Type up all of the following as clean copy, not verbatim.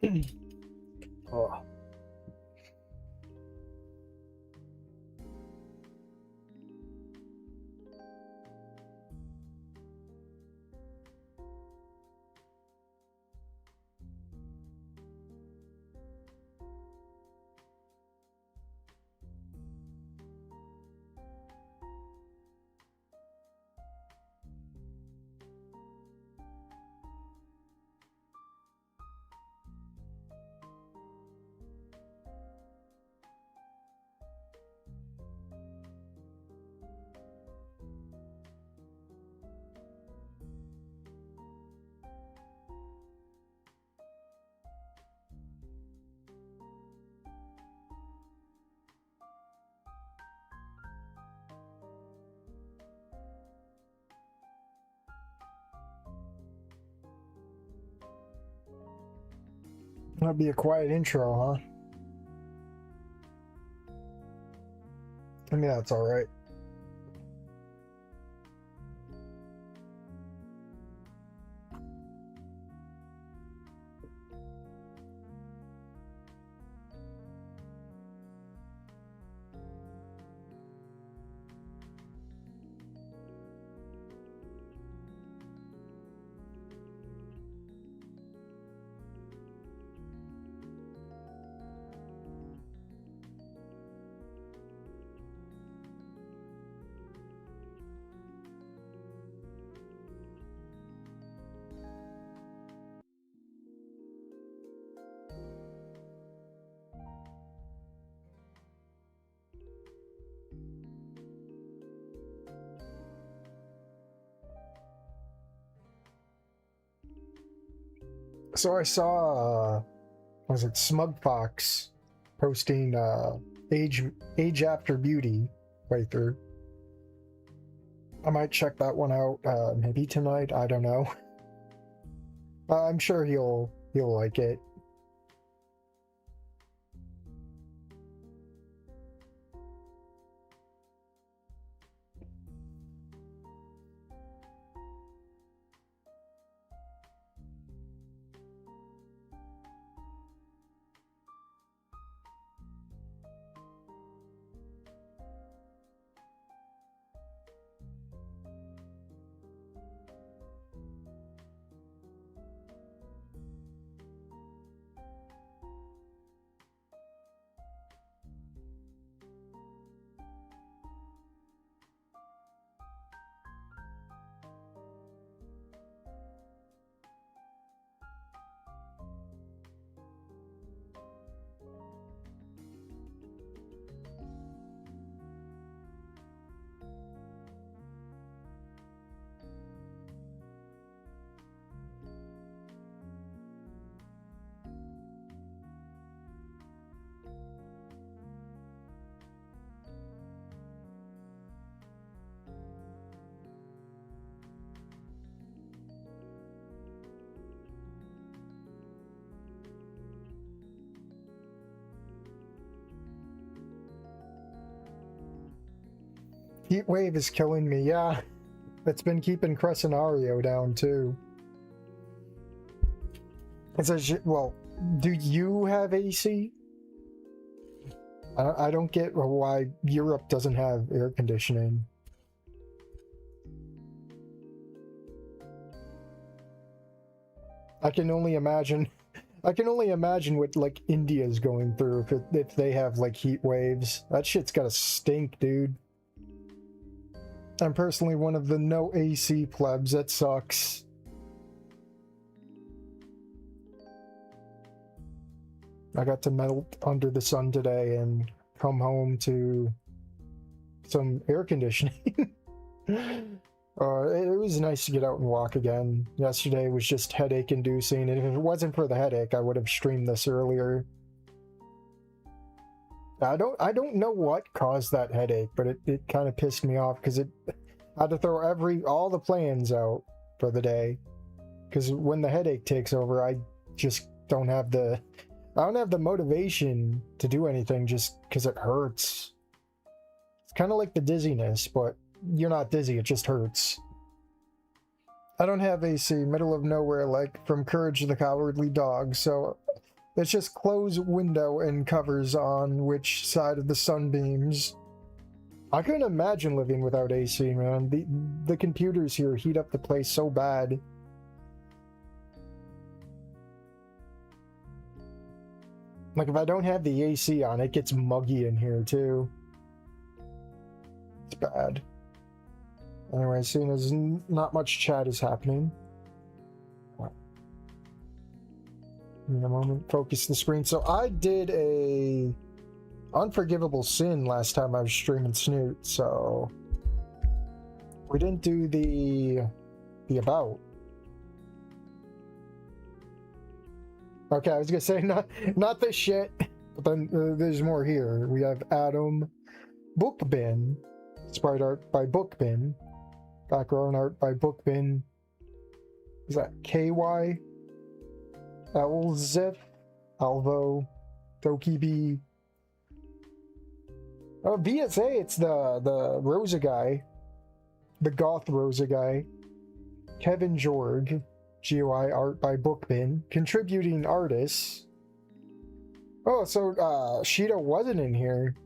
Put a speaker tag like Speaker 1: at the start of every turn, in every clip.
Speaker 1: Oh. That'd be a quiet intro, huh? I mean, that's all right. So I saw, was it Smug Fox posting Age After Beauty playthrough. I might check that one out maybe tonight. I don't know. I'm sure he'll like it. Heat wave is killing me. Yeah, it's been keeping Crescenario down too. It says, well, do you have AC? I don't get why Europe doesn't have air conditioning. I can only imagine. I can only imagine what like India's going through if they have like heat waves. That shit's gotta stink, dude. I'm personally one of the no AC plebs. That sucks. I got to melt under the sun today and come home to some air conditioning. It was nice to get out and walk again. Yesterday was just headache inducing, and if it wasn't for the headache, I would have streamed this earlier. I don't know what caused that headache, but it kind of pissed me off because I had to throw all the plans out for the day. Because when the headache takes over, I just don't have the motivation to do anything just because it hurts. It's kind of like the dizziness, but you're not dizzy, it just hurts. I don't have AC, middle of nowhere, like from Courage the Cowardly Dog, so It's just close window and covers on which side of the sunbeams. I couldn't imagine living without AC, man. The computers here heat up the place so bad. Like, if I don't have the AC on, it gets muggy in here, too. It's bad. Anyway, seeing as not much chat is happening. In a moment, focus the screen. So I did a unforgivable sin last time I was streaming Snoot, so we didn't do the about. Okay, I was gonna say not this shit, but then there's more here. We have Adam, Bookbin, sprite art by Bookbin, background art by Bookbin. Is that KY? Elzef, Alvo, Tokibi. Oh, VSA, it's the Rosa guy. The goth Rosa guy. Kevin Jorg. GUI art by Bookbin. Contributing artists. Oh, so Shido wasn't in here.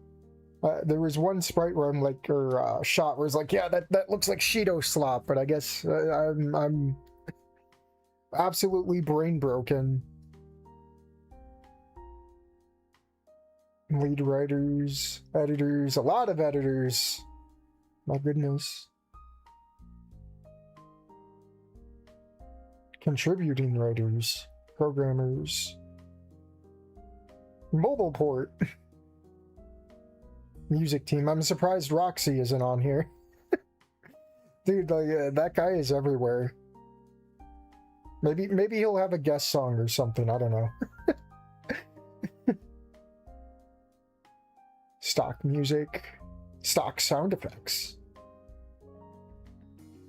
Speaker 1: There was one sprite where I'm like, or shot where it's like, yeah, that looks like Shido slop, but I guess I'm absolutely brain broken. Lead writers, editors, a lot of editors. My goodness. Contributing writers, programmers. Mobile port. Music team. I'm surprised Roxy isn't on here. Dude, like, that guy is everywhere. Maybe he'll have a guest song or something. I don't know. Stock music. Stock sound effects.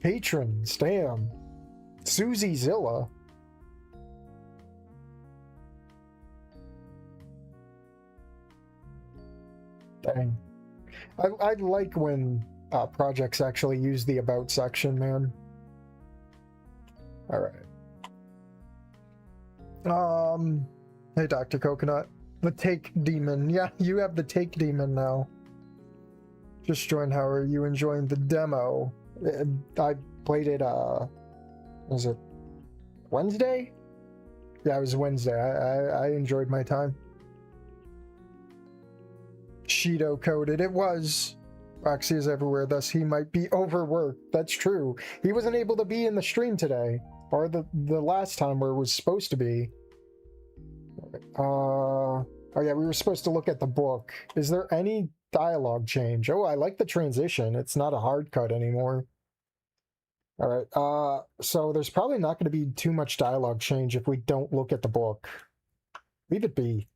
Speaker 1: Patrons. Damn. Susie Zilla. Dang. I like when projects actually use the about section, man. All right. Hey, Dr. Coconut. The Take Demon. Yeah, you have the Take Demon now. Just joined. How are you enjoying the demo? I played it, was it Wednesday? Yeah, it was Wednesday. I enjoyed my time. Shido coded. It was. Roxy is everywhere, thus he might be overworked. That's true. He wasn't able to be in the stream today. Or the last time where it was supposed to be. Oh yeah, we were supposed to look at the book. Is there any dialogue change? Oh, I like the transition. It's not a hard cut anymore. All right, so there's probably not going to be too much dialogue change if we don't look at the book. Leave it be.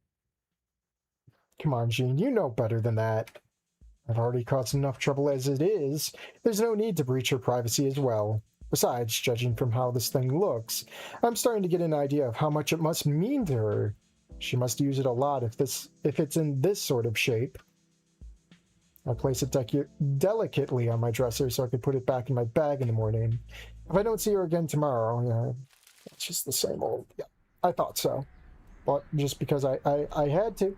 Speaker 1: Come on, Gene, you know better than that. I've already caused enough trouble as it is. There's no need to breach her privacy as well. Besides, judging from how this thing looks, I'm starting to get an idea of how much it must mean to her. She must use it a lot if it's in this sort of shape. I place it delicately on my dresser so I can put it back in my bag in the morning. If I don't see her again tomorrow, yeah, it's just the same old. Yeah, I thought so. But just because I had to.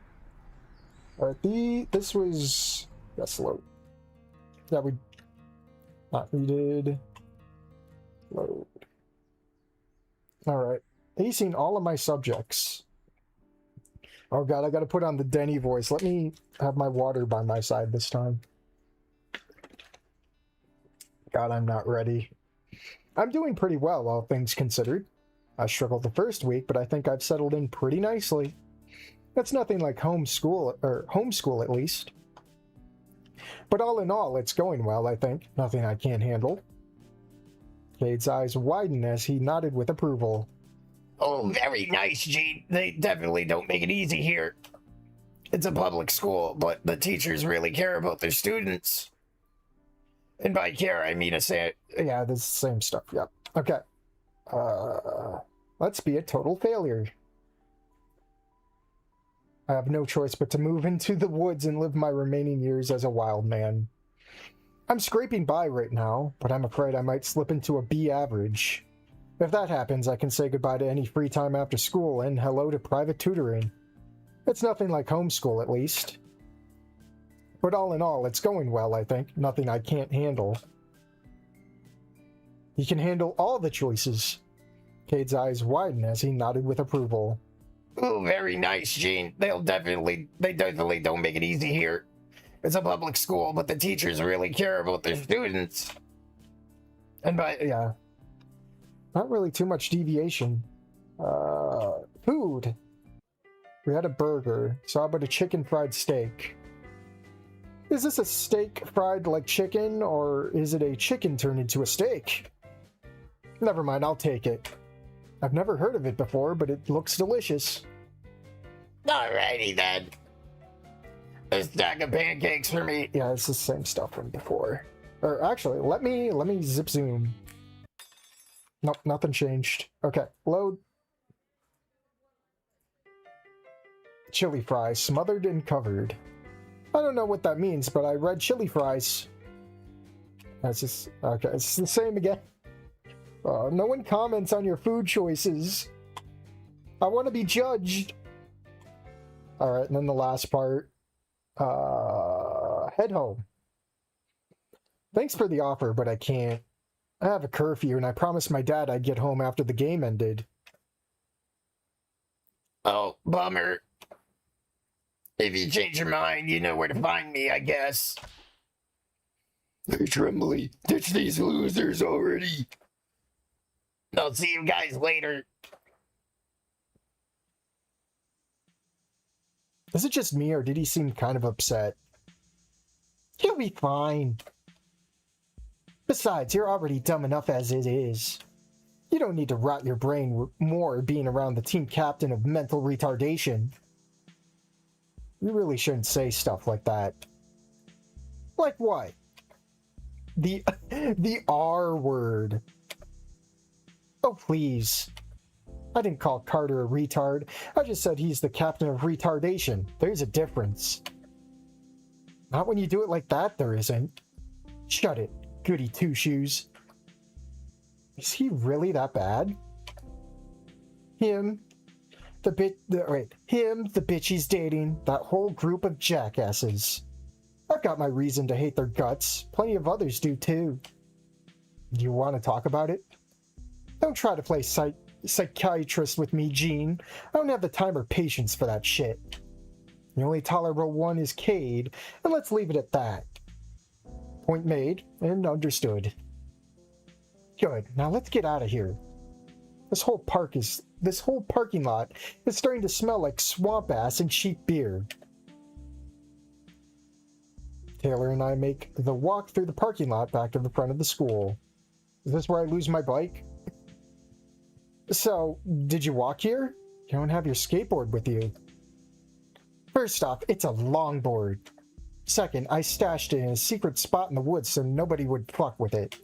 Speaker 1: All right, this was slow. Yeah, we not needed. Load. All right, acing all of my subjects. Oh god, I gotta put on the Denny voice. Let me have my water by my side this time. God, I'm not ready. I'm doing pretty well, all things considered. I struggled the first week, but I think I've settled in pretty nicely. That's nothing like homeschool at least. But all in all, it's going well, I think. Nothing I can't handle. Cade's eyes widened as he nodded with approval.
Speaker 2: Oh, very nice, Gene. They definitely don't make it easy here. It's a public school, but the teachers really care about their students. And by care, I mean
Speaker 1: yeah, this is the same stuff, yep. Okay. Let's be a total failure. I have no choice but to move into the woods and live my remaining years as a wild man. I'm scraping by right now, but I'm afraid I might slip into a B average. If that happens, I can say goodbye to any free time after school and hello to private tutoring. It's nothing like homeschool, at least. But all in all, it's going well, I think. Nothing I can't handle. He can handle all the choices. Cade's eyes widen as he nodded with approval.
Speaker 2: Ooh, very nice, Gene. They definitely don't make it easy here. It's a public school, but the teachers really care about their students. And
Speaker 1: yeah, not really too much deviation. Food. We had a burger, so how about a chicken fried steak? Is this a steak fried like chicken, or is it a chicken turned into a steak? Never mind, I'll take it. I've never heard of it before, but it looks delicious.
Speaker 2: Alrighty then. A stack of pancakes for me.
Speaker 1: Yeah, it's the same stuff from before. Or actually, let me zip zoom. Nope, nothing changed. Okay, load. Chili fries, smothered and covered. I don't know what that means, but I read chili fries. That's just okay. It's the same again. No one comments on your food choices. I want to be judged. All right, and then the last part. Head home. Thanks for the offer, but I can't. I have a curfew, and I promised my dad I'd get home after the game ended.
Speaker 2: Oh, bummer. If you change your mind, you know where to find me, I guess. Hey, Trembly, ditch these losers already. I'll see you guys later.
Speaker 1: Is it just me, or did he seem kind of upset? He'll be fine. Besides, you're already dumb enough as it is. You don't need to rot your brain more being around the team captain of mental retardation. You really shouldn't say stuff like that. Like what? The R word. Oh, please. I didn't call Carter a retard. I just said he's the captain of retardation. There's a difference. Not when you do it like that, there isn't. Shut it, goody two-shoes. Is he really that bad? Him, the bitch he's dating, that whole group of jackasses. I've got my reason to hate their guts. Plenty of others do too. Do you want to talk about it? Don't try to play psychiatrist with me, Gene. I don't have the time or patience for that shit. The only tolerable one is Cade, and let's leave it at that. Point made and understood. Good. Now let's get out of here. This whole parking lot is starting to smell like swamp ass and cheap beer. Taylor and I make the walk through the parking lot back to the front of the school. Is this where I lose my bike? So, did you walk here? You don't have your skateboard with you. First off, it's a longboard. Second, I stashed it in a secret spot in the woods so nobody would fuck with it.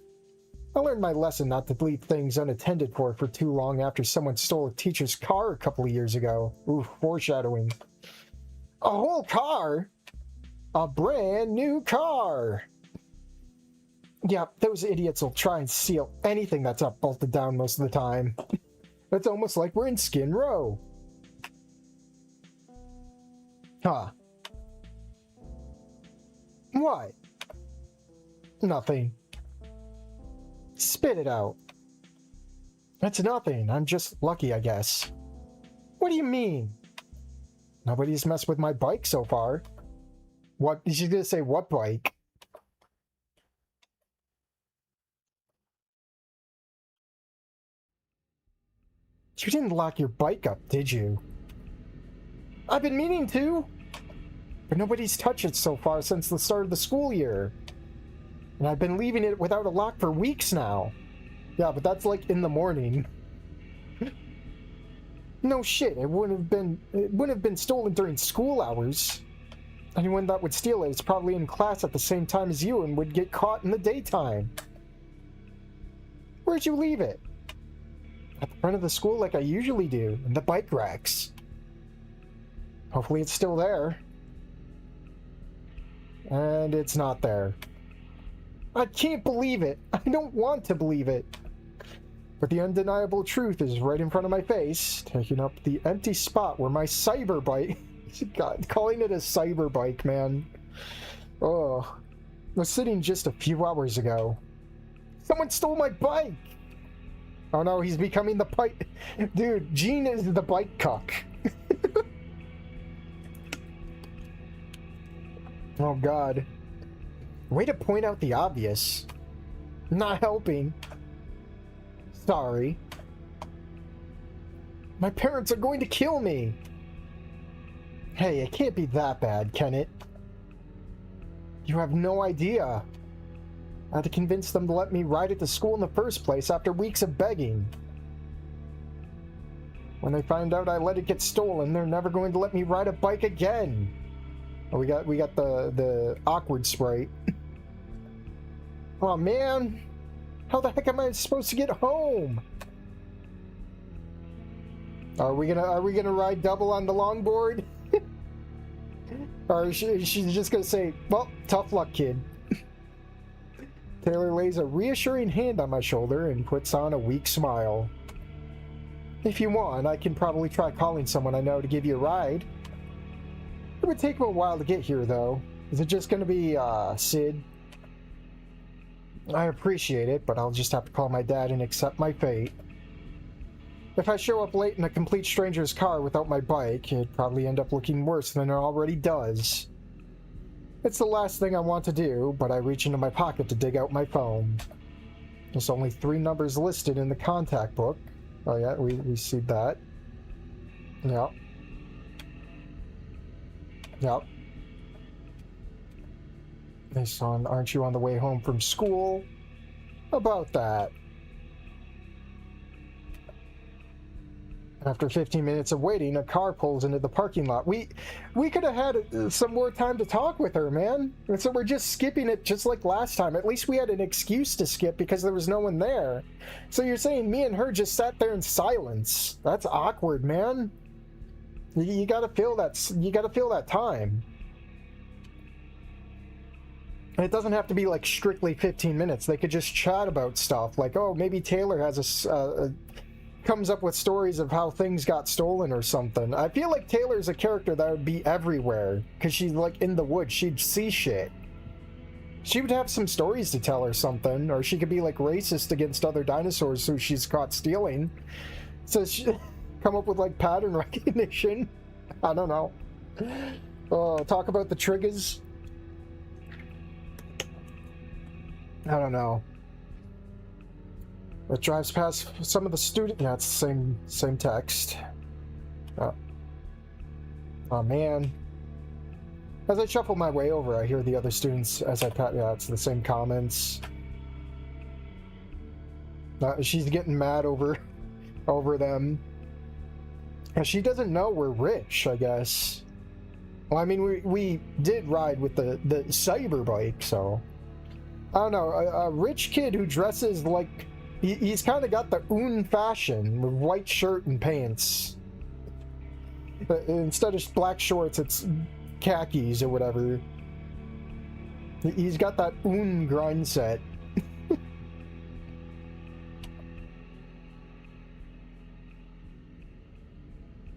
Speaker 1: I learned my lesson not to leave things unattended for too long after someone stole a teacher's car a couple of years ago. Ooh, foreshadowing. A whole car? A brand new car! Yeah, those idiots will try and steal anything that's up bolted down most of the time. It's almost like we're in Skin Row. Huh. What? Nothing. Spit it out. That's nothing. I'm just lucky, I guess. What do you mean? Nobody's messed with my bike so far. What? She's gonna say what bike? You didn't lock your bike up, did you? I've been meaning to, but nobody's touched it so far since the start of the school year. And I've been leaving it without a lock for weeks now. Yeah, but that's like in the morning. No shit, it wouldn't have been stolen during school hours. Anyone that would steal it is probably in class at the same time as you and would get caught in the daytime. Where'd you leave it? At the front of the school like I usually do, in the bike racks. Hopefully it's still there. And it's not there. I can't believe it. I don't want to believe it. But the undeniable truth is right in front of my face, taking up the empty spot where my cyber bike... God, calling it a cyber bike, man. Oh, I was sitting just a few hours ago. Someone stole my bike! Oh no, he's becoming the bike... Dude, Gene is the bike cuck. Oh god. Way to point out the obvious. Not helping. Sorry. My parents are going to kill me! Hey, it can't be that bad, can it? You have no idea. I had to convince them to let me ride it to school in the first place after weeks of begging. When they find out I let it get stolen, they're never going to let me ride a bike again. Oh, we got the awkward sprite. Oh man, how the heck am I supposed to get home? Are we gonna ride double on the longboard? Or she's just gonna say, well, tough luck, kid. Taylor lays a reassuring hand on my shoulder and puts on a weak smile. If you want, I can probably try calling someone I know to give you a ride. It would take him a while to get here, though. Is it just gonna be, Sid? I appreciate it, but I'll just have to call my dad and accept my fate. If I show up late in a complete stranger's car without my bike, it'd probably end up looking worse than it already does. It's the last thing I want to do, but I reach into my pocket to dig out my phone. There's only 3 numbers listed in the contact book. Oh yeah, we see that. Yep. Yep. Hey son, aren't you on the way home from school? About that. After 15 minutes of waiting, a car pulls into the parking lot. We could have had some more time to talk with her, man. And so we're just skipping it just like last time. At least we had an excuse to skip because there was no one there. So you're saying me and her just sat there in silence. That's awkward, man. You gotta feel that. You gotta feel that time. And it doesn't have to be like strictly 15 minutes. They could just chat about stuff like, oh, maybe Taylor has comes up with stories of how things got stolen or something. I feel like Taylor's a character that would be everywhere because she's like in the woods. She'd see shit. She would have some stories to tell or something, or she could be like racist against other dinosaurs who she's caught stealing. So she come up with like pattern recognition. I don't know. Oh, talk about the triggers. I don't know. It drives past some of the students. Yeah, it's the same text. Oh man. As I shuffle my way over, I hear the other students as I pat. Yeah, it's the same comments. She's getting mad over them. And she doesn't know we're rich, I guess. Well, I mean, we did ride with the cyber bike, so I don't know. A rich kid who dresses like. He's kind of got the fashion with white shirt and pants. But instead of black shorts, it's khakis or whatever. He's got that grind set.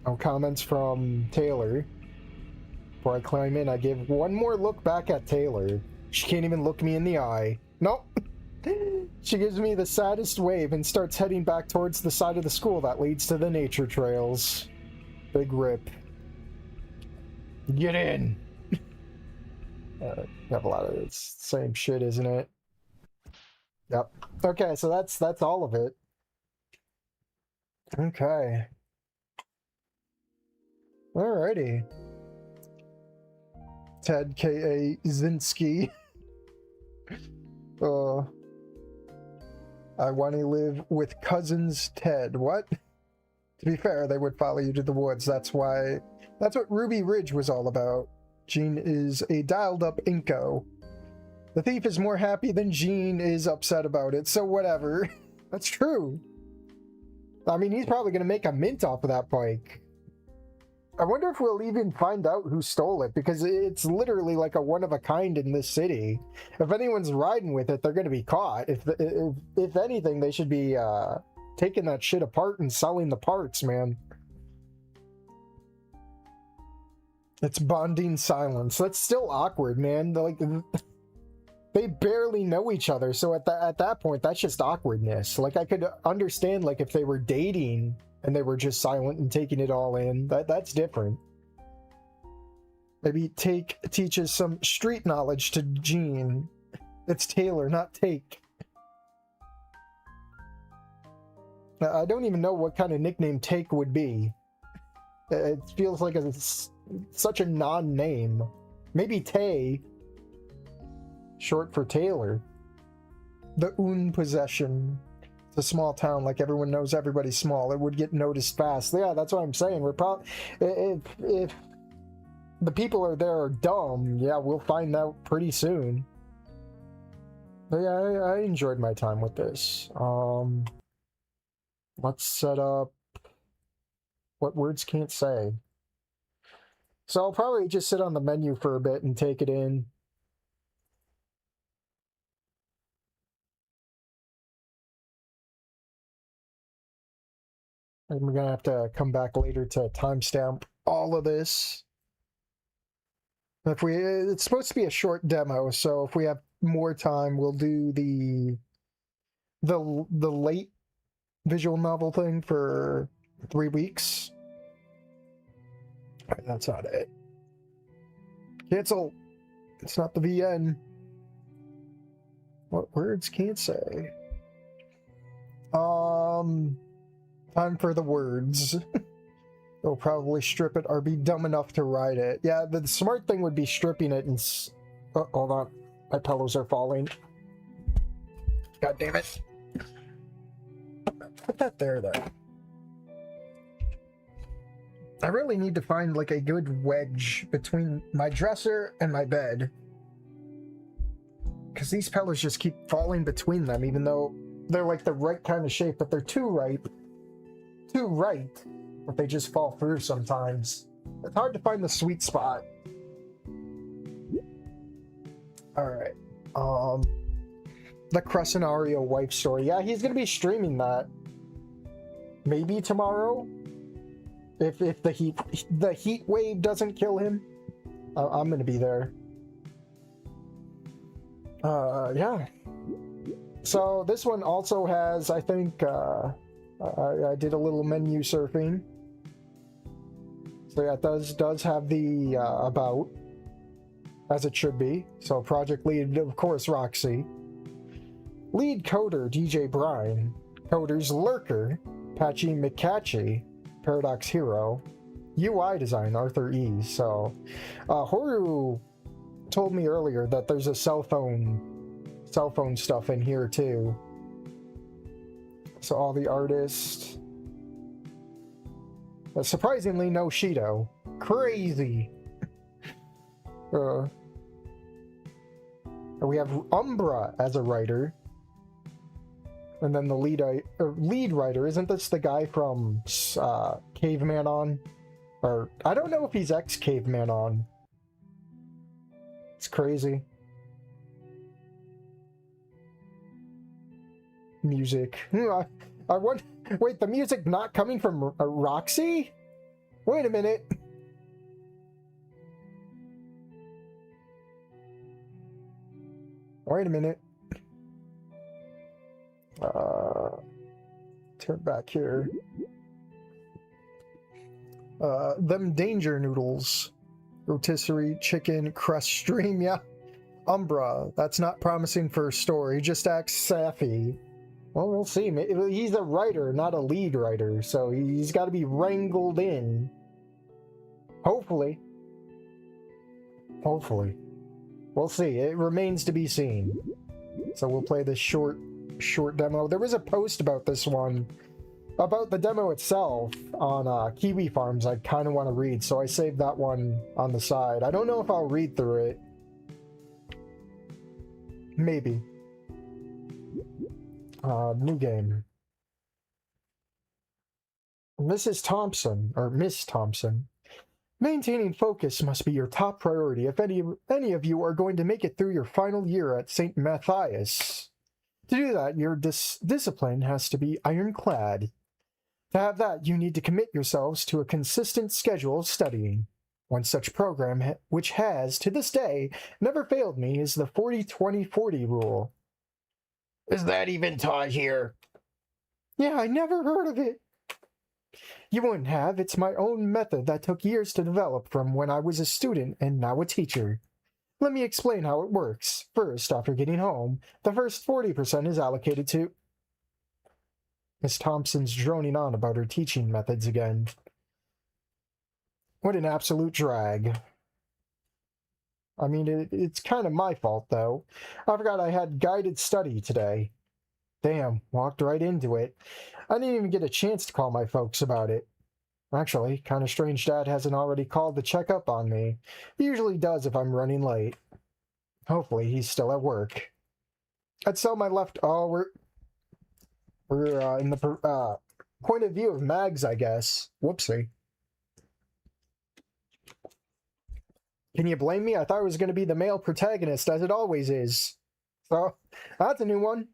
Speaker 1: No comments from Taylor. Before I climb in, I give one more look back at Taylor. She can't even look me in the eye. Nope. She gives me the saddest wave and starts heading back towards the side of the school that leads to the nature trails. Big rip. Get in! Have a lot of it's same shit, isn't it? Yep. Okay, so that's all of it. Okay. Alrighty. Ted K.A. Zinski. I want to live with cousins Ted. What? To be fair, they would follow you to the woods. That's what Ruby Ridge was all about. Gene is a dialed-up Inko. The thief is more happy than Gene is upset about it, so whatever. That's true. I mean, he's probably going to make a mint off of that bike. I wonder if we'll even find out who stole it, because it's literally like a one-of-a-kind in this city. If anyone's riding with it, they're going to be caught. If anything, they should be taking that shit apart and selling the parts, man. It's bonding silence. That's still awkward, man. Like, they barely know each other, so at that point, that's just awkwardness. Like, I could understand, like, if they were dating and they were just silent and taking it all in. That's different. Maybe Take teaches some street knowledge to Jean. It's Taylor, not Take. I don't even know what kind of nickname Take would be. It feels like such a non-name. Maybe Tay, short for Taylor. The Un possession. It's a small town, like everyone knows everybody's small. It would get noticed fast. Yeah, that's what I'm saying. We're probably if the people are dumb, yeah, we'll find out pretty soon. But yeah, I enjoyed my time with this. Let's set up what words can't say. So I'll probably just sit on the menu for a bit and take it in. And we're gonna have to come back later to timestamp all of this. It's supposed to be a short demo, so if we have more time, we'll do the late visual novel thing for 3 weeks. That's not it. Cancel. It's not the VN. What words can't say? Time for the words. They'll probably strip it or be dumb enough to ride it. Yeah, the smart thing would be stripping it and... Oh, hold on. My pillows are falling. God damn it. Put that there, though. I really need to find, like, a good wedge between my dresser and my bed. Because these pillows just keep falling between them, even though they're, like, the right kind of shape, but they're too right. But they just fall through sometimes. It's hard to find the sweet spot. Alright. The Crescenario wife story. Yeah, he's gonna be streaming that. Maybe tomorrow? If the heat wave doesn't kill him. I'm gonna be there. Yeah. So this one also has, I think, I did a little menu surfing. So yeah, it does have the about, as it should be. So project lead, of course, Roxy. Lead coder, DJ Bryan. Coders, Lurker, Patchy McCatchy, Paradox Hero. UI design, Arthur E. So, Horu told me earlier that there's a cell phone stuff in here too. So all the artists. Surprisingly, no Shido. Crazy. We have Umbra as a writer. And then the lead writer, isn't this the guy from Caveman On? Or, I don't know if he's ex-Caveman On. It's crazy. Music. I want... Wait, the music not coming from Roxy? Wait a minute. Wait a minute. Turn back here. Them danger noodles. Rotisserie chicken crust stream, yeah. Umbra, that's not promising for a story, just acts sappy. Well, we'll see. He's a writer, not a lead writer, so he's got to be wrangled in. Hopefully. Hopefully. We'll see. It remains to be seen. So we'll play this short demo. There was a post about this one, about the demo itself on Kiwi Farms I kind of want to read, so I saved that one on the side. I don't know if I'll read through it. Maybe. New game. Mrs. Thompson, or Miss Thompson. Maintaining focus must be your top priority if any of you are going to make it through your final year at St. Matthias. To do that, your discipline has to be ironclad. To have that, you need to commit yourselves to a consistent schedule of studying. One such program, which has, to this day, never failed me, is the 40-20-40 rule.
Speaker 2: Is that even taught here?
Speaker 1: Yeah, I never heard of it. You wouldn't have. It's my own method that took years to develop from when I was a student and now a teacher. Let me explain how it works. First, after getting home, the first 40% is allocated to... Miss Thompson's droning on about her teaching methods again. What an absolute drag. I mean, it's kind of my fault, though. I forgot I had guided study today. Damn, walked right into it. I didn't even get a chance to call my folks about it. Actually, kind of strange Dad hasn't already called to check up on me. He usually does if I'm running late. Hopefully, he's still at work. I'd sell my left... Oh, we're in the point of view of Mags, I guess. Whoopsie. Can you blame me? I thought it was going to be the male protagonist, as it always is. So, that's a new one.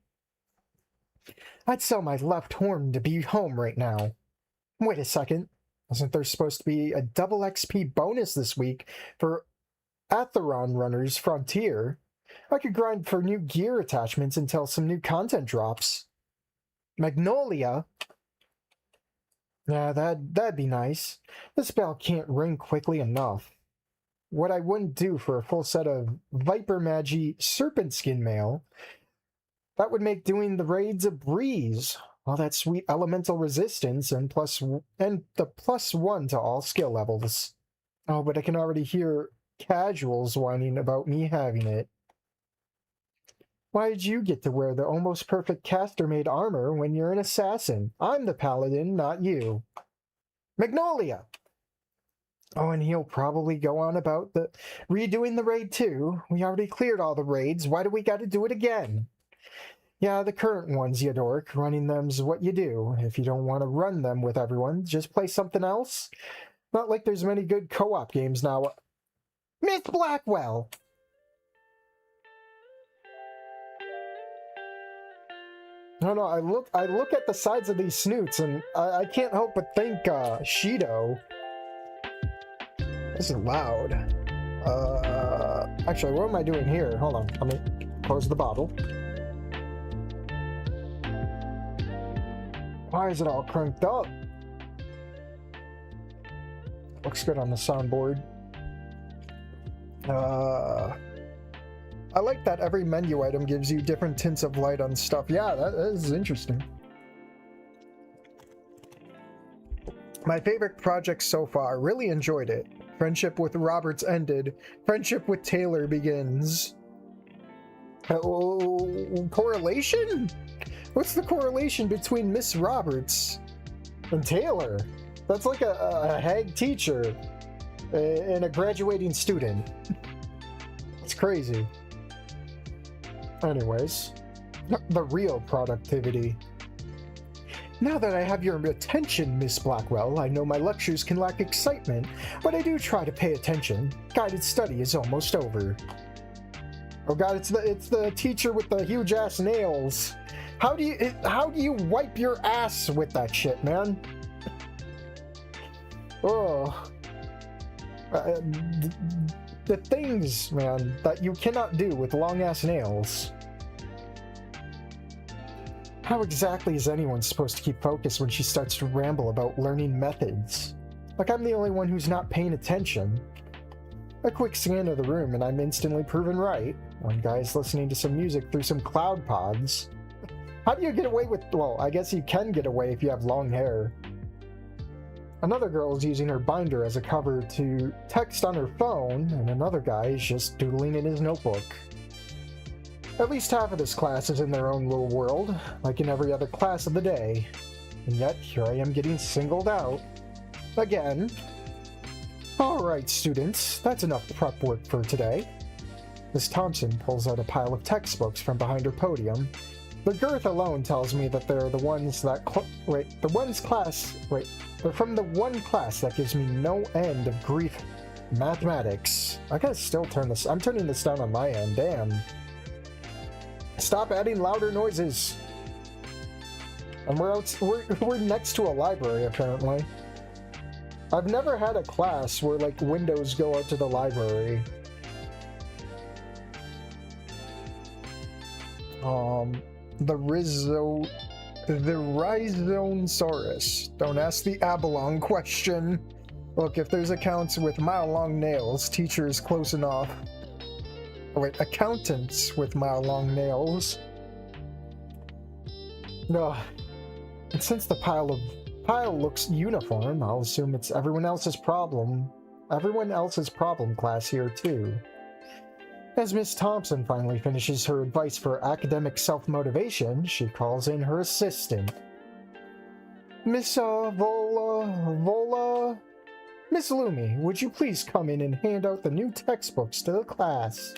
Speaker 1: I'd sell my left horn to be home right now. Wait a second. Wasn't there supposed to be a double XP bonus this week for Atheron Runners Frontier? I could grind for new gear attachments until some new content drops. Magnolia? Yeah, that'd be nice. This bell can't ring quickly enough. What I wouldn't do for a full set of Viper Magi Serpent Skin Mail, that would make doing the raids a breeze. All that sweet elemental resistance and the +1 to all skill levels. Oh, but I can already hear casuals whining about me having it. Why did you get to wear the almost perfect caster-made armor when you're an assassin? I'm the paladin, not you. Magnolia! Oh, and he'll probably go on about redoing the raid too. We already cleared all the raids. Why do we gotta do it again? Yeah, the current ones, you dork. Running them's what you do. If you don't want to run them with everyone, just play something else. Not like there's many good co-op games now. Miss Blackwell! No, I look at the sides of these snoots and I can't help but think Shido. This is loud. Actually, what am I doing here? Hold on, let me close the bottle. Why is it all cranked up? Looks good on the soundboard. I like that every menu item gives you different tints of light on stuff. Yeah, that is interesting. My favorite project so far. Really enjoyed it. Friendship with Roberts ended. Friendship with Taylor begins. Correlation? What's the correlation between Miss Roberts and Taylor? That's like a hag teacher and a graduating student. It's crazy. Anyways, the real productivity. Now that I have your attention, Miss Blackwell, I know my lectures can lack excitement, but I do try to pay attention. Guided study is almost over. Oh god, it's the teacher with the huge ass nails. How do you wipe your ass with that shit, man? Oh. The things, man, that you cannot do with long-ass nails. How exactly is anyone supposed to keep focus when she starts to ramble about learning methods? Like I'm the only one who's not paying attention. A quick scan of the room and I'm instantly proven right. One guy's listening to some music through some cloud pods. How do you get away with... Well, I guess you can get away if you have long hair. Another girl is using her binder as a cover to text on her phone, and another guy is just doodling in his notebook. At least half of this class is in their own little world, like in every other class of the day. And yet, here I am getting singled out. Again. Alright, students, that's enough prep work for today. Miss Thompson pulls out a pile of textbooks from behind her podium. The girth alone tells me that they're the ones that... They're from the one class that gives me no end of grief. Mathematics. I gotta still turn this... I'm turning this down on my end, damn. Stop adding louder noises. And we're next to a library, apparently. I've never had a class where, like, windows go out to the library. The Rhizosaurus. Don't ask the Abalone question. Look, if there's accounts with mile-long nails, teacher is close enough. Oh, wait, accountants with mile-long nails. No. And since the pile looks uniform, I'll assume it's everyone else's problem. Everyone else's problem class here, too. As Miss Thompson finally finishes her advice for academic self-motivation, she calls in her assistant. Miss Miss Lumi, would you please come in and hand out the new textbooks to the class?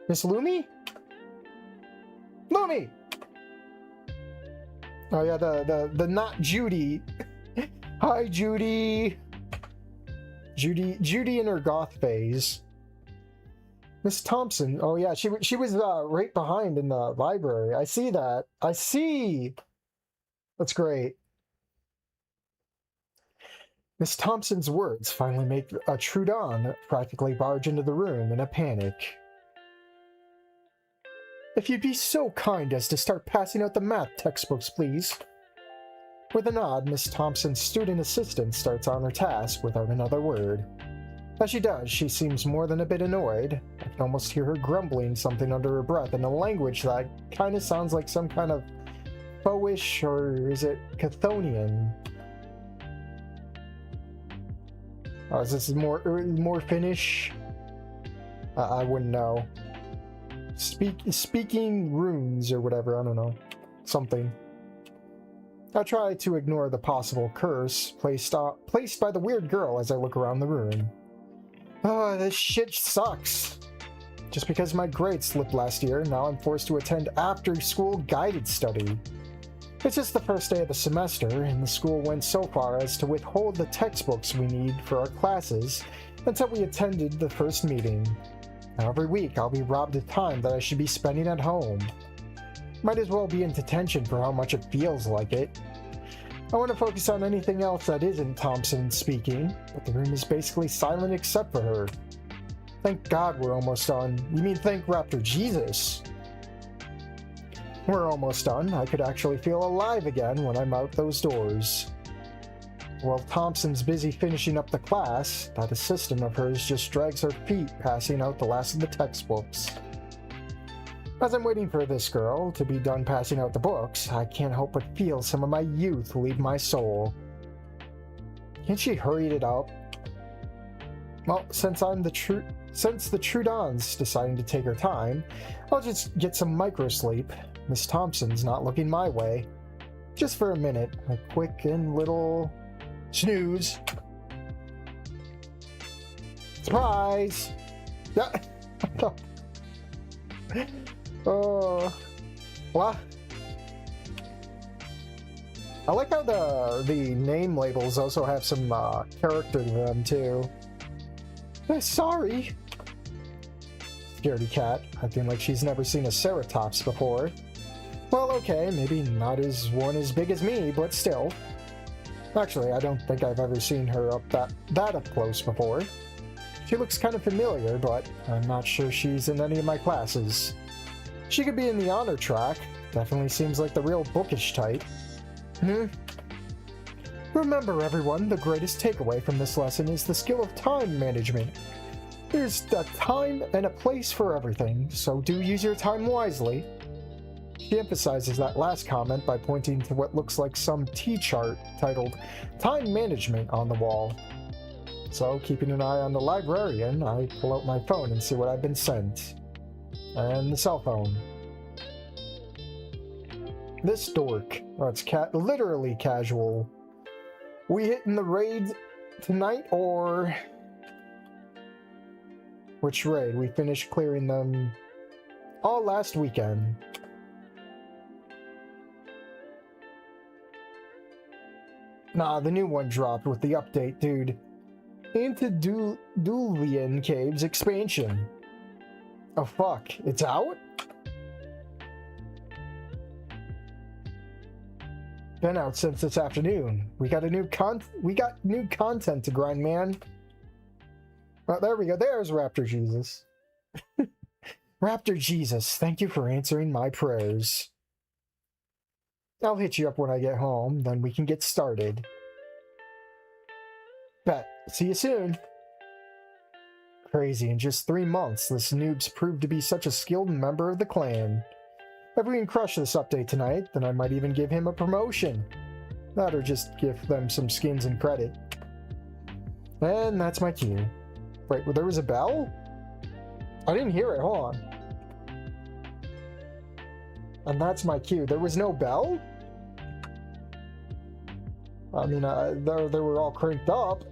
Speaker 1: Miss Lumi? Lumi! Oh yeah, the not Judy. Hi, Judy. Judy in her goth phase. Miss Thompson. Oh yeah, she was right behind in the library. I see that. I see. That's great. Miss Thompson's words finally make a Trudon practically barge into the room in a panic. If you'd be so kind as to start passing out the math textbooks, please. With a nod, Miss Thompson's student assistant starts on her task without another word. As she does, she seems more than a bit annoyed. I can almost hear her grumbling something under her breath in a language that kind of sounds like some kind of Foish, or is it Chthonian? Oh, is this more Finnish? I wouldn't know. Speaking runes or whatever, I don't know. Something. I try to ignore the possible curse placed by the weird girl as I look around the room. Oh, this shit sucks. Just because my grades slipped last year, now I'm forced to attend after-school guided study. It's just the first day of the semester, and the school went so far as to withhold the textbooks we need for our classes until we attended the first meeting. Now, every week, I'll be robbed of time that I should be spending at home. Might as well be in detention for how much it feels like it. I want to focus on anything else that isn't Thompson speaking, but the room is basically silent except for her. Thank God we're almost done. You mean thank Raptor Jesus? We're almost done. I could actually feel alive again when I'm out those doors. While Thompson's busy finishing up the class, that assistant of hers just drags her feet, passing out the last of the textbooks. As I'm waiting for this girl to be done passing out the books, I can't help but feel some of my youth leave my soul. Can't she hurry it up? Well, since the Trudon's deciding to take her time, I'll just get some micro-sleep. Miss Thompson's not looking my way. Just for a minute, a quick and little snooze. Surprise! Yeah. Oh, what? I like how the name labels also have some character to them too. Sorry. Scaredy cat, acting like she's never seen a Ceratops before. Well, okay, maybe not one as big as me, but still. Actually, I don't think I've ever seen her that up close before. She looks kind of familiar, but I'm not sure she's in any of my classes. She could be in the honor track. Definitely seems like the real bookish type. Remember, everyone, the greatest takeaway from this lesson is the skill of time management. There's a time and a place for everything, so do use your time wisely. She emphasizes that last comment by pointing to what looks like some T-chart titled Time Management on the wall. So, keeping an eye on the librarian, I pull out my phone and see what I've been sent. And the cell phone. This dork. Oh, it's literally casual. We hitting the raid tonight, or... Which raid? We finished clearing them all last weekend. Nah, the new one dropped with the update, dude. Antediluvian Caves expansion. Oh fuck, it's out? Been out since this afternoon. We got new content to grind, man. Oh, there we go. There's Raptor Jesus. Raptor Jesus, thank you for answering my prayers. I'll hit you up when I get home, then we can get started. Bet. See you soon. Crazy, in just 3 months, this noob's proved to be such a skilled member of the clan. If we can crush this update tonight, then I might even give him a promotion. That or just give them some skins and credit. And that's my cue. Wait, well, there was a bell? I didn't hear it, hold on. And that's my cue. There was no bell? I mean, they were all cranked up.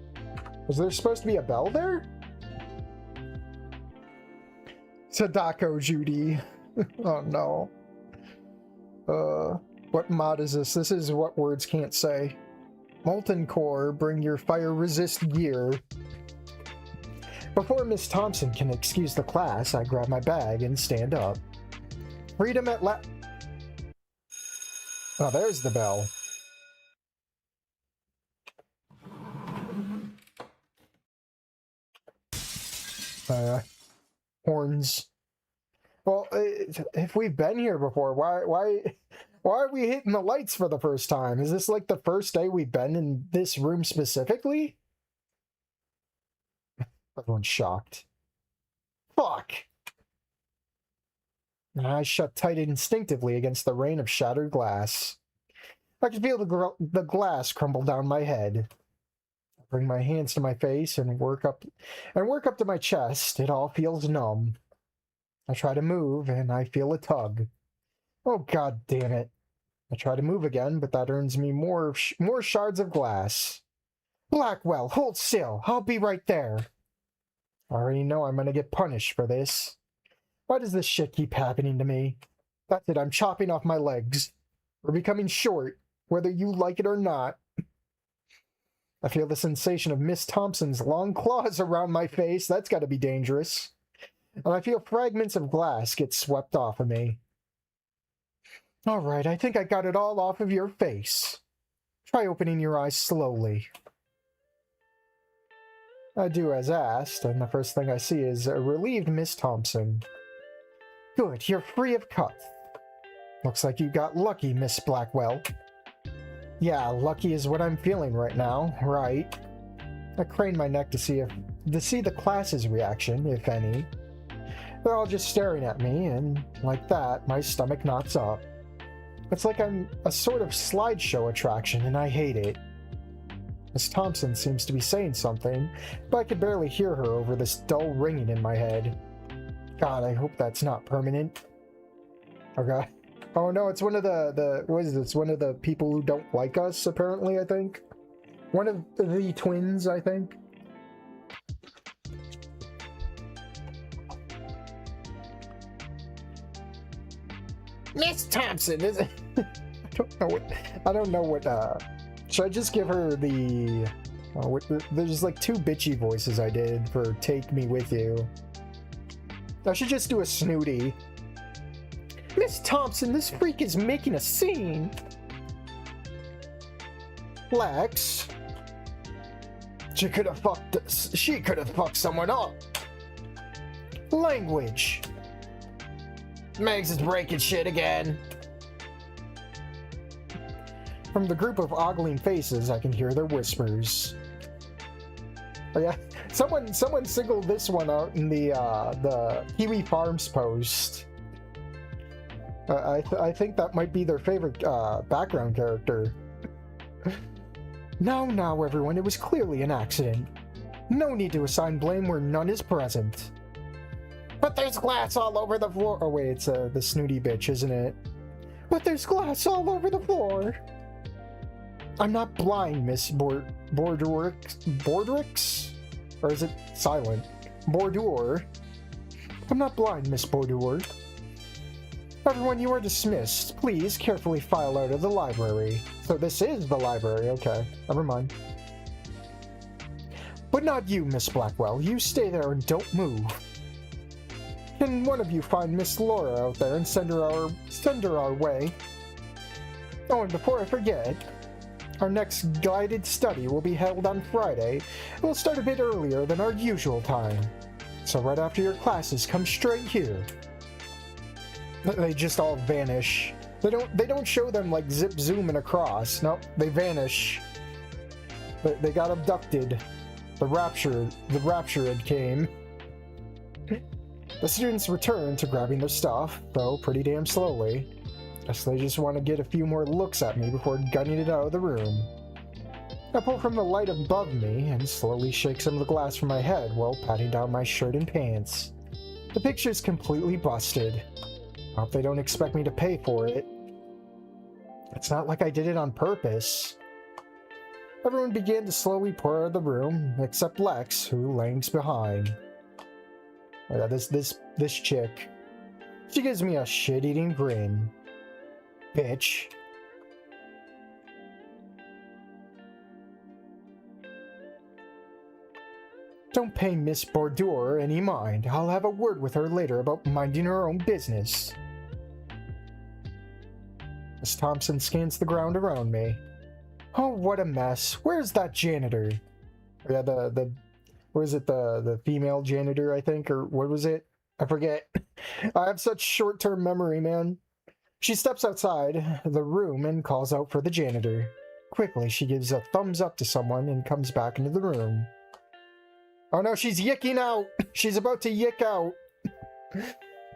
Speaker 1: Was there supposed to be a bell there? Sadako Judy. Oh no. What mod is this? This is what words can't say. Molten Core, bring your fire-resist gear. Before Miss Thompson can excuse the class, I grab my bag and stand up. Freedom at la- Oh, there's the bell. Horns. Well, if we've been here before, why are we hitting the lights for the first time? Is this like the first day we've been in this room specifically? Everyone's shocked. Fuck! I shut tight instinctively against the rain of shattered glass. I could feel the glass crumble down my head. I bring my hands to my face and work up to my chest. It all feels numb. I try to move, and I feel a tug. Oh, god damn it. I try to move again, but that earns me more shards of glass. Blackwell, hold still. I'll be right there. I already know I'm gonna get punished for this. Why does this shit keep happening to me? That's it, I'm chopping off my legs. We're becoming short, whether you like it or not. I feel the sensation of Miss Thompson's long claws around my face. That's gotta be dangerous. And I feel fragments of glass get swept off of me. Alright, I think I got it all off of your face. Try opening your eyes slowly. I do as asked, and the first thing I see is a relieved Miss Thompson. Good, you're free of cuts. Looks like you got lucky, Miss Blackwell. Yeah, lucky is what I'm feeling right now, right? I crane my neck to see the class's reaction, if any. They're all just staring at me, and like that, my stomach knots up. It's like I'm a sort of slideshow attraction, and I hate it. Miss Thompson seems to be saying something, but I could barely hear her over this dull ringing in my head. God, I hope that's not permanent. Okay. Oh no, it's one of what is this? One of the people who don't like us, apparently, I think. One of the twins, I think.
Speaker 2: Miss Thompson, is it?
Speaker 1: I don't know what, should I just give her the, there's like 2 bitchy voices I did for Take Me With You. I should just do a snooty. Miss Thompson, this freak is making a scene. Lex. She could have fucked someone up. Language.
Speaker 2: Megs is breaking shit again.
Speaker 1: From the group of ogling faces, I can hear their whispers. Oh yeah, someone singled this one out in the Kiwi Farms post. I think that might be their favorite background character. Now, everyone, it was clearly an accident. No need to assign blame where none is present. But there's glass all over the floor. Oh wait, it's the snooty bitch, isn't it? But there's glass all over the floor. I'm not blind, Miss Bordrix? Or is it silent? Bordur. I'm not blind, Miss Bordur. Everyone, you are dismissed. Please carefully file out of the library. So this is the library, okay. Never mind. But not you, Miss Blackwell. You stay there and don't move. Can one of you find Miss Laura out there and send her our way? Oh, and before I forget, our next guided study will be held on Friday. We'll start a bit earlier than our usual time. So right after your classes, come straight here. They just all vanish. They don't show them like zip zooming across. Nope, they vanish. They got abducted. The rapture came. The students return to grabbing their stuff, though pretty damn slowly. Guess they just want to get a few more looks at me before gunning it out of the room. I pull from the light above me and slowly shake some of the glass from my head while patting down my shirt and pants. The picture's completely busted. I hope they don't expect me to pay for it. It's not like I did it on purpose. Everyone began to slowly pour out of the room, except Lex, who lags behind. Yeah, this chick. She gives me a shit-eating grin. Bitch. Don't pay Miss Bordeaux any mind. I'll have a word with her later about minding her own business. Miss Thompson scans the ground around me. Oh, what a mess. Where's that janitor? Yeah, what is it, the female janitor, I think, or what was it? I forget. I have such short-term memory, man. She steps outside the room and calls out for the janitor. Quickly, she gives a thumbs up to someone and comes back into the room. Oh no, she's yicking out! She's about to yick out!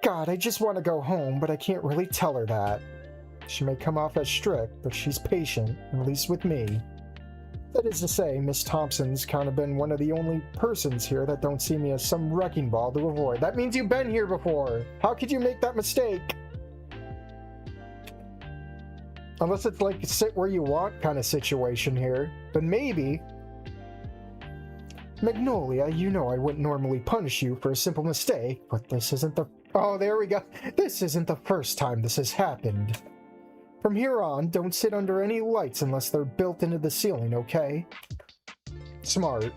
Speaker 1: God, I just want to go home, but I can't really tell her that. She may come off as strict, but she's patient, at least with me. That is to say, Miss Thompson's kind of been one of the only persons here that don't see me as some wrecking ball to avoid. That means you've been here before! How could you make that mistake? Unless it's like sit where you want kind of situation here, then maybe. Magnolia, you know I wouldn't normally punish you for a simple mistake, but this isn't the... Oh, there we go. This isn't the first time this has happened. From here on, don't sit under any lights unless they're built into the ceiling, okay? Smart.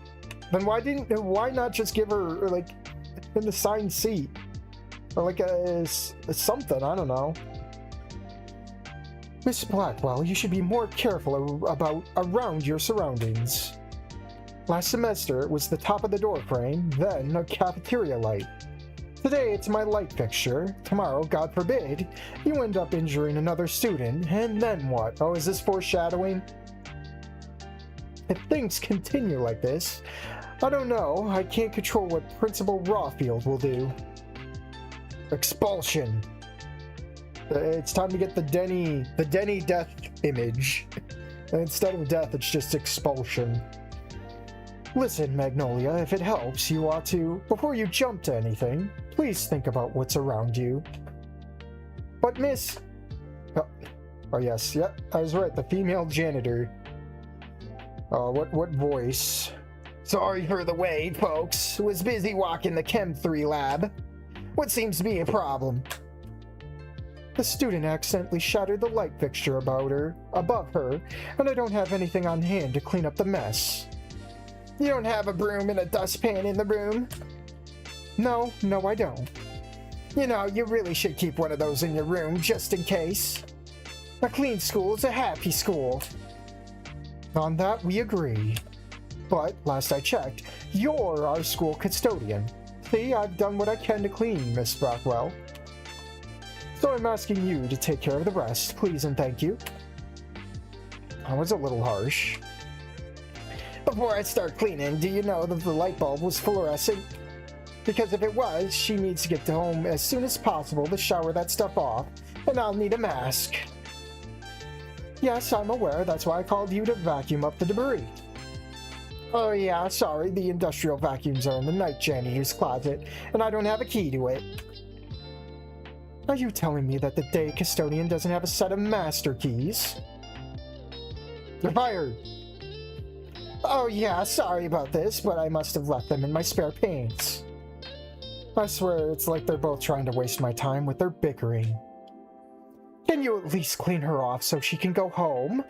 Speaker 1: Then why not just give her, like, an assigned seat? Or like a something, I don't know. Miss Blackwell, you should be more careful around your surroundings. Last semester, it was the top of the door frame, then a cafeteria light. Today, it's my light fixture. Tomorrow, God forbid, you end up injuring another student, and then what? Oh, is this foreshadowing? If things continue like this, I don't know. I can't control what Principal Rawfield will do. Expulsion. It's time to get the Denny death image. And instead of death, it's just expulsion. Listen, Magnolia, if it helps, you ought to, before you jump to anything, please think about what's around you. But Miss... Oh yes, yep, I was right, the female janitor. Oh, what voice? Sorry for the wait, folks. Was busy walking the Chem 3 lab. What seems to be a problem? The student accidentally shattered the light fixture above her, and I don't have anything on hand to clean up the mess. You don't have a broom and a dustpan in the room? No, I don't. You know, you really should keep one of those in your room just in case. A clean school is a happy school. On that, we agree. But, last I checked, you're our school custodian. See, I've done what I can to clean, Miss Blackwell. So I'm asking you to take care of the rest, please and thank you. That was a little harsh. Before I start cleaning, do you know that the light bulb was fluorescent? Because if it was, she needs to get home as soon as possible to shower that stuff off, and I'll need a mask. Yes, I'm aware, that's why I called you to vacuum up the debris. Oh yeah, sorry, the industrial vacuums are in the night janitor's closet, and I don't have a key to it. Are you telling me that the day custodian doesn't have a set of master keys? You're fired! Oh yeah, sorry about this, but I must have left them in my spare pants. I swear it's like they're both trying to waste my time with their bickering. Can you at least clean her off so she can go home?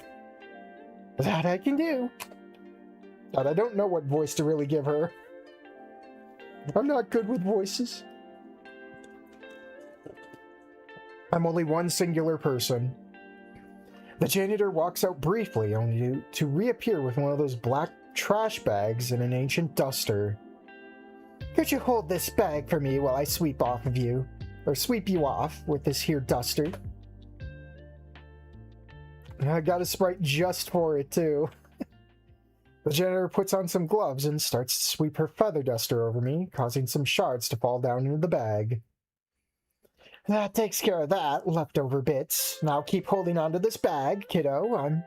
Speaker 1: That I can do. But I don't know what voice to really give her. I'm not good with voices. I'm only one singular person. The janitor walks out briefly, only to reappear with one of those black trash bags and an ancient duster. Could you hold this bag for me while I sweep you off with this here duster? I got a Sprite just for it, too. The janitor puts on some gloves and starts to sweep her feather duster over me, causing some shards to fall down into the bag. That takes care of that, leftover bits. Now keep holding on to this bag, kiddo. I'm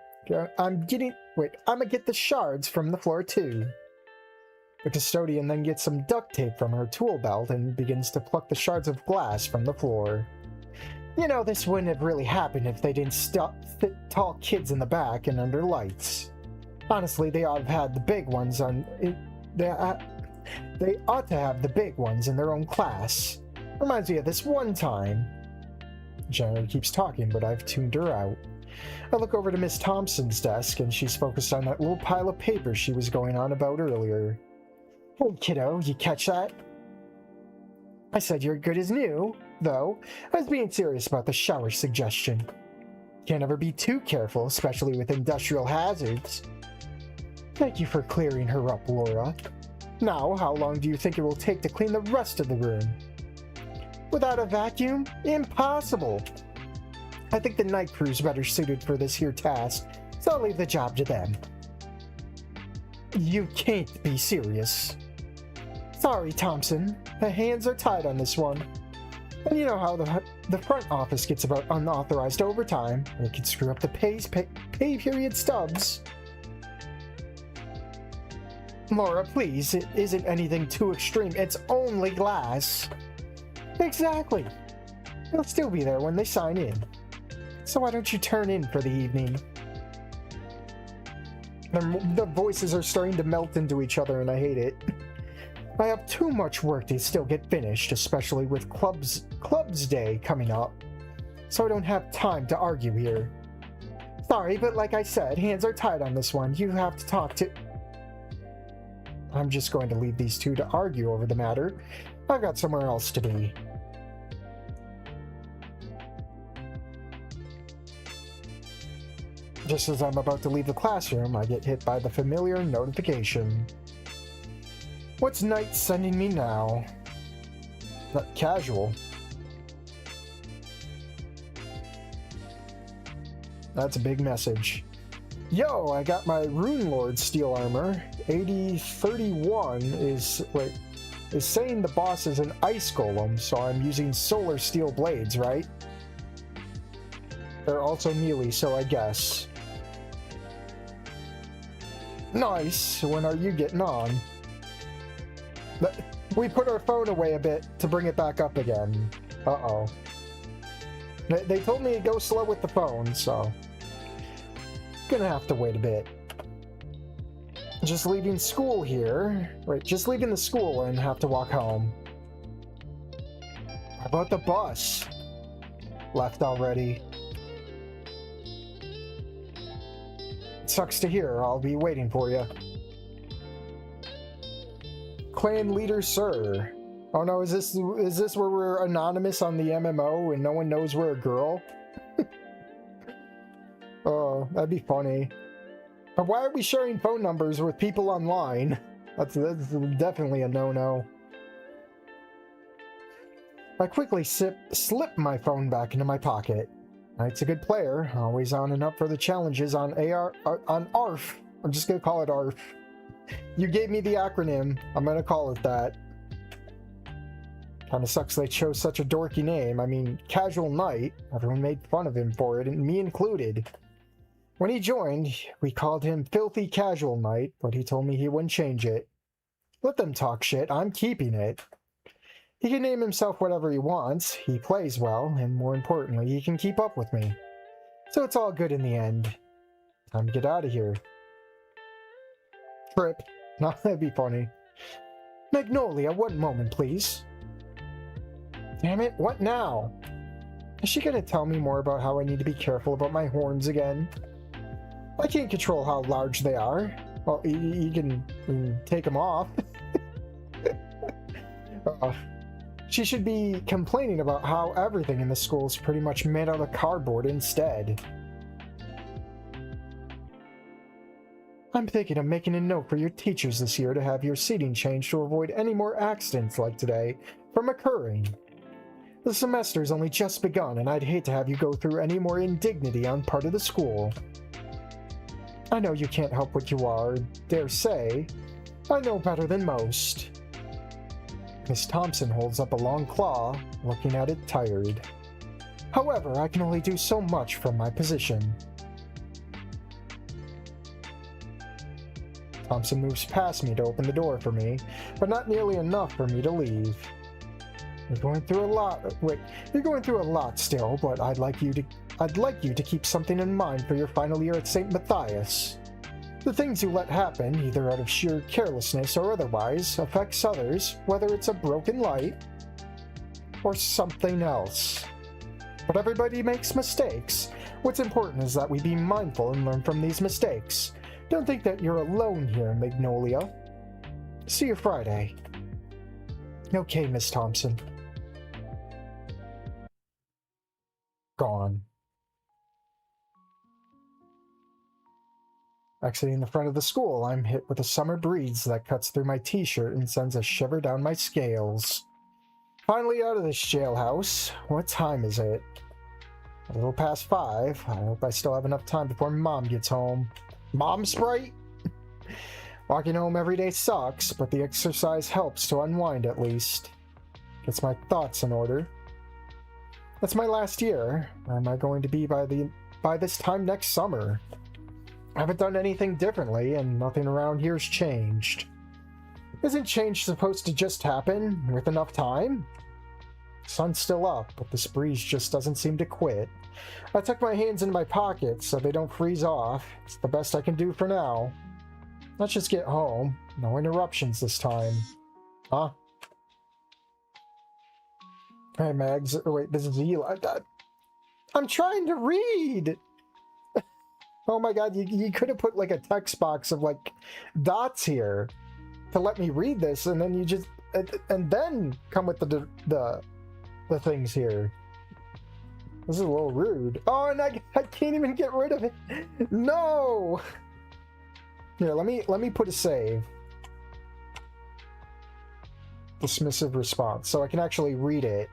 Speaker 1: gonna get the shards from the floor, too. The custodian then gets some duct tape from her tool belt and begins to pluck the shards of glass from the floor. You know, this wouldn't have really happened if they didn't fit tall kids in the back and under lights. Honestly, they ought to have had the big ones they ought to have the big ones in their own class. Reminds me of this one time. The janitor keeps talking, but I've tuned her out. I look over to Miss Thompson's desk, and she's focused on that little pile of papers she was going on about earlier. Hey, kiddo, you catch that? I said you're good as new, though. I was being serious about the shower suggestion. Can't ever be too careful, especially with industrial hazards. Thank you for clearing her up, Laura. Now, how long do you think it will take to clean the rest of the room? Without a vacuum? Impossible! I think the night crew's better suited for this here task, so I'll leave the job to them. You can't be serious. Sorry, Thompson. The hands are tied on this one. And you know how the front office gets about unauthorized overtime. It can screw up the pay period stubs. Laura, please, it isn't anything too extreme. It's only glass. Exactly. It'll still be there when they sign in. So why don't you turn in for the evening? The voices are starting to melt into each other and I hate it. I have too much work to still get finished, especially with Clubs Day coming up. So I don't have time to argue here. Sorry, but like I said, hands are tied on this one. You have to talk to... I'm just going to leave these two to argue over the matter. I've got somewhere else to be. Just as I'm about to leave the classroom, I get hit by the familiar notification. What's Knight sending me now? Not casual. That's a big message. Yo, I got my Rune Lord steel armor. 8031 is saying the boss is an ice golem, so I'm using solar steel blades, right? They're also melee, so I guess. Nice. When are you getting on? We put our phone away a bit to bring it back up again. Uh-oh. They told me to go slow with the phone, so... Gonna have to wait a bit. Just leaving school here. Wait, just leaving the school and have to walk home. How about the bus? Left already. Sucks to hear. I'll be waiting for you. Clan leader, sir. Oh no, is this where we're anonymous on the MMO and no one knows we're a girl? Oh, that'd be funny. But why are we sharing phone numbers with people online? That's definitely a no-no. I quickly slip my phone back into my pocket. Knight's a good player, always on and up for the challenges on ARF. I'm just gonna call it ARF. You gave me the acronym. I'm gonna call it that. Kinda sucks they chose such a dorky name. I mean, Casual Knight. Everyone made fun of him for it, and me included. When he joined, we called him Filthy Casual Knight, but he told me he wouldn't change it. Let them talk shit. I'm keeping it. He can name himself whatever he wants. He plays well, and more importantly, he can keep up with me. So it's all good in the end. Time to get out of here. Trip. No, that'd be funny. Magnolia, one moment, please. Damn it, what now? Is she gonna tell me more about how I need to be careful about my horns again? I can't control how large they are. Well, you can take them off. She should be complaining about how everything in the school is pretty much made out of cardboard instead. I'm thinking of making a note for your teachers this year to have your seating changed to avoid any more accidents like today from occurring. The semester's only just begun, and I'd hate to have you go through any more indignity on part of the school. I know you can't help what you are, dare say. I know better than most. Miss Thompson holds up a long claw, looking at it tired. However, I can only do so much from my position. Thompson moves past me to open the door for me, but not nearly enough for me to leave. You're going through a lot. You're going through a lot still, but I'd like you to keep something in mind for your final year at St. Matthias. The things you let happen, either out of sheer carelessness or otherwise, affects others, whether it's a broken light or something else. But everybody makes mistakes. What's important is that we be mindful and learn from these mistakes. Don't think that you're alone here, Magnolia. See you Friday. Okay, Miss Thompson. Gone. Exiting the front of the school, I'm hit with a summer breeze that cuts through my t-shirt and sends a shiver down my scales. Finally out of this jailhouse. What time is it? A little past 5. I hope I still have enough time before Mom gets home. Mom Sprite? Walking home every day sucks, but the exercise helps to unwind at least. Gets my thoughts in order. That's my last year. Where am I going to be by this time next summer? I haven't done anything differently, and nothing around here's changed. Isn't change supposed to just happen with enough time? Sun's still up, but this breeze just doesn't seem to quit. I tuck my hands in my pockets so they don't freeze off. It's the best I can do for now. Let's just get home. No interruptions this time. Huh? Hey, Mags. Oh, wait, this is Eli. I'm trying to read! Oh my god, you could have put like a text box of like dots here to let me read this, and then you just and then come with the things here. This is a little rude. Oh, and I can't even get rid of it. No. Here, let me put a save. Dismissive response, so I can actually read it.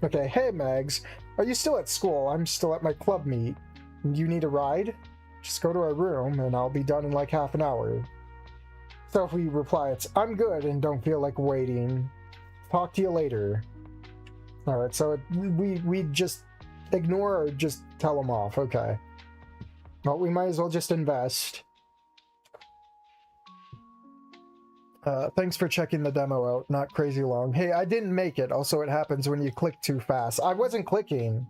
Speaker 1: Okay, hey Mags, are you still at school? I'm still at my club meet. You need a ride? Just go to our room and I'll be done in like half an hour. So if we reply, it's I'm good and don't feel like waiting. Talk to you later. Alright, so we just ignore or just tell them off. Okay. Well, we might as well just invest. Thanks for checking the demo out. Not crazy long. Hey, I didn't make it. Also, it happens when you click too fast. I wasn't clicking.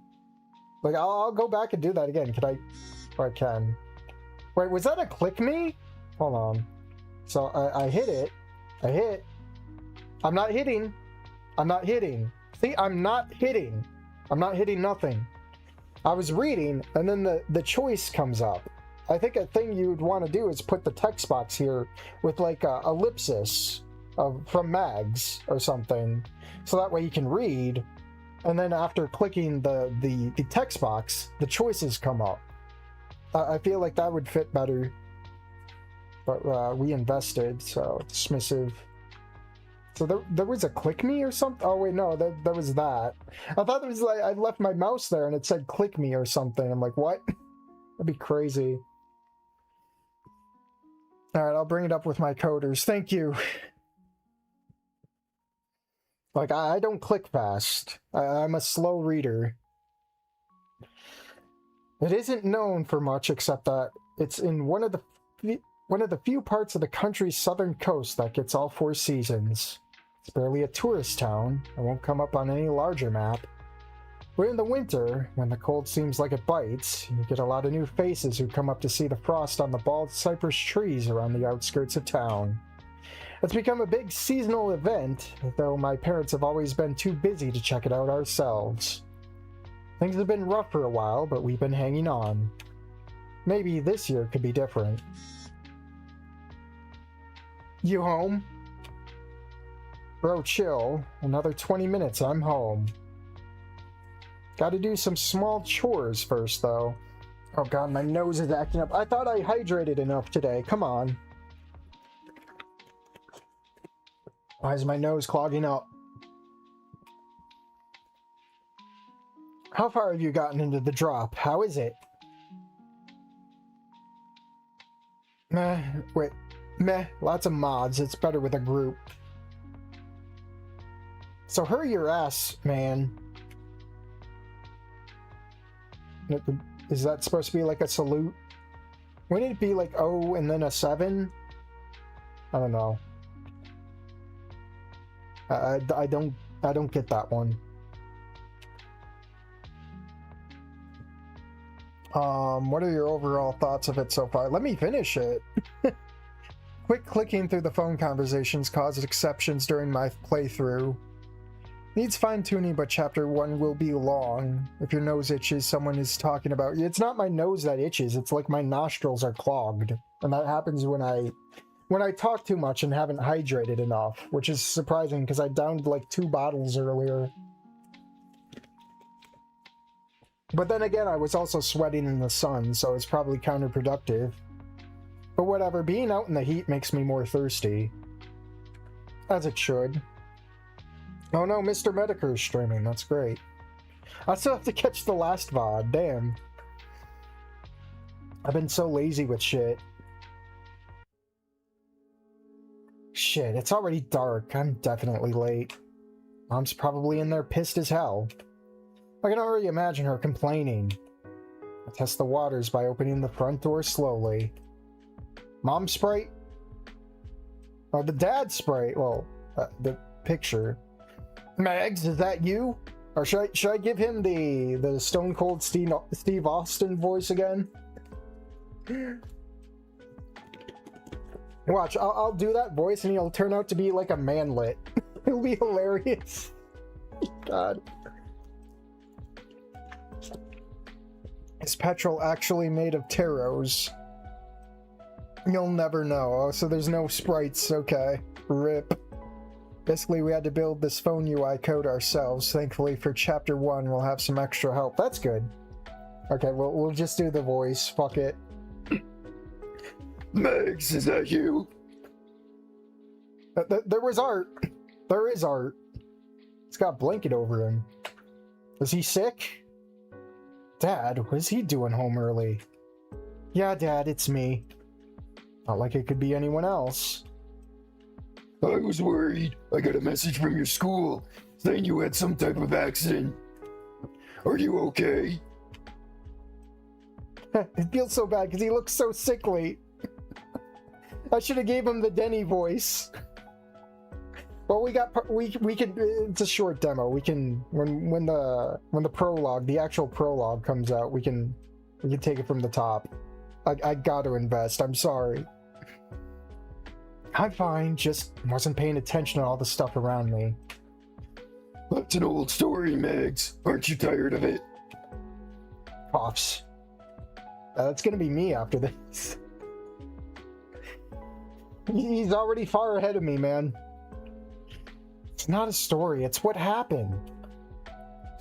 Speaker 1: Like, I'll go back and do that again. Can I? Oh, I can. Wait, was that a click me? Hold on. So I hit it. I hit. I'm not hitting. I'm not hitting. See, I'm not hitting. I'm not hitting nothing. I was reading, and then the choice comes up. I think a thing you'd want to do is put the text box here with like a ellipsis from Mags or something, so that way you can read. And then after clicking the text box, the choices come up. I feel like that would fit better. But we invested, so dismissive. So there was a click me or something? Oh wait, no, there was that. I thought it was like I left my mouse there and it said click me or something. I'm like, what? That'd be crazy. Alright, I'll bring it up with my coders. Thank you. Like, I don't click fast. I'm a slow reader. It isn't known for much except that it's in one of the few parts of the country's southern coast that gets all 4 seasons. It's barely a tourist town. It won't come up on any larger map. But in the winter, when the cold seems like it bites, you get a lot of new faces who come up to see the frost on the bald cypress trees around the outskirts of town. It's become a big seasonal event, though my parents have always been too busy to check it out ourselves. Things have been rough for a while, but we've been hanging on. Maybe this year could be different. You home? Bro, chill. Another 20 minutes, I'm home. Gotta do some small chores first, though. Oh god, my nose is acting up. I thought I hydrated enough today. Come on. Why is my nose clogging up? How far have you gotten into the drop? How is it? Meh, wait. Meh, lots of mods. It's better with a group. So hurry your ass, man. Is that supposed to be like a salute? Wouldn't it be like O and then a 7? I don't know. I don't get that one. What are your overall thoughts of it so far? Let me finish it. Quick clicking through the phone conversations caused exceptions during my playthrough. Needs fine-tuning, but chapter 1 will be long. If your nose itches, someone is talking about you. It's not my nose that itches, it's like my nostrils are clogged. And that happens when I talk too much and haven't hydrated enough, which is surprising because I downed like 2 bottles earlier. But then again, I was also sweating in the sun, so it's probably counterproductive. But whatever, being out in the heat makes me more thirsty. As it should. Oh no, Mr. Medicare is streaming, that's great. I still have to catch the last VOD, damn. I've been so lazy with shit. Shit, it's already dark, I'm definitely late. Mom's probably in there pissed as hell. I can already imagine her complaining. I test the waters by opening the front door slowly. Mom Sprite? Oh, the dad Sprite. Well, the picture. Mags, is that you? Or should I give him the Stone Cold Steve Austin voice again? Watch, I'll do that voice and he'll turn out to be like a manlet. It'll be hilarious. God. Is petrol actually made of taros? You'll never know. Oh, so there's no sprites. Okay. RIP. Basically, we had to build this phone UI code ourselves. Thankfully, for chapter 1, we'll have some extra help. That's good. Okay, we'll just do the voice. Fuck it.
Speaker 2: Megs, is that you?
Speaker 1: There was art. There is art. He's got a blanket over him. Is he sick? Dad, what is he doing home early? Yeah, Dad, it's me. Not like it could be anyone else.
Speaker 2: I was worried. I got a message from your school saying you had some type of accident. Are you okay?
Speaker 1: It feels so bad because he looks so sickly. I should have gave him the Denny voice. Well, we can. It's a short demo. We can when the prologue, the actual prologue comes out, we can take it from the top. I got to invest. I'm sorry. I'm fine. Just wasn't paying attention to all the stuff around me.
Speaker 2: That's an old story, Megs. Aren't you tired of it?
Speaker 1: Coughs. That's gonna be me after this. He's already far ahead of me, man. It's not a story, it's what happened.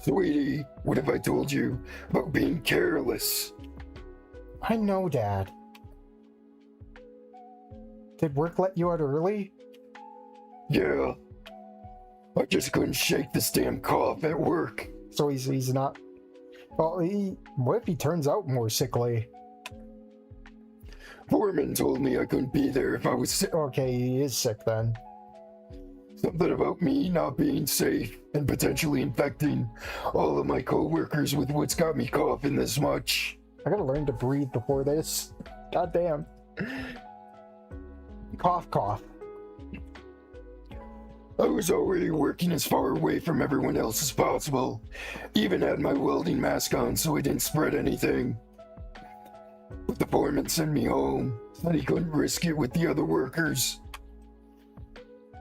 Speaker 2: Sweetie, what have I told you about being careless?
Speaker 1: I know, Dad. Did work let you out early?
Speaker 2: Yeah. I just couldn't shake this damn cough at work.
Speaker 1: So he's not... Well, what if he turns out more sickly?
Speaker 2: Foreman told me I couldn't be there if I was sick.
Speaker 1: Okay, he is sick then.
Speaker 2: Something about me not being safe and potentially infecting all of my co-workers with what's got me coughing this much.
Speaker 1: I gotta learn to breathe before this. God damn. Cough, cough.
Speaker 2: I was already working as far away from everyone else as possible. Even had my welding mask on so I didn't spread anything. But the foreman sent me home, said he couldn't risk it with the other workers.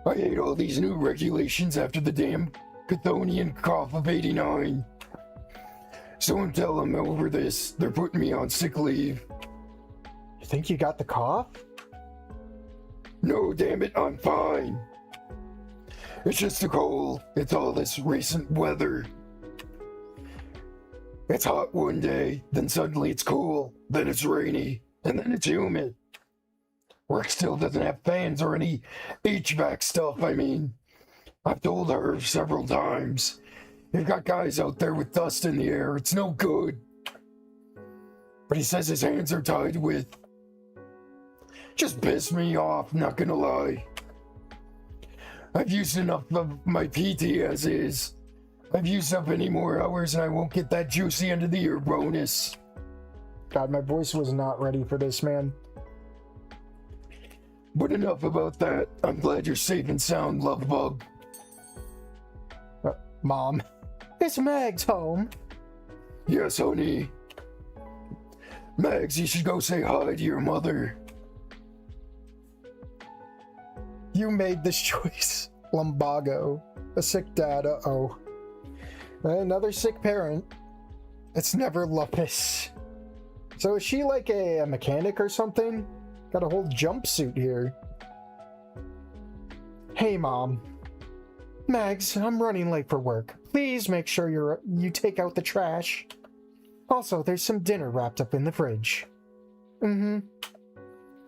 Speaker 2: I hate all these new regulations after the damn Chthonian cough of '89. So until I'm over this, they're putting me on sick leave.
Speaker 1: You think you got the cough?
Speaker 2: No, damn it, I'm fine. It's just a cold. It's all this recent weather. It's hot one day, then suddenly it's cool, then it's rainy, and then it's humid. Work still doesn't have fans or any HVAC stuff, I mean. I've told her several times. You've got guys out there with dust in the air, it's no good. But he says his hands are tied with. Just pissed me off, not gonna lie. I've used enough of my PT as is. I've used up any more hours and I won't get that juicy end of the year bonus.
Speaker 1: God, my voice was not ready for this, man.
Speaker 2: But enough about that. I'm glad you're safe and sound, love bug.
Speaker 1: Mom. Is Mags home?
Speaker 2: Yes, honey. Mags, you should go say hi to your mother.
Speaker 1: You made this choice. Lumbago. A sick dad, uh-oh. Another sick parent. It's never Lupus. So is she like a mechanic or something? Got a whole jumpsuit here. Hey, Mom. Mags, I'm running late for work. Please make sure you take out the trash. Also, there's some dinner wrapped up in the fridge. Mm-hmm.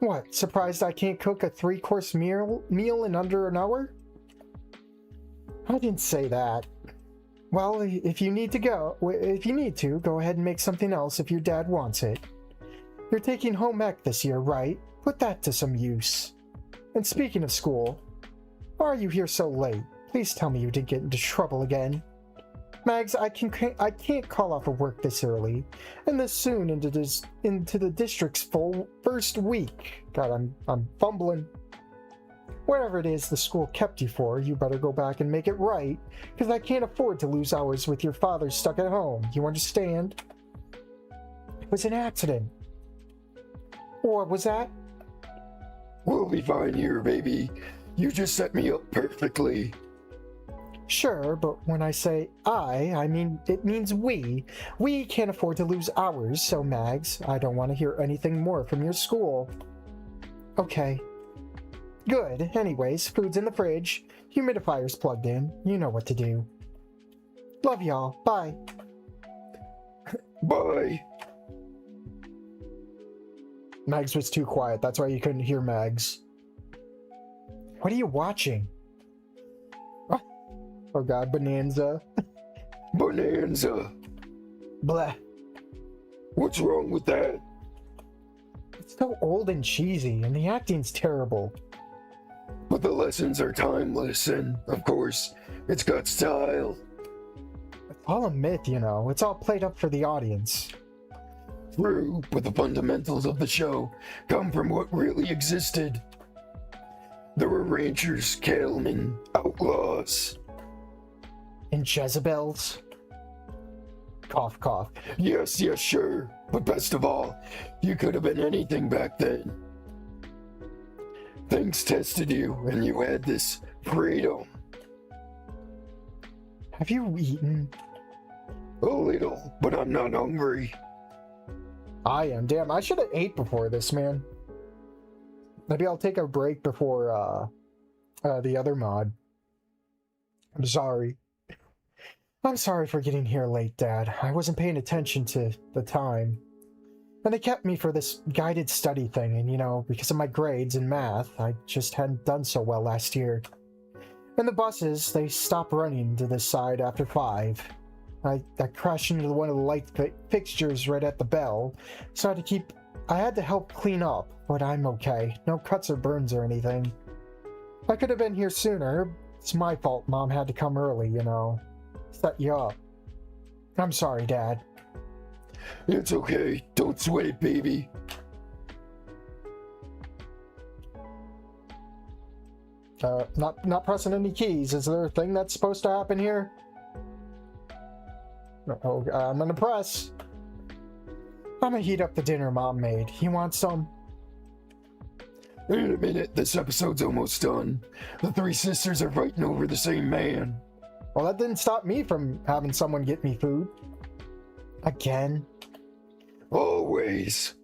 Speaker 1: What, surprised I can't cook a 3-course meal in under an hour? I didn't say that. Well, if you need to, go ahead and make something else if your dad wants it. You're taking home ec this year, right? Put that to some use. And speaking of school, why are you here so late? Please tell me you didn't get into trouble again. Mags, I can't call off of work this early, and this soon into the district's first week. God, I'm fumbling. Whatever it is the school kept you for, you better go back and make it right, because I can't afford to lose hours with your father stuck at home. You understand? It was an accident. Or was that?
Speaker 2: We'll be fine here, baby. You just set me up perfectly.
Speaker 1: Sure, but when I say I mean it means we. We can't afford to lose hours, so Mags, I don't want to hear anything more from your school. Okay. Good. Anyways, food's in the fridge. Humidifier's plugged in. You know what to do. Love y'all. Bye.
Speaker 2: Bye.
Speaker 1: Mags was too quiet. That's why you couldn't hear Mags. What are you watching? Oh god, Bonanza.
Speaker 2: Bonanza.
Speaker 1: Bleh.
Speaker 2: What's wrong with that?
Speaker 1: It's so old and cheesy, and the acting's terrible.
Speaker 2: But the lessons are timeless, and, of course, it's got style.
Speaker 1: It's all a myth, you know. It's all played up for the audience.
Speaker 2: True, but the fundamentals of the show come from what really existed. There were ranchers, cattlemen, outlaws.
Speaker 1: And Jezebels? Cough, cough.
Speaker 2: Yes, sure. But best of all, you could have been anything back then. Things tested you, and you had this freedom.
Speaker 1: Have you eaten?
Speaker 2: A little, but I'm not hungry.
Speaker 1: I am. Damn, I should have ate before this, man. Maybe I'll take a break before, the other mod. I'm sorry. I'm sorry for getting here late, Dad. I wasn't paying attention to the time. And they kept me for this guided study thing, and you know, because of my grades in math, I just hadn't done so well last year. And the buses, they stopped running to this side after 5. I crashed into one of the light fixtures right at the bell, so I had to help clean up, but I'm okay. No cuts or burns or anything. I could have been here sooner. It's my fault Mom had to come early, you know. Set you up. I'm sorry, Dad.
Speaker 2: It's okay. Don't sweat it, baby.
Speaker 1: Not pressing any keys. Is there a thing that's supposed to happen here? Oh, I'm gonna press. I'm gonna heat up the dinner Mom made. You want some?
Speaker 2: Wait a minute, this episode's almost done. The 3 sisters are fighting over the same man.
Speaker 1: Well, that didn't stop me from having someone get me food. Again?
Speaker 2: Always.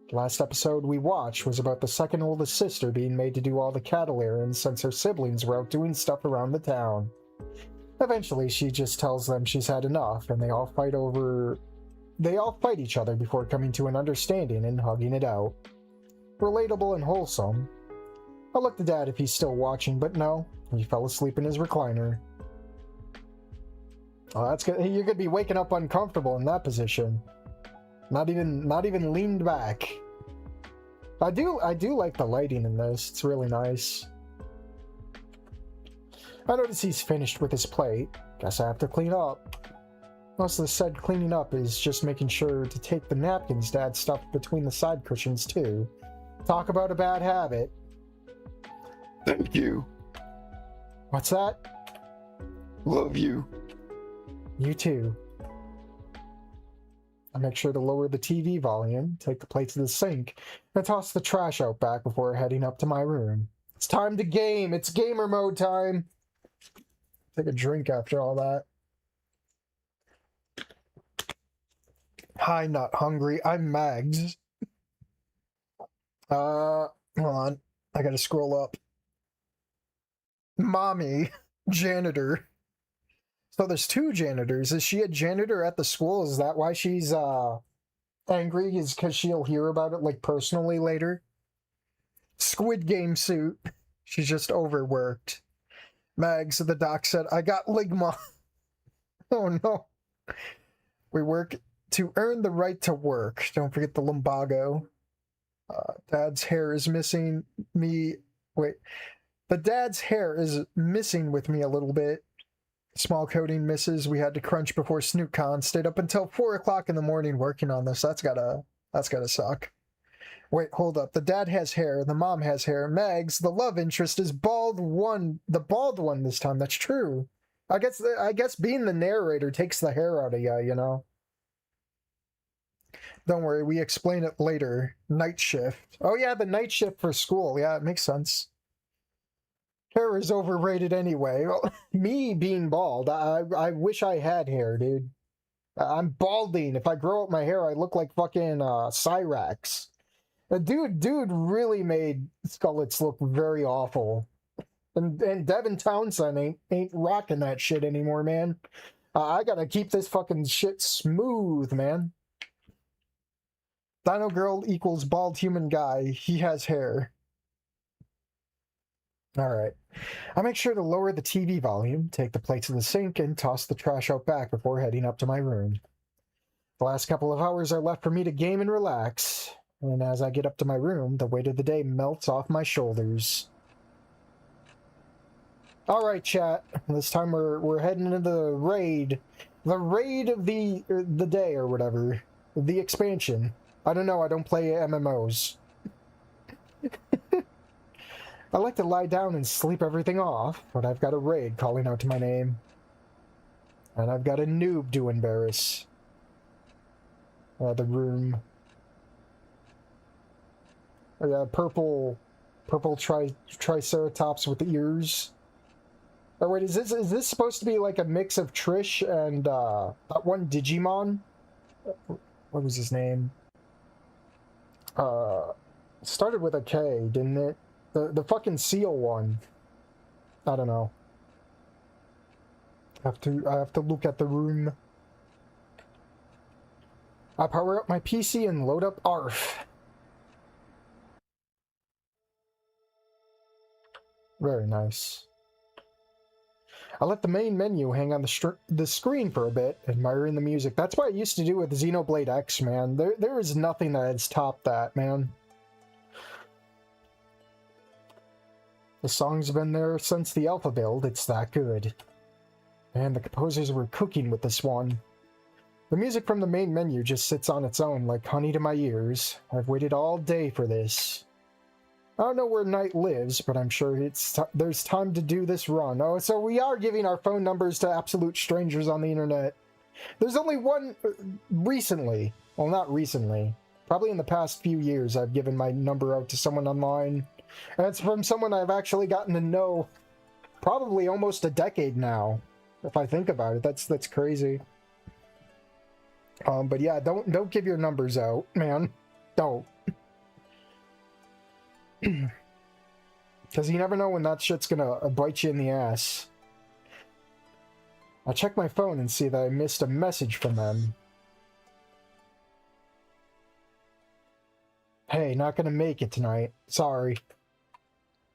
Speaker 1: The last episode we watched was about the second oldest sister being made to do all the cattle errands since her siblings were out doing stuff around the town. Eventually, she just tells them she's had enough, and they all fight each other before coming to an understanding and hugging it out. Relatable and wholesome. I looked at Dad if he's still watching, but no, he fell asleep in his recliner. Oh, that's good. You're gonna be waking up uncomfortable in that position. Not even leaned back. I do like the lighting in this. It's really nice. I notice he's finished with his plate. Guess I have to clean up. Most of the said cleaning up is just making sure to take the napkins Dad stuffed between the side cushions too. Talk about a bad habit.
Speaker 2: Thank you.
Speaker 1: What's that?
Speaker 2: Love you.
Speaker 1: You too. I make sure to lower the TV volume, take the plate to the sink, and toss the trash out back before heading up to my room. It's time to game! It's gamer mode time! Take a drink after all that. Hi, not hungry. I'm Mags. Hold on. I gotta scroll up. Mommy. Janitor. So there's two janitors. Is she a janitor at the school? Is that why she's angry? Is because she'll hear about it like personally later? Squid Game suit. She's just overworked. Mags, the doc said, I got ligma. Oh no. We work to earn the right to work. Don't forget the lumbago. Dad's hair is missing me. Wait. The dad's hair is missing with me a little bit. Small coating misses. We had to crunch before SnootCon. Stayed up until 4 o'clock in the morning working on this. That's gotta suck. Wait, hold up. The dad has hair. The mom has hair. Mags, the love interest, is bald one. The bald one this time. That's true. I guess being the narrator takes the hair out of you, you know? Don't worry, we explain it later. Night shift. Oh yeah, the night shift for school. Yeah, it makes sense. Hair is overrated anyway. Well, me being bald, I wish I had hair, dude. I'm balding. If I grow up my hair, I look like fucking Cyrax. Dude really made Skullets look very awful. And Devin Townsend ain't rocking that shit anymore, man. I gotta keep this fucking shit smooth, man. Dino Girl equals bald human guy. He has hair. Alright. I make sure to lower the TV volume, take the plate to the sink, and toss the trash out back before heading up to my room. The last couple of hours are left for me to game and relax, and as I get up to my room, the weight of the day melts off my shoulders. Alright, chat. This time we're heading into the raid. The raid of the day or whatever. The expansion. I don't know, I don't play MMOs. I like to lie down and sleep everything off, but I've got a raid calling out to my name. And I've got a noob to embarrass. The room. Oh yeah, purple triceratops with ears. Oh wait, is this supposed to be like a mix of Trish and that one Digimon? What was his name? Started with a K, didn't it? The fucking seal one. I don't know. I have to look at the room. I power up my PC and load up ARF. Very nice. I let the main menu hang on the screen for a bit, admiring the music. That's what I used to do with Xenoblade X, man. There is nothing that has topped that, man. The song's been there since the alpha build. It's that good. And the composers were cooking with this one. The music from the main menu just sits on its own like honey to my ears. I've waited all day for this. I don't know where Knight lives, but I'm sure there's time to do this run. Oh, so we are giving our phone numbers to absolute strangers on the internet. There's only one recently. Well, not recently. Probably in the past few years I've given my number out to someone online. And it's from someone I've actually gotten to know probably almost a decade now. If I think about it, that's crazy. But yeah, don't give your numbers out, man. Don't. Because you never know when that shit's gonna bite you in the ass. I check my phone and see that I missed a message from them. Hey, not gonna make it tonight. Sorry.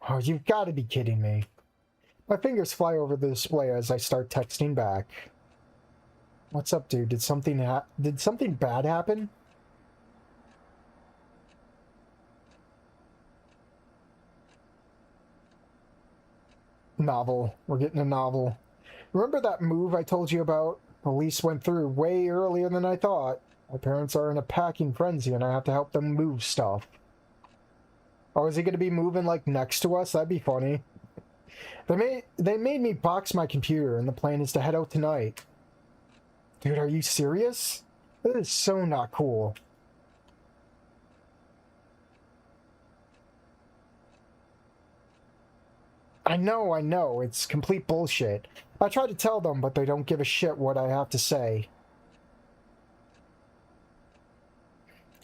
Speaker 1: Oh, you've got to be kidding me. My fingers fly over the display as I start texting back. What's up, dude? Did something bad happen? Novel. We're getting a novel. Remember that move I told you about? Police went through way earlier than I thought. My parents are in a packing frenzy and I have to help them move stuff. Oh, is he going to be moving, like, next to us? That'd be funny. They made me box my computer, and the plan is to head out tonight. Dude, are you serious? That is so not cool. I know, it's complete bullshit. I try to tell them, but they don't give a shit what I have to say.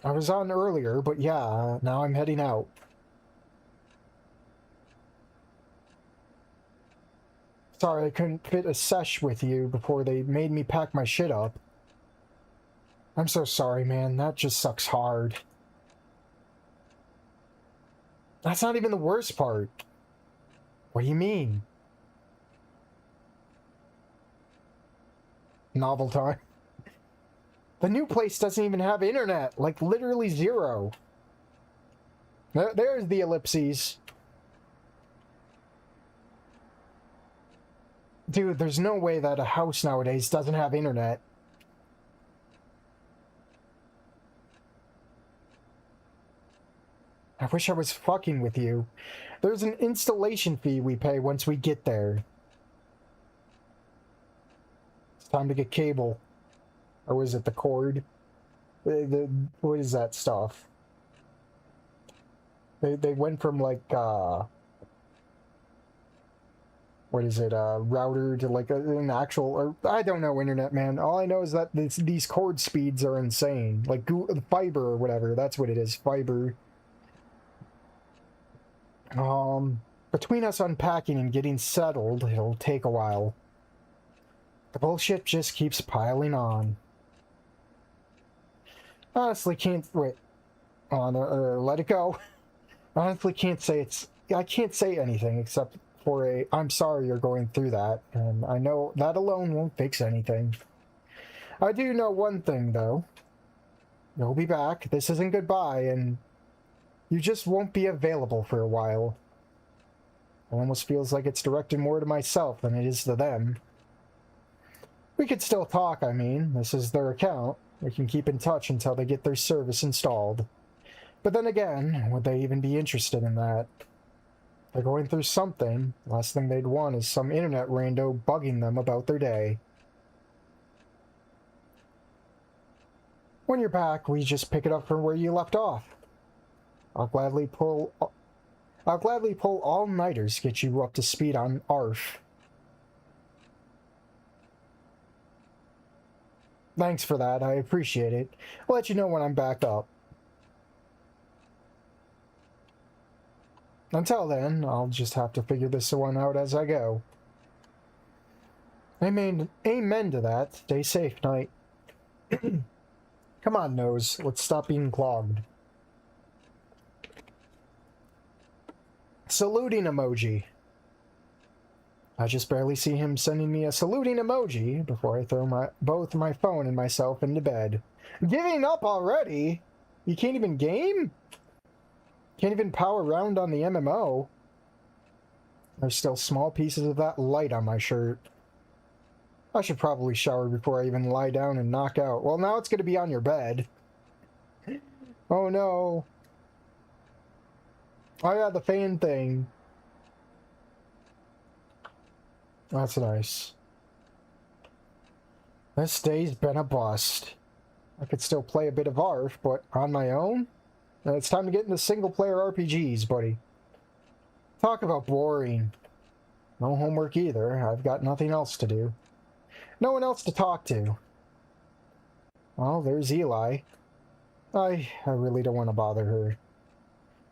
Speaker 1: I was on earlier, but yeah, now I'm heading out. Sorry I couldn't fit a sesh with you before they made me pack my shit up. I'm so sorry, man. That just sucks hard. That's not even the worst part. What do you mean? Novel time. The new place doesn't even have internet. Like, literally zero. There's the ellipses. Dude, there's no way that a house nowadays doesn't have internet. I wish I was fucking with you. There's an installation fee we pay once we get there. It's time to get cable. Or is it the cord? What is that stuff? They went from like, what is it, router to like an actual, or I don't know, internet, man. All I know is that these cord speeds are insane. Like fiber or whatever, that's what it is, fiber. Between us unpacking and getting settled, it'll take a while. The bullshit just keeps piling on. Honestly, can't wait. Let it go. Honestly, I can't say anything except for I'm sorry you're going through that, and I know that alone won't fix anything. I do know one thing, though. You'll be back. This isn't goodbye, and you just won't be available for a while. It almost feels like it's directed more to myself than it is to them. We could still talk, I mean. This is their account. We can keep in touch until they get their service installed. But then again, would they even be interested in that? They're going through something. Last thing they'd want is some internet rando bugging them about their day. When you're back, we just pick it up from where you left off. I'll gladly pull all-nighters to get you up to speed on ARF. Thanks for that, I appreciate it. I'll let you know when I'm back up. Until then, I'll just have to figure this one out as I go. Amen to that. Stay safe, Knight. Come on, Nose. Let's stop being clogged. Saluting emoji. I just barely see him sending me a saluting emoji before I throw both my phone and myself into bed. Giving up already? You can't even game? Can't even power around on the MMO. There's still small pieces of that light on my shirt. I should probably shower before I even lie down and knock out. Well, now it's going to be on your bed. Oh no. Oh yeah, the fan thing. That's nice. This day's been a bust. I could still play a bit of ARF, but on my own? It's time to get into single-player RPGs, buddy. Talk about boring. No homework either. I've got nothing else to do. No one else to talk to. Well, there's Eli. I really don't want to bother her.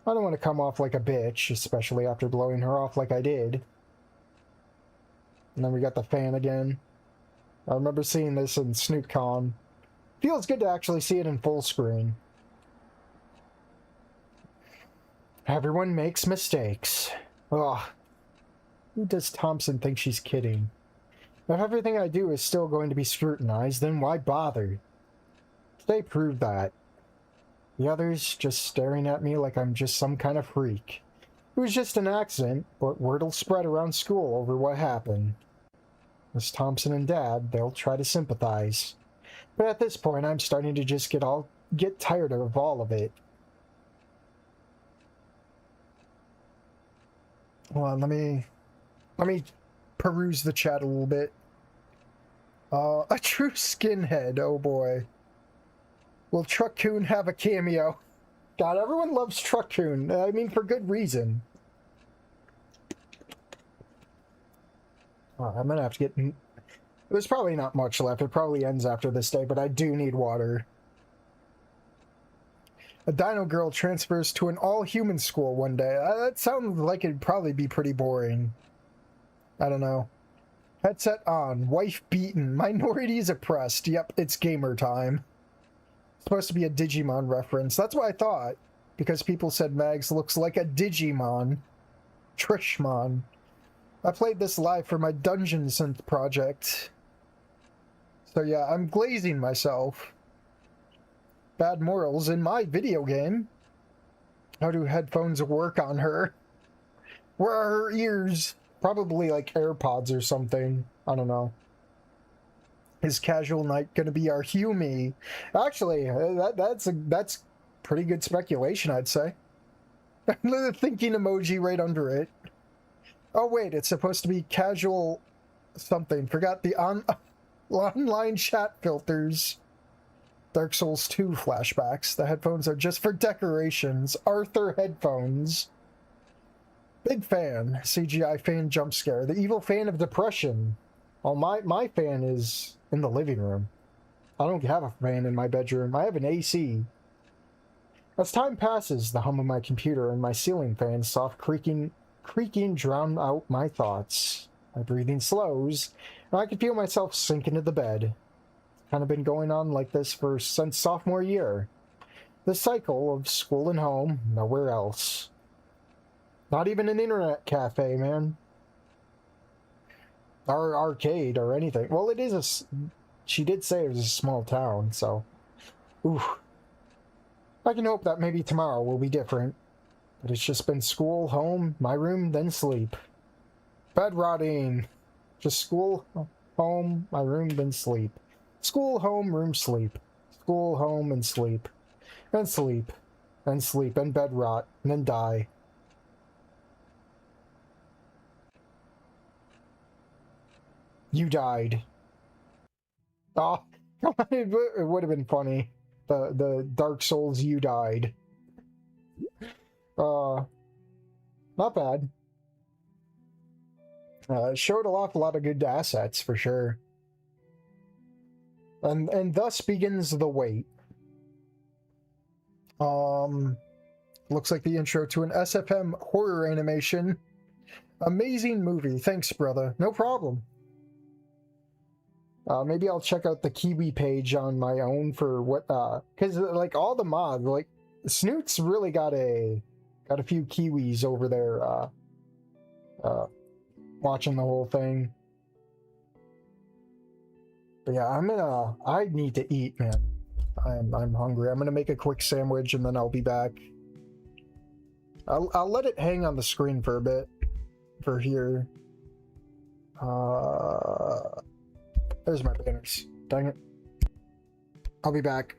Speaker 1: I don't want to come off like a bitch, especially after blowing her off like I did. And then we got the fan again. I remember seeing this in SnoopCon. Feels good to actually see it in full screen. Everyone makes mistakes. Ugh. Who does Thompson think she's kidding? If everything I do is still going to be scrutinized, then why bother? They prove that. The others just staring at me like I'm just some kind of freak. It was just an accident, but word'll spread around school over what happened. Miss Thompson and Dad, they'll try to sympathize. But at this point, I'm starting to just get tired of all of it. Hold on, let me peruse the chat a little bit. A true skinhead, oh boy. Will Truck-kun have a cameo? God, everyone loves Truck-kun. I mean, for good reason. I'm gonna have to get... There's probably not much left. It probably ends after this day, but I do need water. A dino girl transfers to an all-human school one day. That sounds like it'd probably be pretty boring. I don't know. Headset on. Wife beaten. Minorities oppressed. Yep, it's gamer time. It's supposed to be a Digimon reference. That's what I thought. Because people said Mags looks like a Digimon. Trishmon. I played this live for my Dungeon Synth project. So yeah, I'm glazing myself. Bad morals in my video game. How do headphones work on her? Where are her ears? Probably like AirPods or something. I don't know. Is Casual Night gonna be our Humi? Actually, that's pretty good speculation, I'd say. The thinking emoji right under it. Oh wait, it's supposed to be casual something. Forgot the online chat filters. Dark Souls 2 flashbacks. The headphones are just for decorations. Arthur headphones. Big fan. CGI fan jump scare. The evil fan of depression. Oh, my fan is in the living room. I don't have a fan in my bedroom. I have an AC. As time passes, the hum of my computer and my ceiling fan soft creaking drown out my thoughts. My breathing slows, and I can feel myself sink into the bed. Kind of been going on like this since sophomore year. The cycle of school and home, nowhere else. Not even an internet cafe, man. Or arcade or anything. Well, it is she did say it was a small town, so... Ooh. I can hope that maybe tomorrow will be different. But it's just been school, home, my room, then sleep. Bed rotting. Just school, home, my room, then sleep. School, home, room, sleep. School, home, and sleep. And sleep. And sleep, and bed rot, and then die. You died. Oh, it would have been funny. The Dark Souls you died. Not bad. Showed off a lot of good assets, for sure. And thus begins the wait. Looks like the intro to an SFM horror animation. Amazing movie. Thanks, brother. No problem. Maybe I'll check out the Kiwi page on my own for what, because like all the mods, like Snoot's really got a few Kiwis over there, watching the whole thing. But yeah, I need to eat, man. I'm hungry. I'm gonna make a quick sandwich and then I'll be back. I'll let it hang on the screen for a bit, for here. There's my banners. Dang it. I'll be back.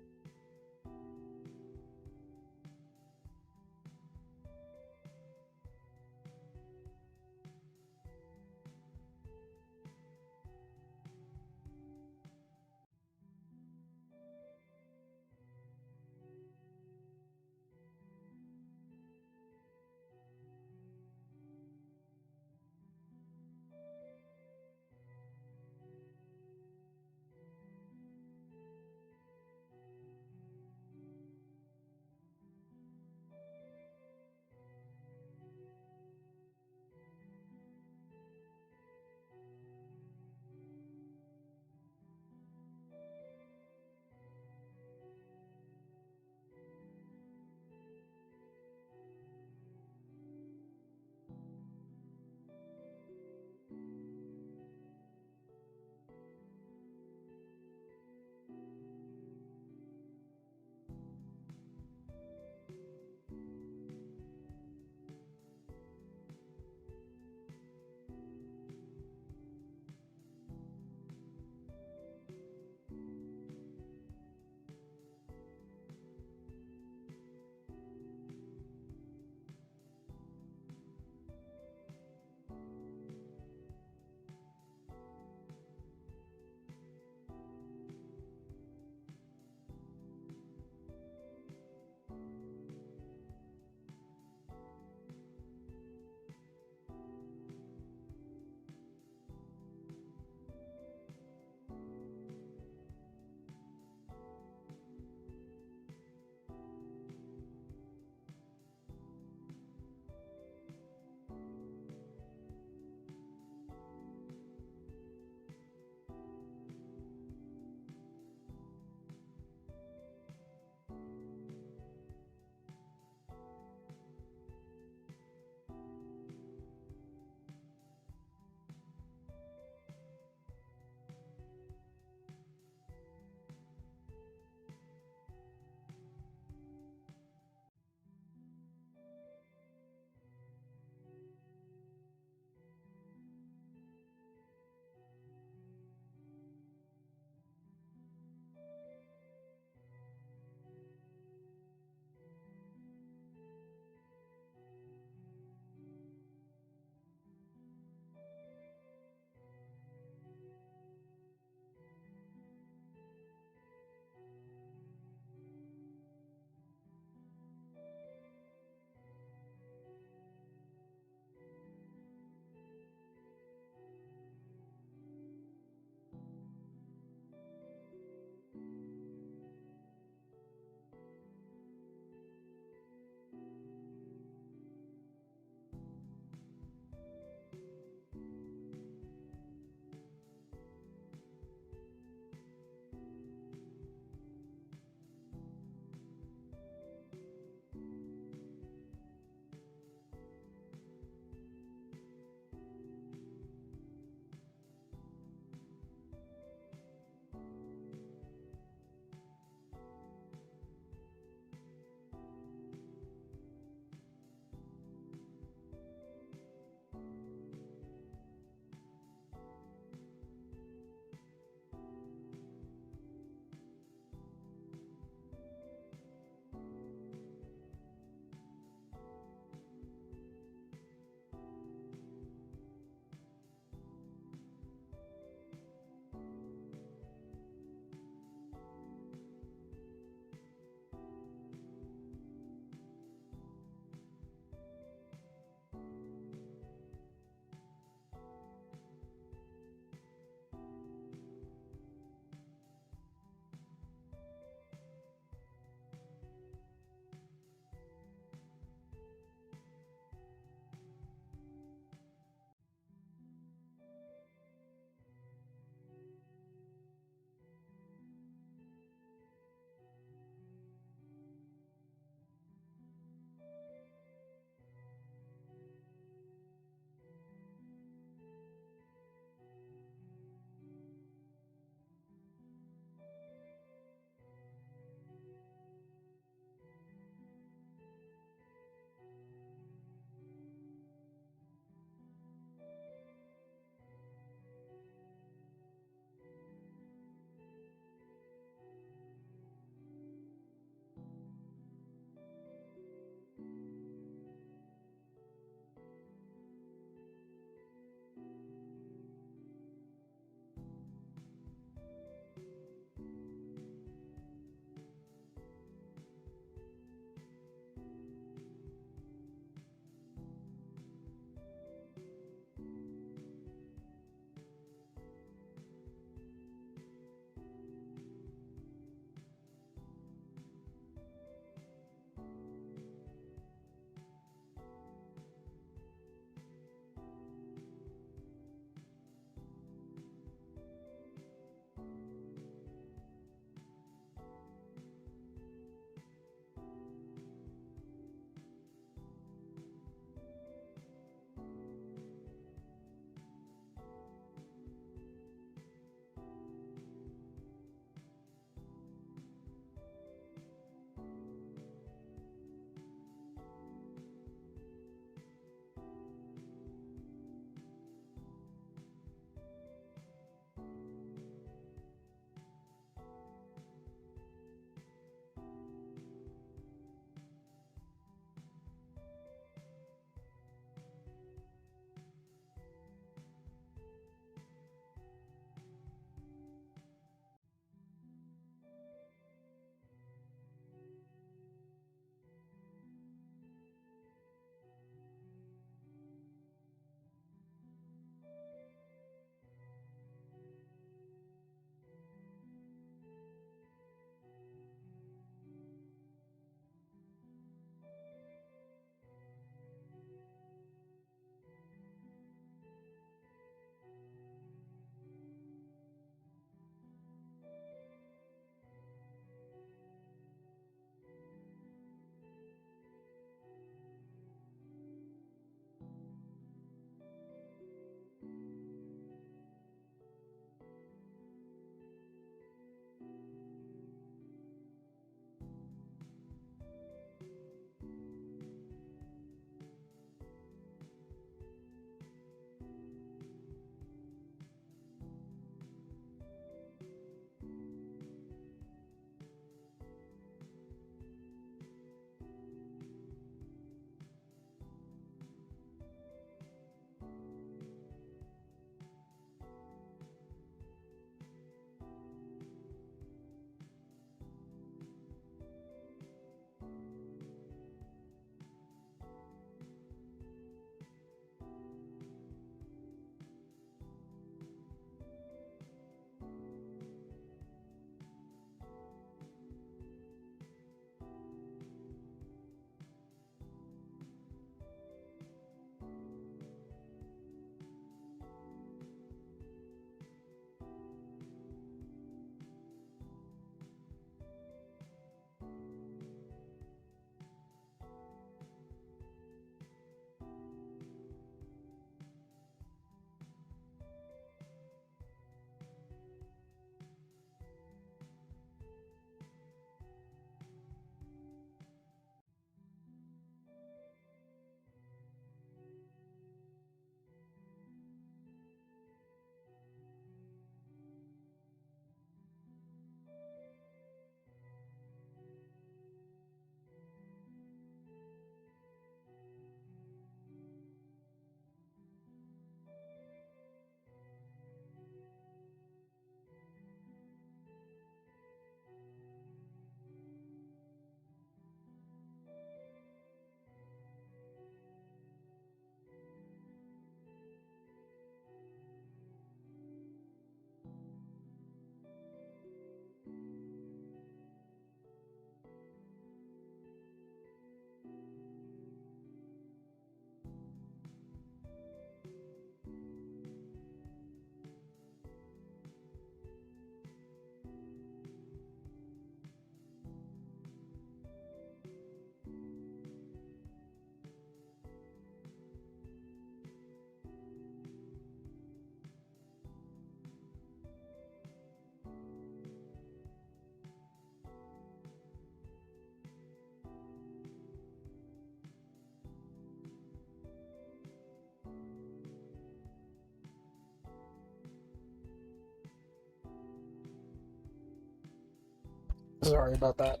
Speaker 1: Sorry about that.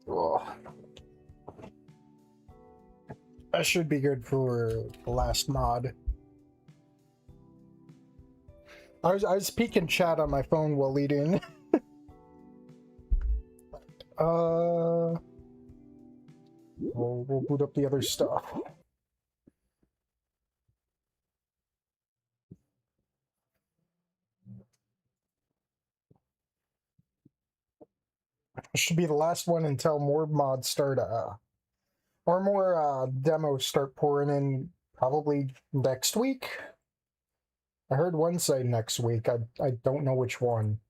Speaker 1: Oh. That should be good for the last mod. I was peeking chat on my phone while eating. We'll boot up the other stuff. Should be the last one until more mods start, or more demos start pouring in probably next week. I heard one say next week. I don't know which one.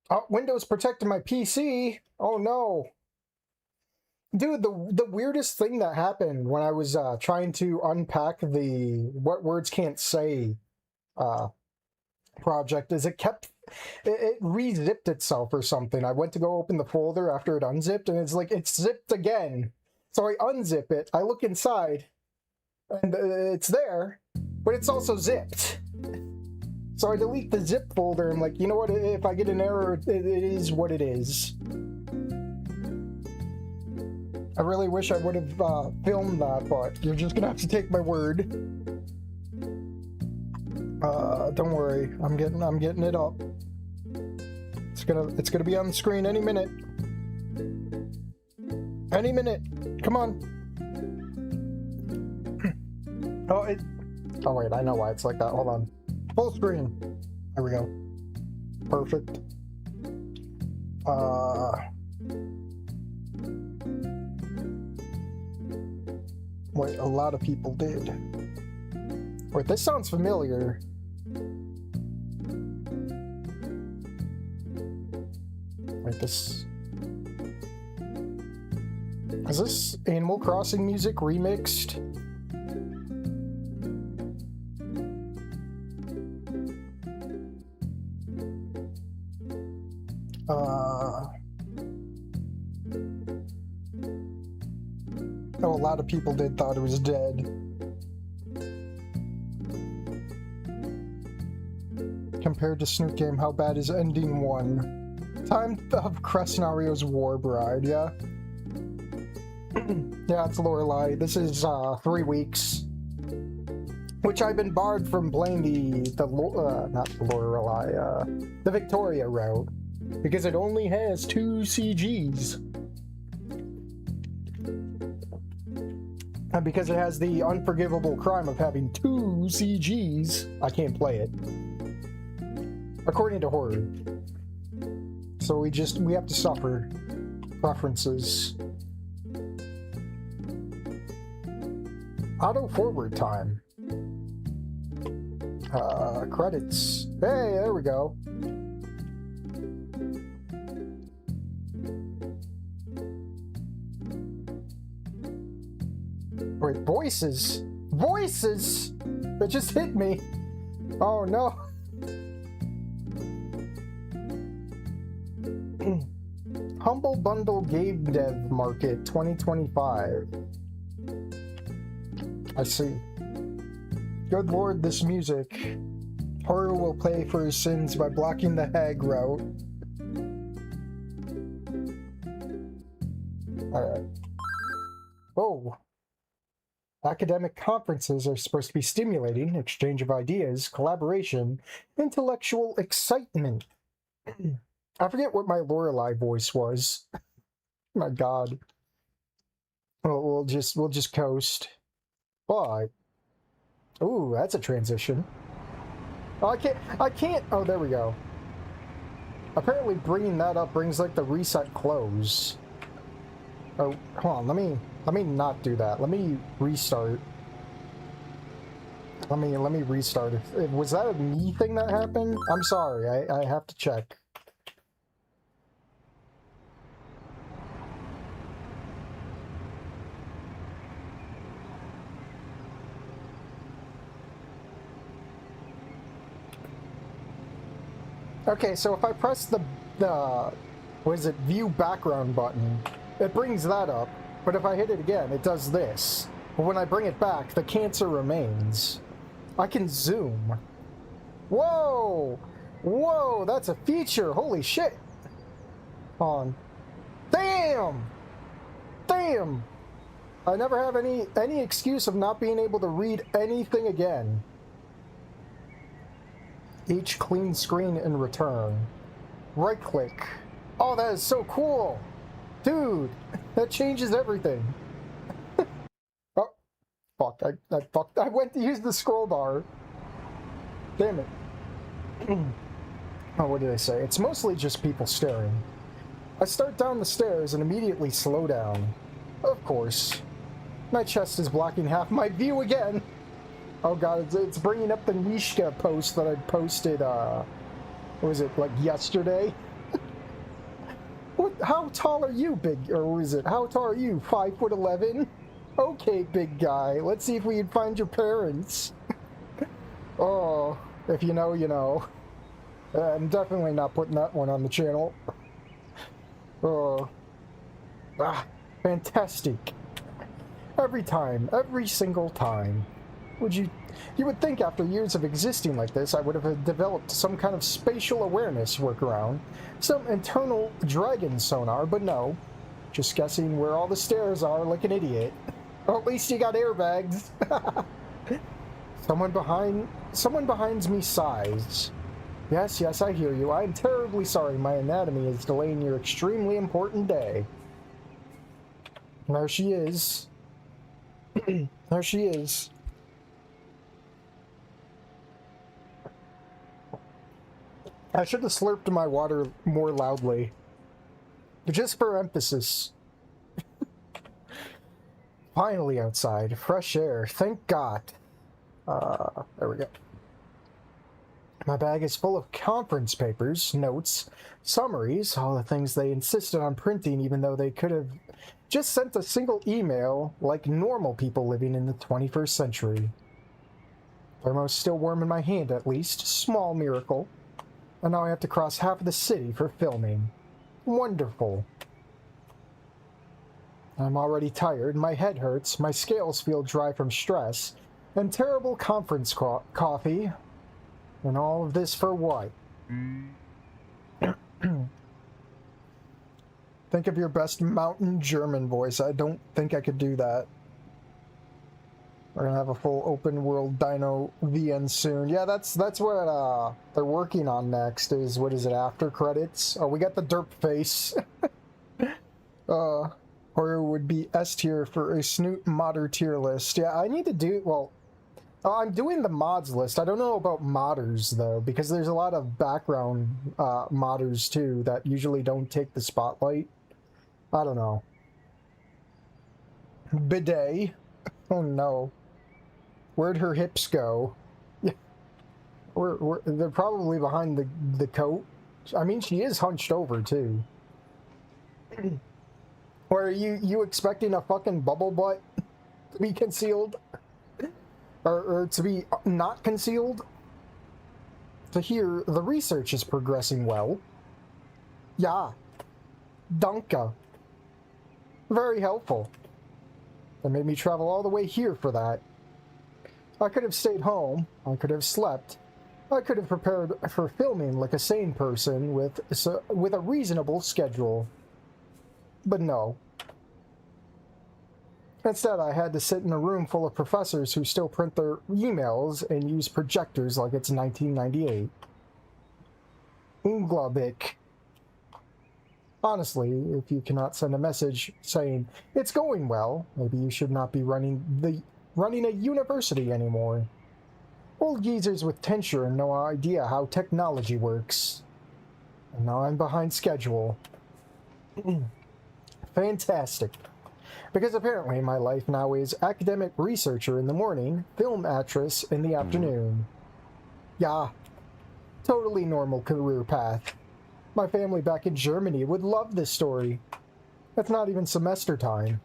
Speaker 1: Oh, Windows protected my PC. Oh no. Dude, the weirdest thing that happened when I was trying to unpack the What Words Can't Say project is it re-zipped itself or something. I went to go open the folder after it unzipped, and it's like, it's zipped again. So I unzip it, I look inside, and it's there, but it's also zipped. So I delete the zip folder. I'm like, you know what, if I get an error, it is what it is. I really wish I would have filmed that, but you're just gonna have to take my word. Don't worry, I'm getting it up. It's gonna be on the screen any minute. Any minute. Come on. Oh wait, I know why it's like that. Hold on. Full screen. There we go. Perfect. Wait, a lot of people did. Wait, this sounds familiar. Wait, this... Is this Animal Crossing music remixed? Oh, a lot of people thought it was dead. Compared to Snoot Game, how bad is ending 1? Time of Crescenario's War Bride, yeah? Yeah, it's Lorelei. This is 3 weeks. Which I've been barred from playing not Lorelei, the Victoria route. Because it only has 2 CGs. And because it has the unforgivable crime of having 2 CGs, I can't play it. According to Horde. So we have to suffer. Preferences. Auto forward time. Credits. Hey, there we go. Wait, voices? Voices? That just hit me. Oh no. Humble Bundle Game Dev Market 2025. I see. Good lord, this music. Horror will pay for his sins by blocking the hag route. Alright. Whoa. Academic conferences are supposed to be stimulating exchange of ideas, collaboration, intellectual excitement. I forget what my Lorelei voice was. My god. Well, we'll just coast. But ooh, that's a transition. Oh, I can't. Oh, there we go. Apparently bringing that up brings like the reset close. Oh, hold on, let me not do that. Let me restart. Let me restart. Was that a me thing that happened? I'm sorry, I have to check. Okay, so if I press the what is it, view background button, it brings that up, but if I hit it again, it does this. But when I bring it back, the cancer remains. I can zoom. Whoa! Whoa, that's a feature! Holy shit! On. Damn! Damn! I never have any excuse of not being able to read anything again. Each clean screen in return. Right click. Oh, that is so cool! Dude, that changes everything. Oh, fuck, I fucked. I went to use the scroll bar. Damn it. Oh, what did I say? It's mostly just people staring. I start down the stairs and immediately slow down. Of course. My chest is blocking half my view again. Oh god, it's bringing up the Nishka post that I posted, what was it, like yesterday? How tall are you, big, or was it, how tall are you, 5'11"? Okay, big guy, let's see if we can find your parents. Oh, if you know, you know. I'm definitely not putting that one on the channel. Oh. Ah, fantastic. Every time, every single time. You would think after years of existing like this, I would have developed some kind of spatial awareness workaround, some internal dragon sonar, but no. Just guessing where all the stairs are like an idiot. Or at least you got airbags. Someone behind me sighs. Yes, yes, I hear you. I am terribly sorry my anatomy is delaying your extremely important day. There she is. There she is. I should have slurped my water more loudly. Just for emphasis. Finally outside. Fresh air. Thank God. There we go. My bag is full of conference papers, notes, summaries, all the things they insisted on printing even though they could have just sent a single email like normal people living in the 21st century. Thermo's still warm in my hand at least. Small miracle. And now I have to cross half of the city for filming. Wonderful. I'm already tired, my head hurts, my scales feel dry from stress, and terrible conference coffee. And all of this for what? Think of your best mountain German voice. I don't think I could do that. We're gonna have a full open world Dino VN soon. Yeah, that's what they're working on next. Is what is it? After credits? Oh, we got the derp face. Or it would be S tier for a Snoot modder tier list. Yeah, I need to do well. I'm doing the mods list. I don't know about modders though, because there's a lot of background modders too that usually don't take the spotlight. I don't know. Bidet. Oh no. Where'd her hips go? They're probably behind the coat. I mean, she is hunched over, too. Or are you expecting a fucking bubble butt to be concealed? Or to be not concealed? To hear the research is progressing well. Yeah. Danke. Very helpful. They made me travel all the way here for that. I could have stayed home, I could have slept, I could have prepared for filming like a sane person with a reasonable schedule. But no. Instead, I had to sit in a room full of professors who still print their emails and use projectors like it's 1998. Unglaublich. Honestly, if you cannot send a message saying, it's going well, maybe you should not be running a university anymore. Old geezers with tenure and no idea how technology works. And now I'm behind schedule. Fantastic. Because apparently my life now is academic researcher in the morning, film actress in the afternoon. Yeah. Totally normal career path. My family back in Germany would love this story. That's not even semester time.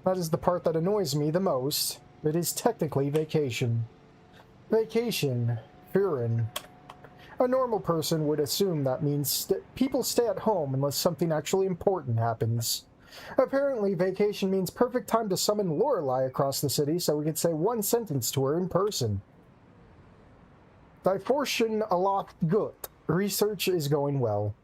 Speaker 1: That is the part that annoys me the most. It is technically vacation. Vacation. Ferien. A normal person would assume that means people stay at home unless something actually important happens. Apparently, vacation means perfect time to summon Lorelei across the city so we could say one sentence to her in person. Die Forschung läuft gut. Research is going well.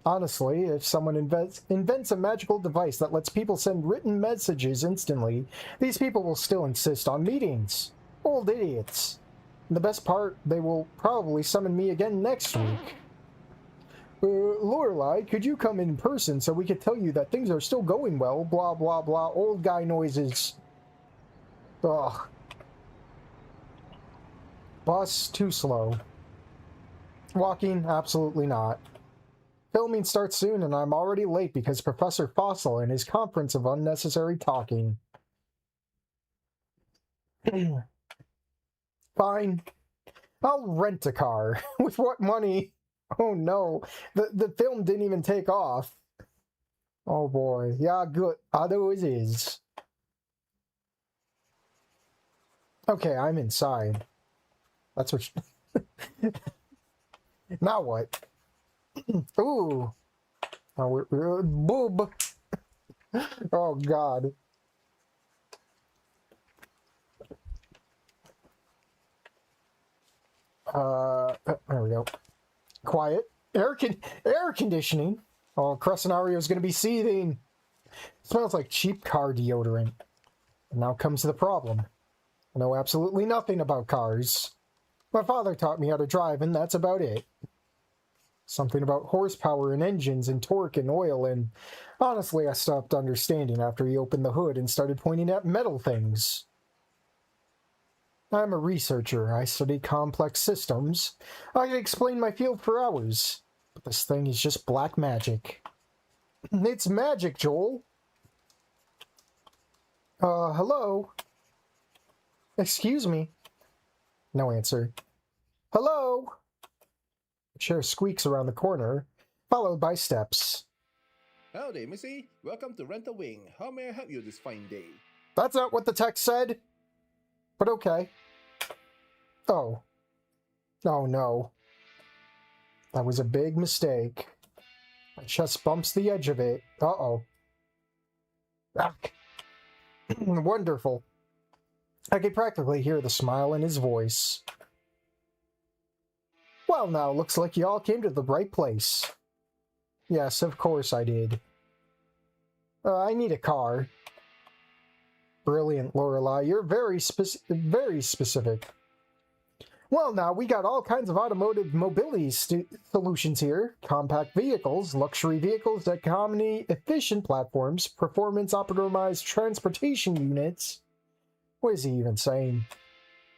Speaker 1: Honestly, if someone invents a magical device that lets people send written messages instantly, these people will still insist on meetings. Old idiots. And the best part, they will probably summon me again next week. Lorelei, could you come in person so we could tell you that things are still going well? Blah, blah, blah. Old guy noises. Ugh. Bus, too slow. Walking, absolutely not. Filming starts soon and I'm already late because Professor Fossil and his conference of unnecessary talking. Fine. I'll rent a car. With what money? Oh no. The film didn't even take off. Oh boy. Yeah, good. Other it is. Okay, I'm inside. That's what Now what? Ooh. Oh, boob. Oh god. There we go. Quiet. Air conditioning. Oh, Crescenario's gonna be seething. Smells like cheap car deodorant. And now comes the problem. I know absolutely nothing about cars. My father taught me how to drive, and that's about it. Something about horsepower and engines and torque and oil, and honestly, I stopped understanding after he opened the hood and started pointing at metal things. I'm a researcher. I study complex systems. I could explain my field for hours. But this thing is just black magic. It's magic, Joel. Hello? Excuse me. No answer. Hello? The chair squeaks around the corner, followed by steps.
Speaker 3: Howdy, Missy. Welcome to Rent a Wing. How may I help you this fine day?
Speaker 1: That's not what the text said. But okay. Oh. Oh no. That was a big mistake. My chest bumps the edge of it. Uh-oh. Ah. Wonderful. I could practically hear the smile in his voice. Well now, looks like you all came to the right place. Yes, of course I did. I need a car. Brilliant, Lorelei. You're very specific. Well now, we got all kinds of automotive mobility solutions here. Compact vehicles, luxury vehicles, economy-efficient platforms, performance-optimized transportation units. What is he even saying?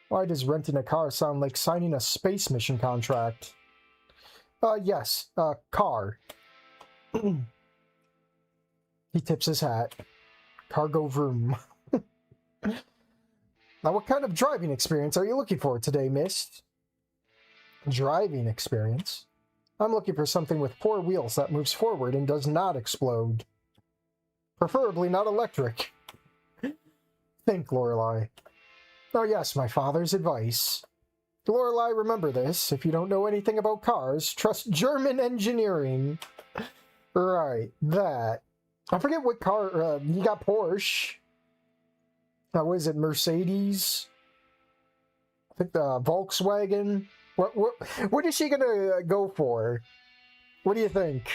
Speaker 1: Why does renting a car sound like signing a space mission contract? Yes, car. He tips his hat. Cargo room. Now, what kind of driving experience are you looking for today, miss? Driving experience? I'm looking for something with 4 wheels that moves forward and does not explode. Preferably not electric. Think, Lorelei. Oh yes, my father's advice. Lorelei, remember this. If you don't know anything about cars, trust German engineering. Right, that. I forget what car, you got Porsche. What is it, Mercedes? I think the Volkswagen. What is she gonna go for? What do you think?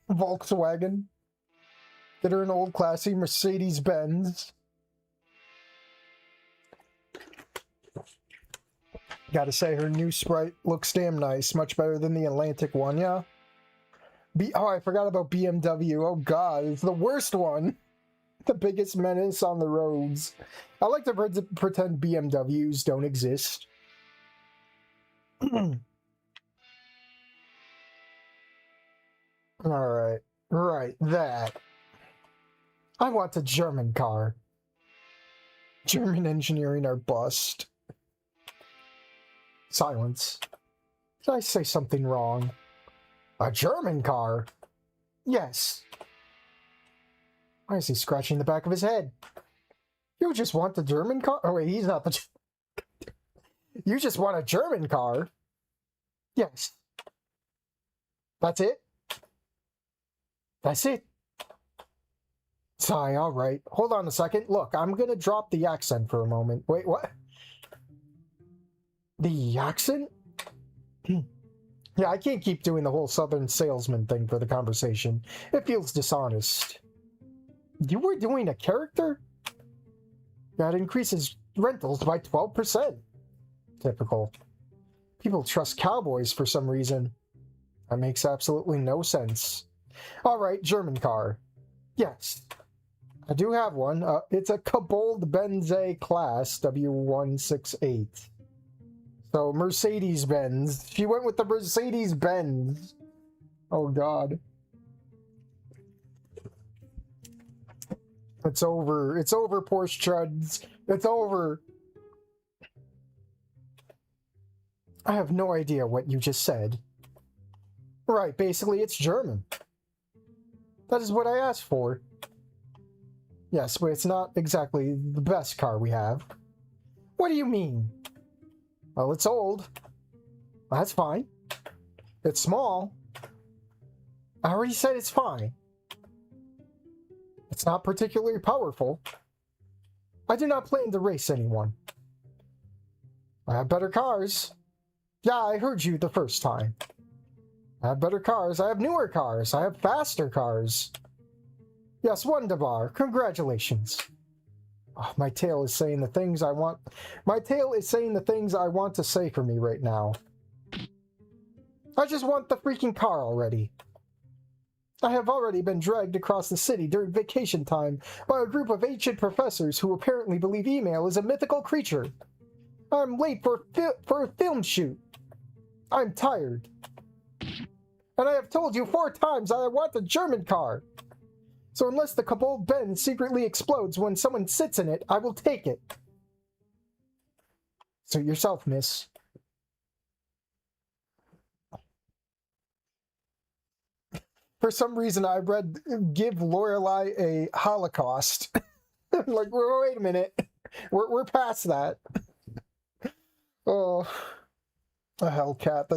Speaker 1: Volkswagen? Get her an old classy Mercedes-Benz. Gotta say, her new Sprite looks damn nice. Much better than the Atlantic one, yeah? Oh, I forgot about BMW. Oh god, it's the worst one. The biggest menace on the roads. I like to pretend BMWs don't exist. Alright. Right, that. I want a German car. German engineering are bust. Silence. Did I say something wrong? A German car? Yes. Why is he scratching the back of his head? You just want the German car? Oh wait, he's not the... You just want a German car? Yes. That's it? That's it. Sigh, alright. Hold on a second. Look, I'm gonna drop the accent for a moment. Wait, what? The accent? Yeah, I can't keep doing the whole southern salesman thing for the conversation. It feels dishonest. You were doing a character? That increases rentals by 12%. Typical. People trust cowboys for some reason. That makes absolutely no sense. Alright, German car. Yes. I do have one. It's a Kobold Benz class W168. So, Mercedes-Benz. She went with the Mercedes-Benz. Oh, God. It's over. It's over, Porsche Chuds. It's over. I have no idea what you just said. Right, basically it's German. That is what I asked for. Yes, but it's not exactly the best car we have. What do you mean? Well, it's old. Well, that's fine. It's small. I already said it's fine. It's not particularly powerful. I do not plan to race anyone. I have better cars. Yeah, I heard you the first time. I have better cars. I have newer cars. I have faster cars. Yes, wunderbar. Congratulations. Oh, my tail is saying the things I want. My tail is saying the things I want to say for me right now. I just want the freaking car already. I have already been dragged across the city during vacation time by a group of ancient professors who apparently believe email is a mythical creature. I'm late for a film shoot. I'm tired. And I have told you 4 times I want the German car. So unless the Kobold Ben secretly explodes when someone sits in it, I will take it. Suit yourself, miss. For some reason, I read give Lorelei a Holocaust. Like, wait a minute. We're past that. Oh, a Hellcat.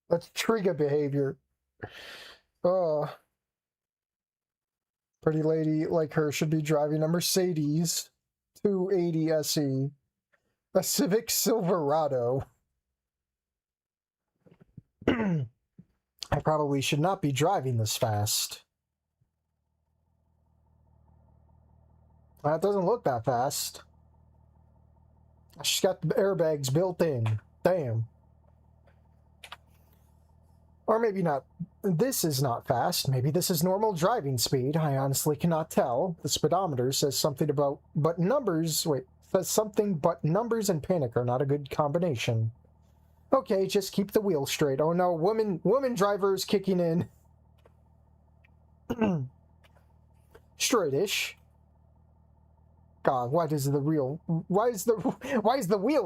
Speaker 1: That's trigger behavior. Oh. Pretty lady like her should be driving a Mercedes 280 SE. A Civic Silverado. I probably should not be driving this fast. That doesn't look that fast. She's got the airbags built in. Damn. Or maybe not. This is not fast. Maybe this is normal driving speed. I honestly cannot tell. The speedometer says something about... But numbers... Wait. Says something but numbers and panic are not a good combination. Okay, just keep the wheel straight. Oh no, woman driver is kicking in. Straight-ish. God, why is the wheel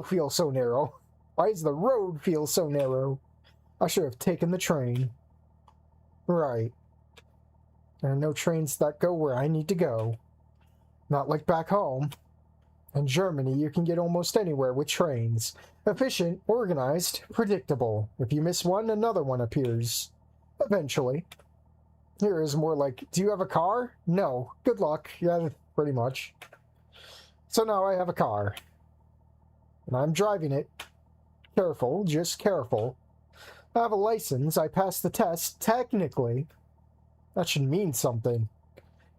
Speaker 1: feel so narrow? Why does the road feel so narrow? I should have taken the train. Right. There are no trains that go where I need to go. Not like back home. In Germany, you can get almost anywhere with trains. Efficient, organized, predictable. If you miss one, another one appears. Eventually. Here is more like, do you have a car? No. Good luck. Yeah, pretty much. So now I have a car. And I'm driving it. Careful, just careful. I have a license. I passed the test. Technically. That should mean something.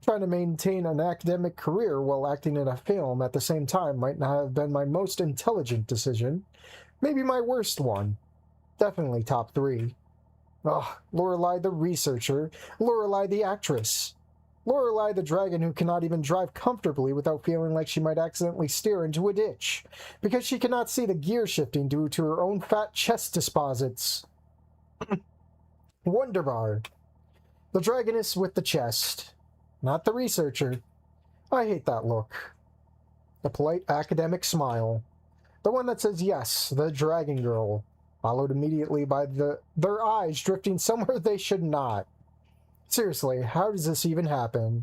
Speaker 1: Trying to maintain an academic career while acting in a film at the same time might not have been my most intelligent decision. Maybe my worst one. Definitely top 3. Ugh, Lorelei the researcher. Lorelei the actress. Lorelei the dragon who cannot even drive comfortably without feeling like she might accidentally steer into a ditch, because she cannot see the gear shifting due to her own fat chest deposits. Wunderbar. The dragoness with the chest. Not the researcher. I hate that look. The polite academic smile. The one that says yes, the dragon girl. Followed immediately by their eyes drifting somewhere they should not. Seriously, how does this even happen?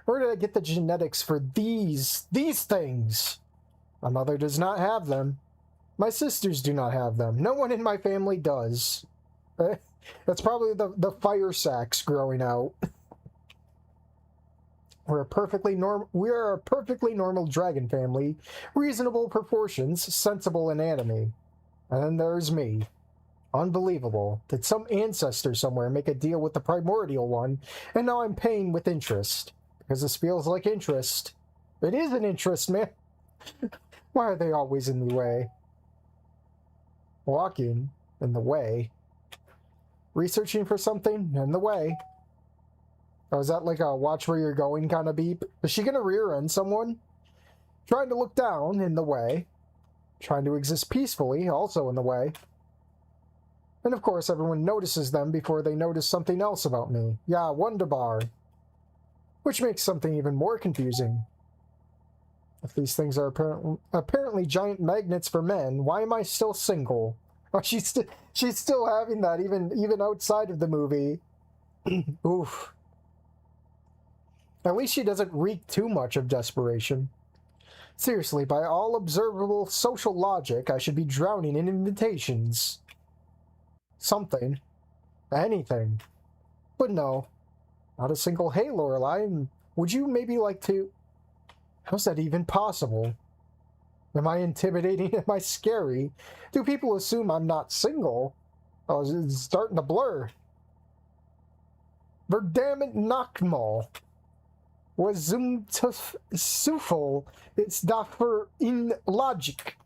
Speaker 1: Where did I get the genetics for these things? My mother does not have them. My sisters do not have them. No one in my family does. That's probably the fire sacks growing out. We are a perfectly normal dragon family, reasonable proportions, sensible anatomy. And then there's me. Unbelievable. Did some ancestor somewhere make a deal with the primordial one, and now I'm paying with interest? Because this feels like interest. It is an interest, man. Why are they always in the way? Walking in the way. Researching for something in the way. Oh, is that like a watch where you're going kind of beep? Is she gonna rear end someone? Trying to look down in the way. Trying to exist peacefully, also in the way. And of course, everyone notices them before they notice something else about me. Yeah, Wonderbar. Which makes something even more confusing. If these things are apparently giant magnets for men, why am I still single? Oh, she's still having that even outside of the movie. Oof. At least she doesn't reek too much of desperation. Seriously, by all observable social logic, I should be drowning in invitations. Something. Anything. But no. Not a single "Hey, Lorelei, would you maybe like to..." How's that even possible? Am I intimidating? Am I scary? Do people assume I'm not single? Oh, it's starting to blur. Verdammt Nachtmal. Was zum Zufall ist dafür in Logic.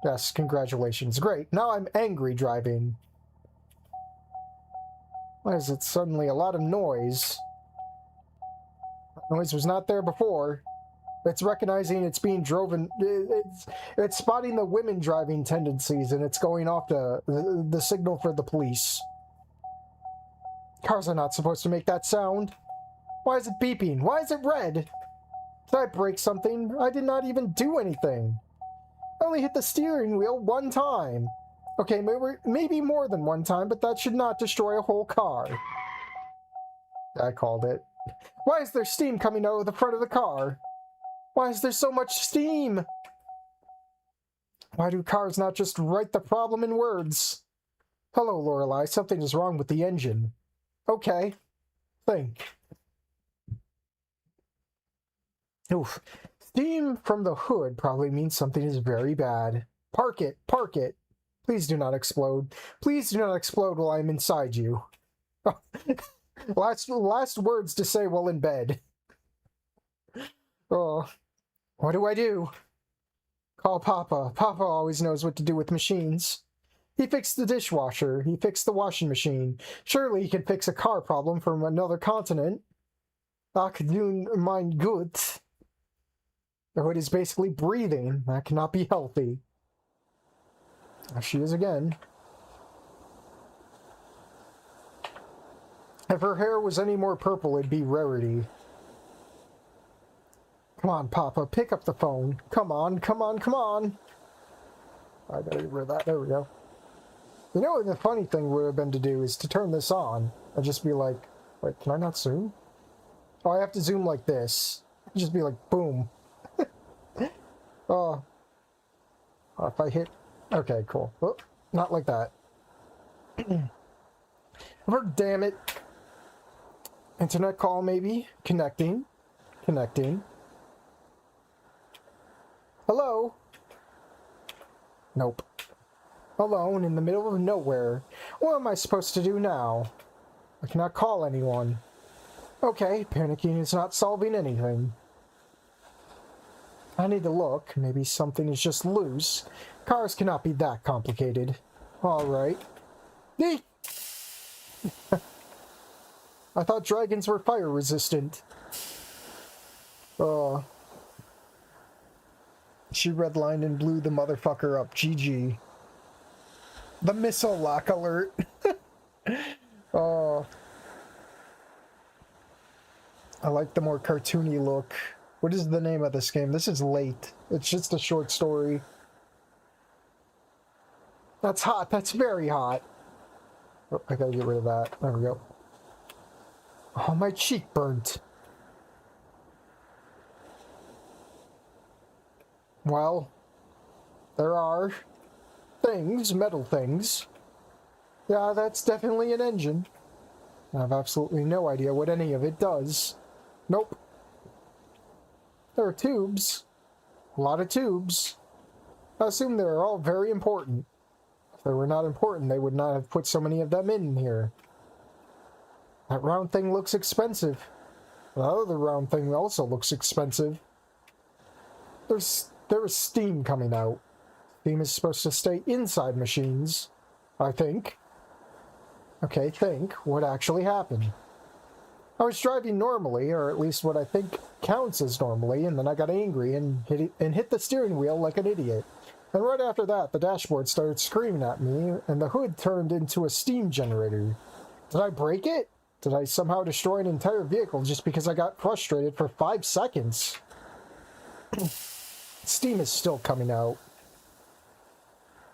Speaker 1: Yes, congratulations. Great. Now I'm angry driving. Why is it suddenly a lot of noise? That noise was not there before. It's recognizing it's being driven. It's spotting the women driving tendencies, and it's going off the signal for the police. Cars are not supposed to make that sound. Why is it beeping? Why is it red? Did I break something? I did not even do anything. I only hit the steering wheel one time. Okay, maybe more than one time, but that should not destroy a whole car. I called it. Why is there steam coming out of the front of the car? Why is there so much steam? Why do cars not just write the problem in words? Hello, Lorelei. Something is wrong with the engine. Okay. Think. Oof. Steam from the hood probably means something is very bad. Park it. Park it. Please do not explode. Please do not explode while I'm inside you. Last words to say while in bed. Oh. What do I do? Call Papa. Papa always knows what to do with machines. He fixed the dishwasher. He fixed the washing machine. Surely he can fix a car problem from another continent. Ach, du mein Gott. The hood is basically breathing. That cannot be healthy. There she is again. If her hair was any more purple, it'd be Rarity. Come on, Papa, pick up the phone. Come on, come on, come on. I gotta get rid of that. There we go. You know what the funny thing would have been to do is to turn this on and just be like, wait, can I not zoom? Oh, I have to zoom like this. Just be like, boom. Oh. If I hit... Okay, cool. Oh, not like that. Damn it. Internet call, maybe? Connecting. Connecting. Hello? Nope. Alone in the middle of nowhere. What am I supposed to do now? I cannot call anyone. Okay, panicking is not solving anything. I need to look. Maybe something is just loose. Cars cannot be that complicated. Alright. I thought dragons were fire resistant. She redlined and blew the motherfucker up. GG. The missile lock alert. Oh. I like the more cartoony look. What is the name of this game? This is Late. It's just a short story. That's hot. That's very hot. Oh, I gotta get rid of that. There we go. Oh, my cheek burnt. Well, there are things, metal things. Yeah, that's definitely an engine. I have absolutely no idea what any of it does. Nope. There are tubes. A lot of tubes. I assume they're all very important. If they were not important, they would not have put so many of them in here. That round thing looks expensive. The other round thing also looks expensive. There is steam coming out. Steam is supposed to stay inside machines, I think. Okay, think. What actually happened? I was driving normally, or at least what I think counts as normally, and then I got angry and hit the steering wheel like an idiot. And right after that, the dashboard started screaming at me, and the hood turned into a steam generator. Did I break it? Did I somehow destroy an entire vehicle just because I got frustrated for 5 seconds? Steam is still coming out.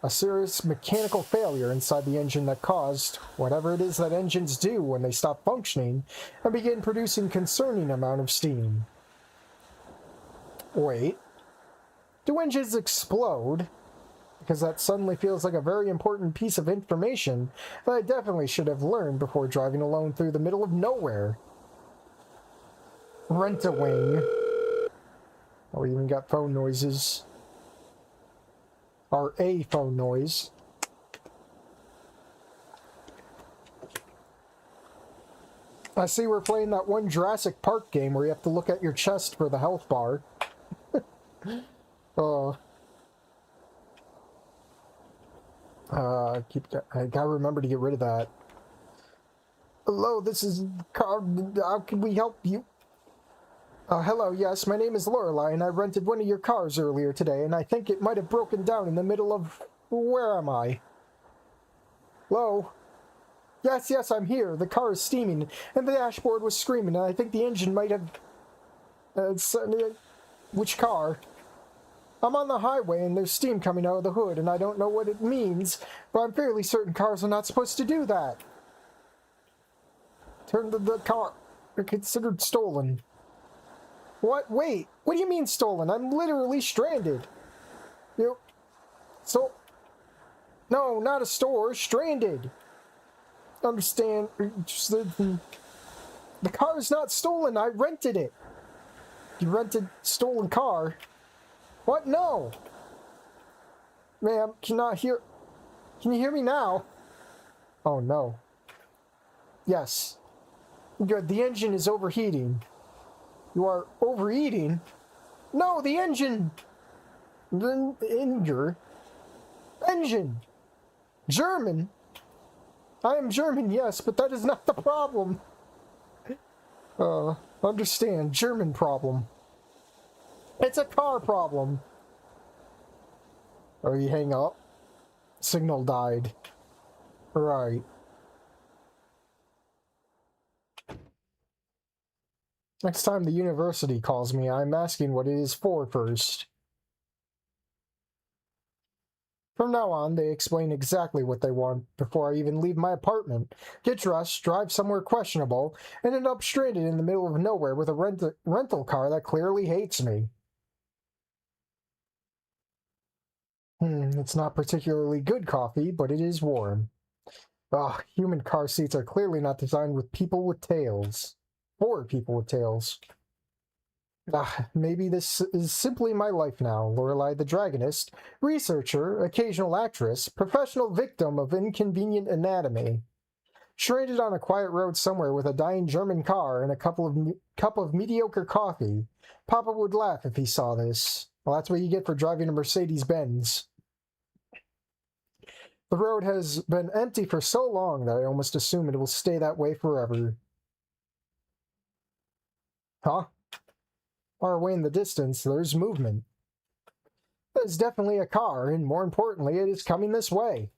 Speaker 1: A serious mechanical failure inside the engine that caused whatever it is that engines do when they stop functioning and begin producing concerning amount of steam. Wait. Do engines explode? Because that suddenly feels like a very important piece of information that I definitely should have learned before driving alone through the middle of nowhere. Rent-a-wing. Oh, we even got phone noises. Or a phone noise. I see we're playing that one Jurassic Park game where you have to look at your chest for the health bar. I gotta remember to get rid of that. Hello, this is car. How can we help you? Hello, yes, my name is Lorelei, and I rented one of your cars earlier today, and I think it might have broken down in the middle of... Where am I? Hello? Yes, I'm here. The car is steaming, and the dashboard was screaming, and I think the engine might have... which car? I'm on the highway, and there's steam coming out of the hood, and I don't know what it means, but I'm fairly certain cars are not supposed to do that. Turn the car... They're considered stolen. What? Wait, what do you mean stolen? I'm literally stranded. No, not a store, stranded. Understand, the car is not stolen, I rented it. You rented stolen car? What? No. Ma'am, can you hear me now? Oh no. Yes. Good, the engine is overheating. You are overeating? No, the engine! Engine? German? I am German, yes, but that is not the problem. Understand, German problem. It's a car problem. Oh, you hang up? Signal died. Right. Next time the university calls me, I'm asking what it is for first. From now on, they explain exactly what they want before I even leave my apartment, get dressed, drive somewhere questionable, and end up stranded in the middle of nowhere with a rental car that clearly hates me. It's not particularly good coffee, but it is warm. Human car seats are clearly not designed with people with tails. For people with tails. Maybe this is simply my life now. Lorelei the Dragonist, researcher, occasional actress, professional victim of inconvenient anatomy. Stranded on a quiet road somewhere with a dying German car and a cup of mediocre coffee. Papa would laugh if he saw this. Well, that's what you get for driving a Mercedes-Benz. The road has been empty for so long that I almost assume it will stay that way forever. Huh? Far away in the distance, there's movement. There's definitely a car, and more importantly, it is coming this way.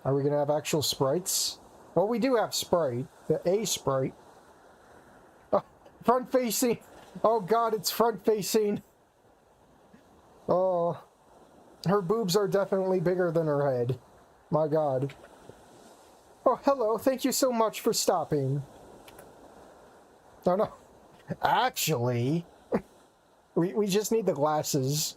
Speaker 1: Are we going to have actual sprites? Well, we do have Sprite. A Sprite. Front-facing! Oh god, it's front-facing! Oh. Her boobs are definitely bigger than her head. My god. Oh, hello, thank you so much for stopping. Oh no. Actually, we just need the glasses.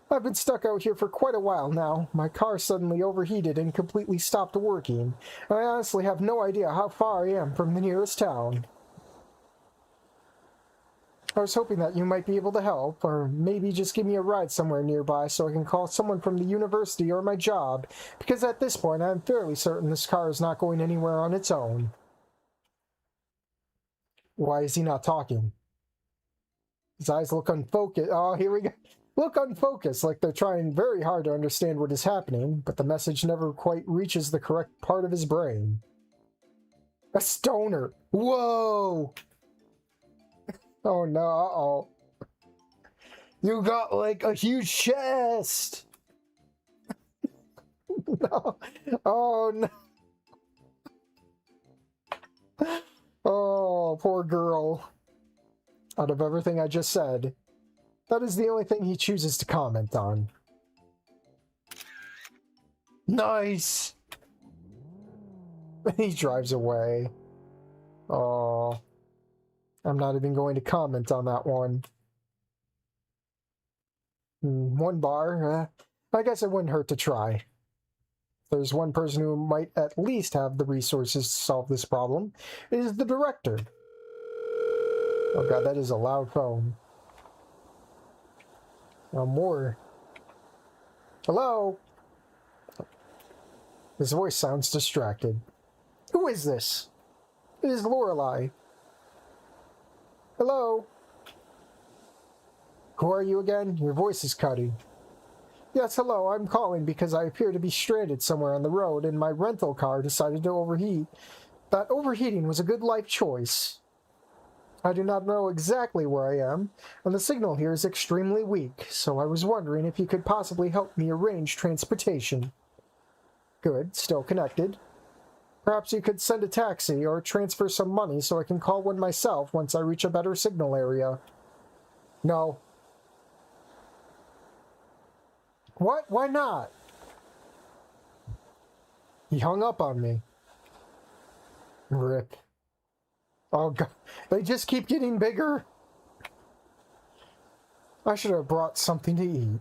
Speaker 1: I've been stuck out here for quite a while now. My car suddenly overheated and completely stopped working. And I honestly have no idea how far I am from the nearest town. I was hoping that you might be able to help, or maybe just give me a ride somewhere nearby so I can call someone from the university or my job, because at this point I'm fairly certain this car is not going anywhere on its own. Why is he not talking? His eyes look unfocused. Oh, here we go. Look unfocused, like they're trying very hard to understand what is happening, but the message never quite reaches the correct part of his brain. A stoner. Whoa! Oh no, uh-oh. You got like a huge chest! No. Oh no. Oh, poor girl. Out of everything I just said, that is the only thing he chooses to comment on. Nice! He drives away. Oh. I'm not even going to comment on that one. One bar? I guess it wouldn't hurt to try. If there's one person who might at least have the resources to solve this problem, it is the director. Oh god, that is a loud phone. Now more. Hello? His voice sounds distracted. Who is this? It is Lorelei. Hello? Who are you again? Your voice is cutting. Yes, hello, I'm calling because I appear to be stranded somewhere on the road and my rental car decided to overheat. That overheating was a good life choice. I do not know exactly where I am, and the signal here is extremely weak, so I was wondering if you could possibly help me arrange transportation. Good, still connected. Perhaps you could send a taxi or transfer some money so I can call one myself once I reach a better signal area. No. What? Why not? He hung up on me. Rip. Oh god, they just keep getting bigger. I should have brought something to eat.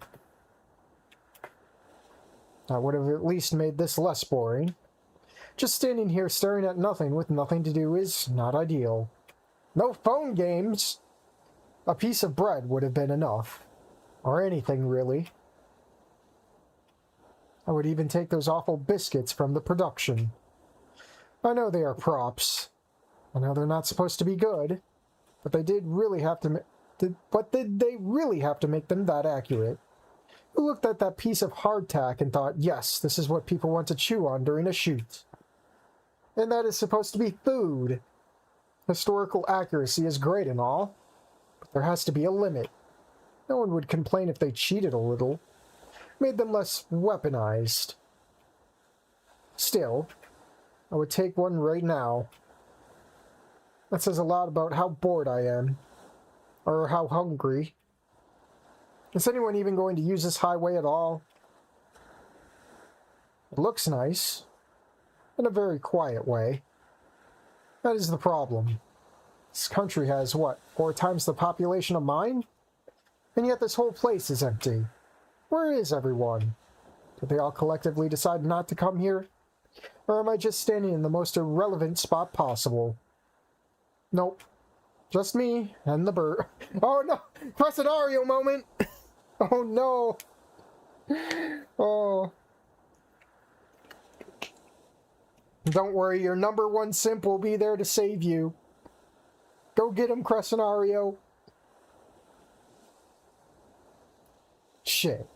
Speaker 1: That would have at least made this less boring. Just standing here staring at nothing with nothing to do is not ideal. No phone games! A piece of bread would have been enough. Or anything, really. I would even take those awful biscuits from the production. I know they are props. I know they're not supposed to be good, but they did really have to did they really have to make them that accurate? Who looked at that piece of hardtack and thought, yes, this is what people want to chew on during a shoot? And that is supposed to be food. Historical accuracy is great and all, but there has to be a limit. No one would complain if they cheated a little. Made them less weaponized. Still, I would take one right now. That says a lot about how bored I am. Or how hungry. Is anyone even going to use this highway at all? It looks nice. In a very quiet way. That is the problem. This country has, what, 4 times the population of mine? And yet this whole place is empty. Where is everyone? Did they all collectively decide not to come here? Or am I just standing in the most irrelevant spot possible? Nope. Just me and the bird. Oh no! Presidario moment! Oh no! Oh. Don't worry, your number 1 simp will be there to save you. Go get him, Crescenario. Shit.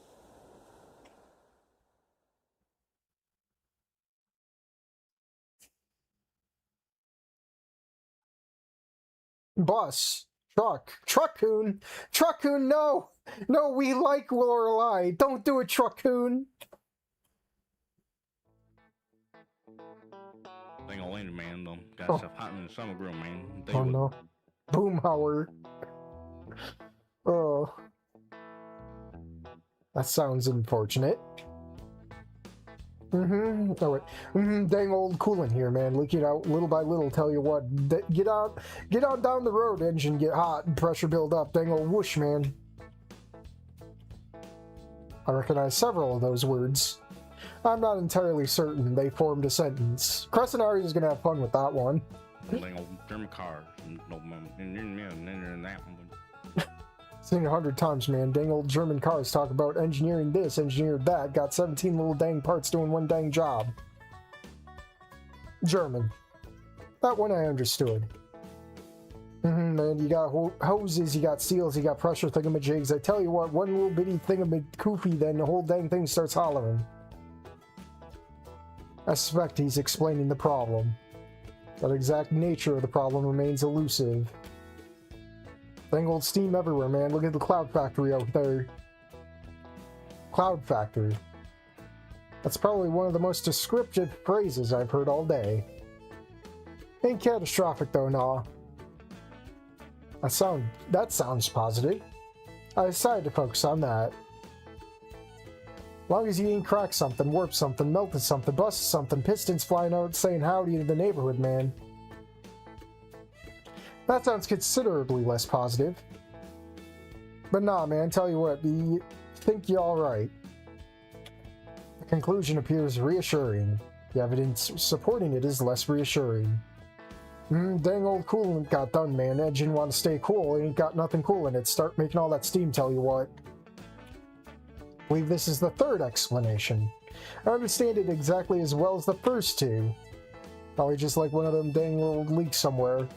Speaker 1: Bus. Truck-coon. Truck-coon, no! No, we like Lorelei. Don't do it, Truck-coon.
Speaker 4: Thing on later, man, though. Got
Speaker 1: Oh.
Speaker 4: stuff hot in the summer grill, man.
Speaker 1: Oh no. Boomhauer. Oh. That sounds unfortunate. Oh wait. Dang old coolant here, man. Leak it out little by little. Tell you what. Get on down the road, engine get hot and pressure build up. Dang old whoosh, man. I recognize several of those words. I'm not entirely certain they formed a sentence. Crescenario is gonna have fun with that one.
Speaker 4: Dang old German cars. And that one.
Speaker 1: Seen it 100 times, man. Dang old German cars talk about engineering this, engineered that. Got 17 little dang parts doing one dang job. German. That one I understood. Man, you got hoses, you got seals, you got pressure thingamajigs. I tell you what, one little bitty thingamakoofy, then the whole dang thing starts hollering. I suspect he's explaining the problem. That exact nature of the problem remains elusive. Dang old steam everywhere, man. Look at the cloud factory out there. Cloud factory. That's probably one of the most descriptive phrases I've heard all day. Ain't catastrophic though, nah. That sounds positive. I decided to focus on that. Long as you ain't cracked something, warped something, melted something, busted something, pistons flying out saying howdy to the neighborhood, man. That sounds considerably less positive. But nah, man, tell you what, think you're alright. The conclusion appears reassuring. The evidence supporting it is less reassuring. Dang old coolant got done, man. Engine want to stay cool, it ain't got nothing cool in it. Start making all that steam, tell you what. I believe this is the third explanation. I understand it exactly as well as the first two. Probably just like one of them dang little leaks somewhere.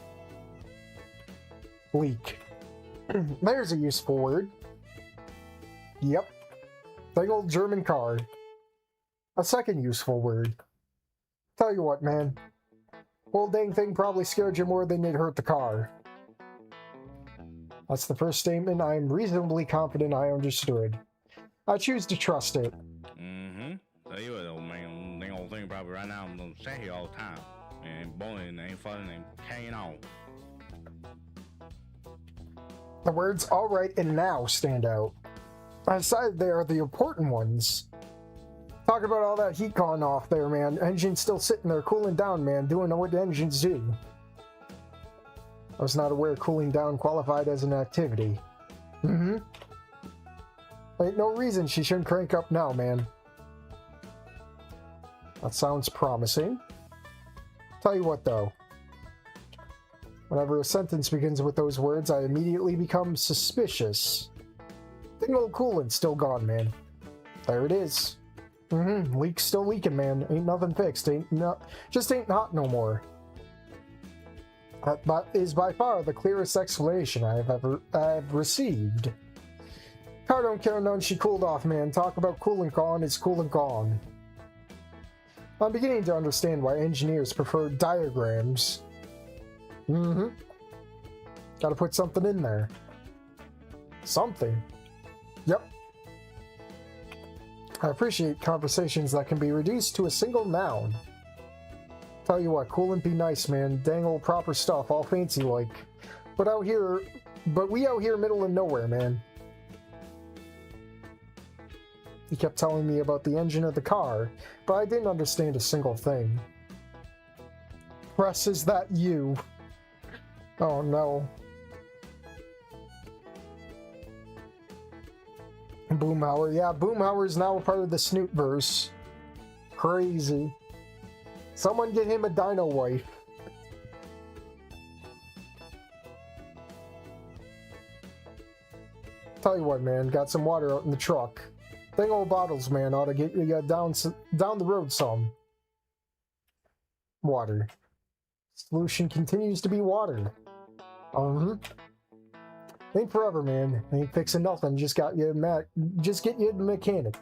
Speaker 1: Leak. There's a useful word. Yep. Big old German car. A second useful word. Tell you what, man. Whole dang thing probably scared you more than it hurt the car. That's the first statement I am reasonably confident I understood. I choose to trust it.
Speaker 4: Tell you what, old man, that old thing probably right now I'm gonna sit here all the time. And boy, and ain't fun and carrying on.
Speaker 1: The words alright and now stand out. I decided they are the important ones. Talk about all that heat gone off there, man. Engine's still sitting there cooling down, man, doing what the engines do. I was not aware cooling down qualified as an activity. Ain't no reason she shouldn't crank up now, man. That sounds promising. Tell you what, though. Whenever a sentence begins with those words, I immediately become suspicious. Dang old coolant's still gone, man. There it is. Leak's still leaking, man. Ain't nothing fixed. Just ain't hot no more. That is by far the clearest explanation I've received. Car don't care none, she cooled off, man. Talk about coolant gone, it's coolant gone. I'm beginning to understand why engineers prefer diagrams. Gotta put something in there. Something. Yep. I appreciate conversations that can be reduced to a single noun. Tell you what, coolant be nice, man. Dang old proper stuff, all fancy like. But we out here middle of nowhere, man. He kept telling me about the engine of the car, but I didn't understand a single thing. Press, is that you? Oh no. Boomhauer. Yeah, Boomhauer is now a part of the Snootverse. Crazy. Someone get him a dino wife. Tell you what, man, got some water out in the truck. Dang old bottles, man, ought to get you down the road some. Water. Solution continues to be water. Ain't forever, man. Ain't fixing nothing. Just get you the mechanic.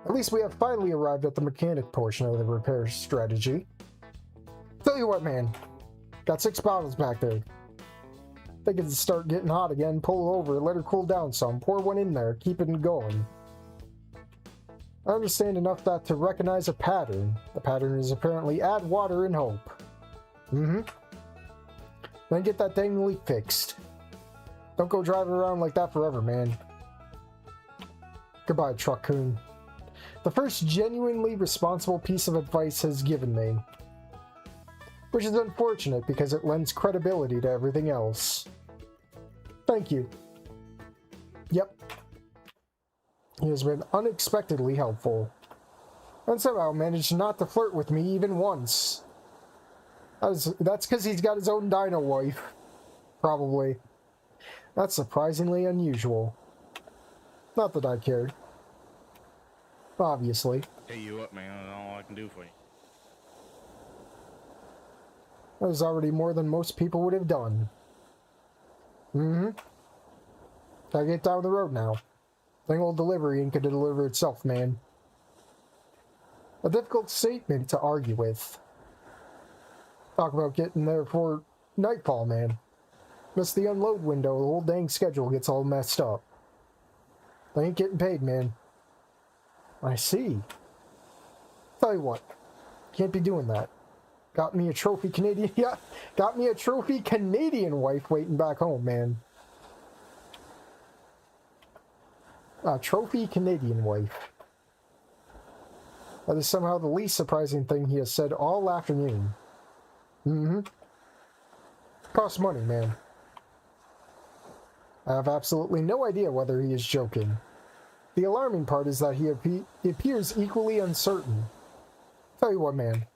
Speaker 1: At least we have finally arrived at the mechanic portion of the repair strategy. Tell you what, man. Got 6 bottles back there. Think it'd start getting hot again. Pull it over, let her cool down some. Pour one in there. Keep it going. I understand enough that to recognize a pattern. The pattern is apparently add water and hope. Then get that dang leak fixed. Don't go driving around like that forever, man. Goodbye, Truck-kun. The first genuinely responsible piece of advice has given me. Which is unfortunate because it lends credibility to everything else. Thank you. Yep. He has been unexpectedly helpful. And somehow managed not to flirt with me even once. That's because he's got his own dino wife. Probably. That's surprisingly unusual. Not that I cared. Obviously.
Speaker 4: Tell you what, man, that's all I can do for you.
Speaker 1: That was already more than most people would have done. Gotta get down the road now. Thing old delivery ain't gonna deliver itself, man. A difficult statement to argue with. Talk about getting there for nightfall, man. Miss the unload window, the whole dang schedule gets all messed up. I ain't getting paid, man. I see. Tell you what, can't be doing that. Got me a trophy Canadian, yeah, got me a trophy Canadian wife waiting back home, man. A trophy Canadian wife. That is somehow the least surprising thing he has said all afternoon. Costs money, man. I have absolutely no idea whether he is joking. The alarming part is that he appears equally uncertain. Tell you what, man.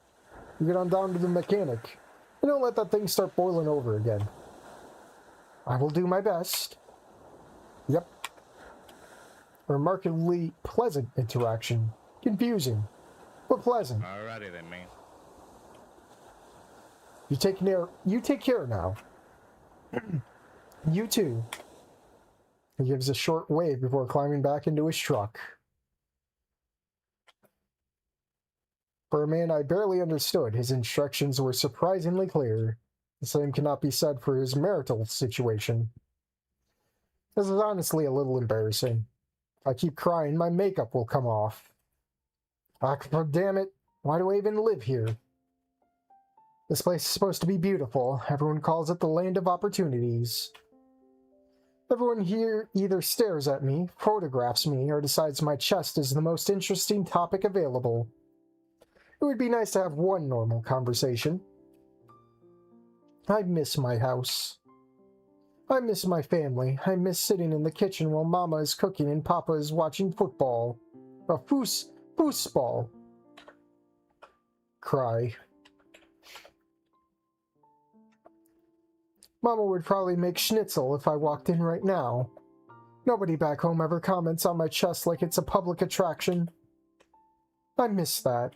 Speaker 1: You get on down to the mechanic, and don't let that thing start boiling over again. I will do my best. Yep. A remarkably pleasant interaction. Confusing, but pleasant.
Speaker 4: Alrighty then, man.
Speaker 1: You take care now. You too. He gives a short wave before climbing back into his truck. For a man I barely understood, his instructions were surprisingly clear. The same cannot be said for his marital situation. This is honestly a little embarrassing. If I keep crying, my makeup will come off. Ah, damn it. Why do I even live here? This place is supposed to be beautiful. Everyone calls it the land of opportunities. Everyone here either stares at me, photographs me, or decides my chest is the most interesting topic available. It would be nice to have one normal conversation. I miss my house. I miss my family. I miss sitting in the kitchen while Mama is cooking and Papa is watching football. A foosball. Cry. Mama would probably make schnitzel if I walked in right now. Nobody back home ever comments on my chest like it's a public attraction. I miss that.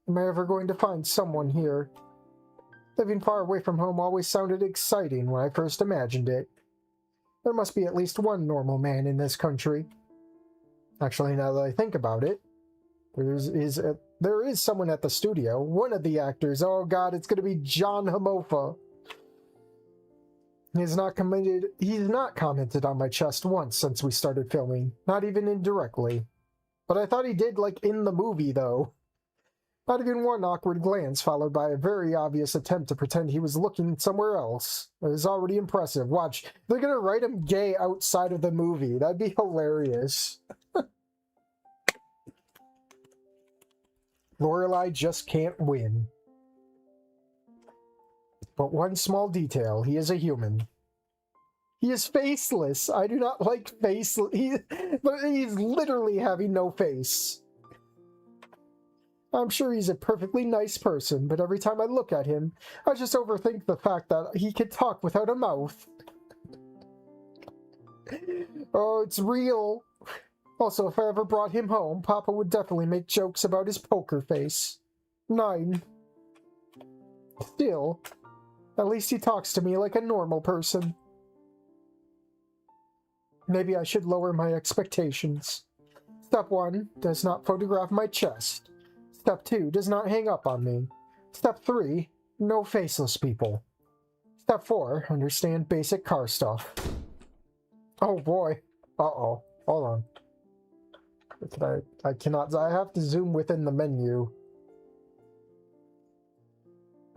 Speaker 1: Am I ever going to find someone here? Living far away from home always sounded exciting when I first imagined it. There must be at least one normal man in this country. Actually, now that I think about it, there is someone at the studio. One of the actors. Oh god, it's going to be John Hamofa. He's not commented on my chest once since we started filming. Not even indirectly. But I thought he did, like, in the movie, though. Not even one awkward glance, followed by a very obvious attempt to pretend he was looking somewhere else. It was already impressive. Watch, they're gonna write him gay outside of the movie. That'd be hilarious. Lorelei just can't win. But one small detail, he is a human. He is faceless. I do not like faceless. But he's literally having no face. I'm sure he's a perfectly nice person, but every time I look at him, I just overthink the fact that he can talk without a mouth. Oh, it's real. Also, if I ever brought him home, Papa would definitely make jokes about his poker face. 9. Still, at least he talks to me like a normal person. Maybe I should lower my expectations. Step 1, does not photograph my chest. Step 2, does not hang up on me. Step 3, no faceless people. Step 4, understand basic car stuff. Oh boy. Uh-oh. Hold on. I cannot, I have to zoom within the menu.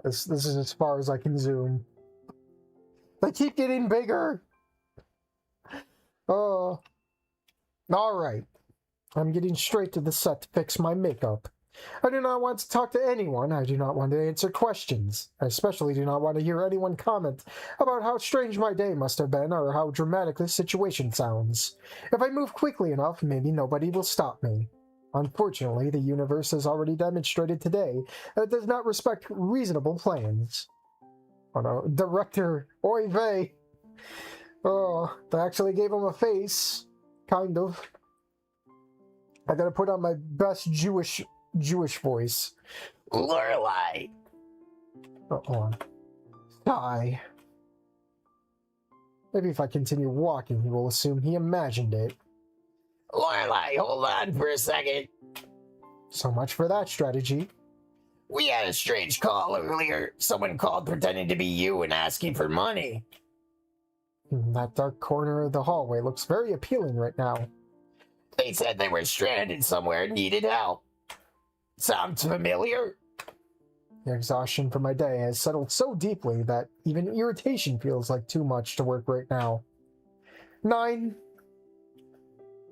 Speaker 1: This is as far as I can zoom. They keep getting bigger! Oh. Alright. I'm getting straight to the set to fix my makeup. I do not want to talk to anyone. I do not want to answer questions. I especially do not want to hear anyone comment about how strange my day must have been or how dramatic this situation sounds. If I move quickly enough, maybe nobody will stop me. Unfortunately, the universe has already demonstrated today that it does not respect reasonable plans. Oh no, director, oy vey. Oh, they actually gave him a face. Kind of. I gotta put on my best Jewish voice.
Speaker 2: Lorelei!
Speaker 1: Oh, hold on. Sigh. Maybe if I continue walking, he will assume he imagined it.
Speaker 2: Lorelei, hold on for a second.
Speaker 1: So much for that strategy.
Speaker 2: We had a strange call earlier. Someone called pretending to be you and asking for money.
Speaker 1: That dark corner of the hallway looks very appealing right now.
Speaker 2: They said they were stranded somewhere and needed help. Sounds familiar?
Speaker 1: The exhaustion from my day has settled so deeply that even irritation feels like too much to work right now. 9.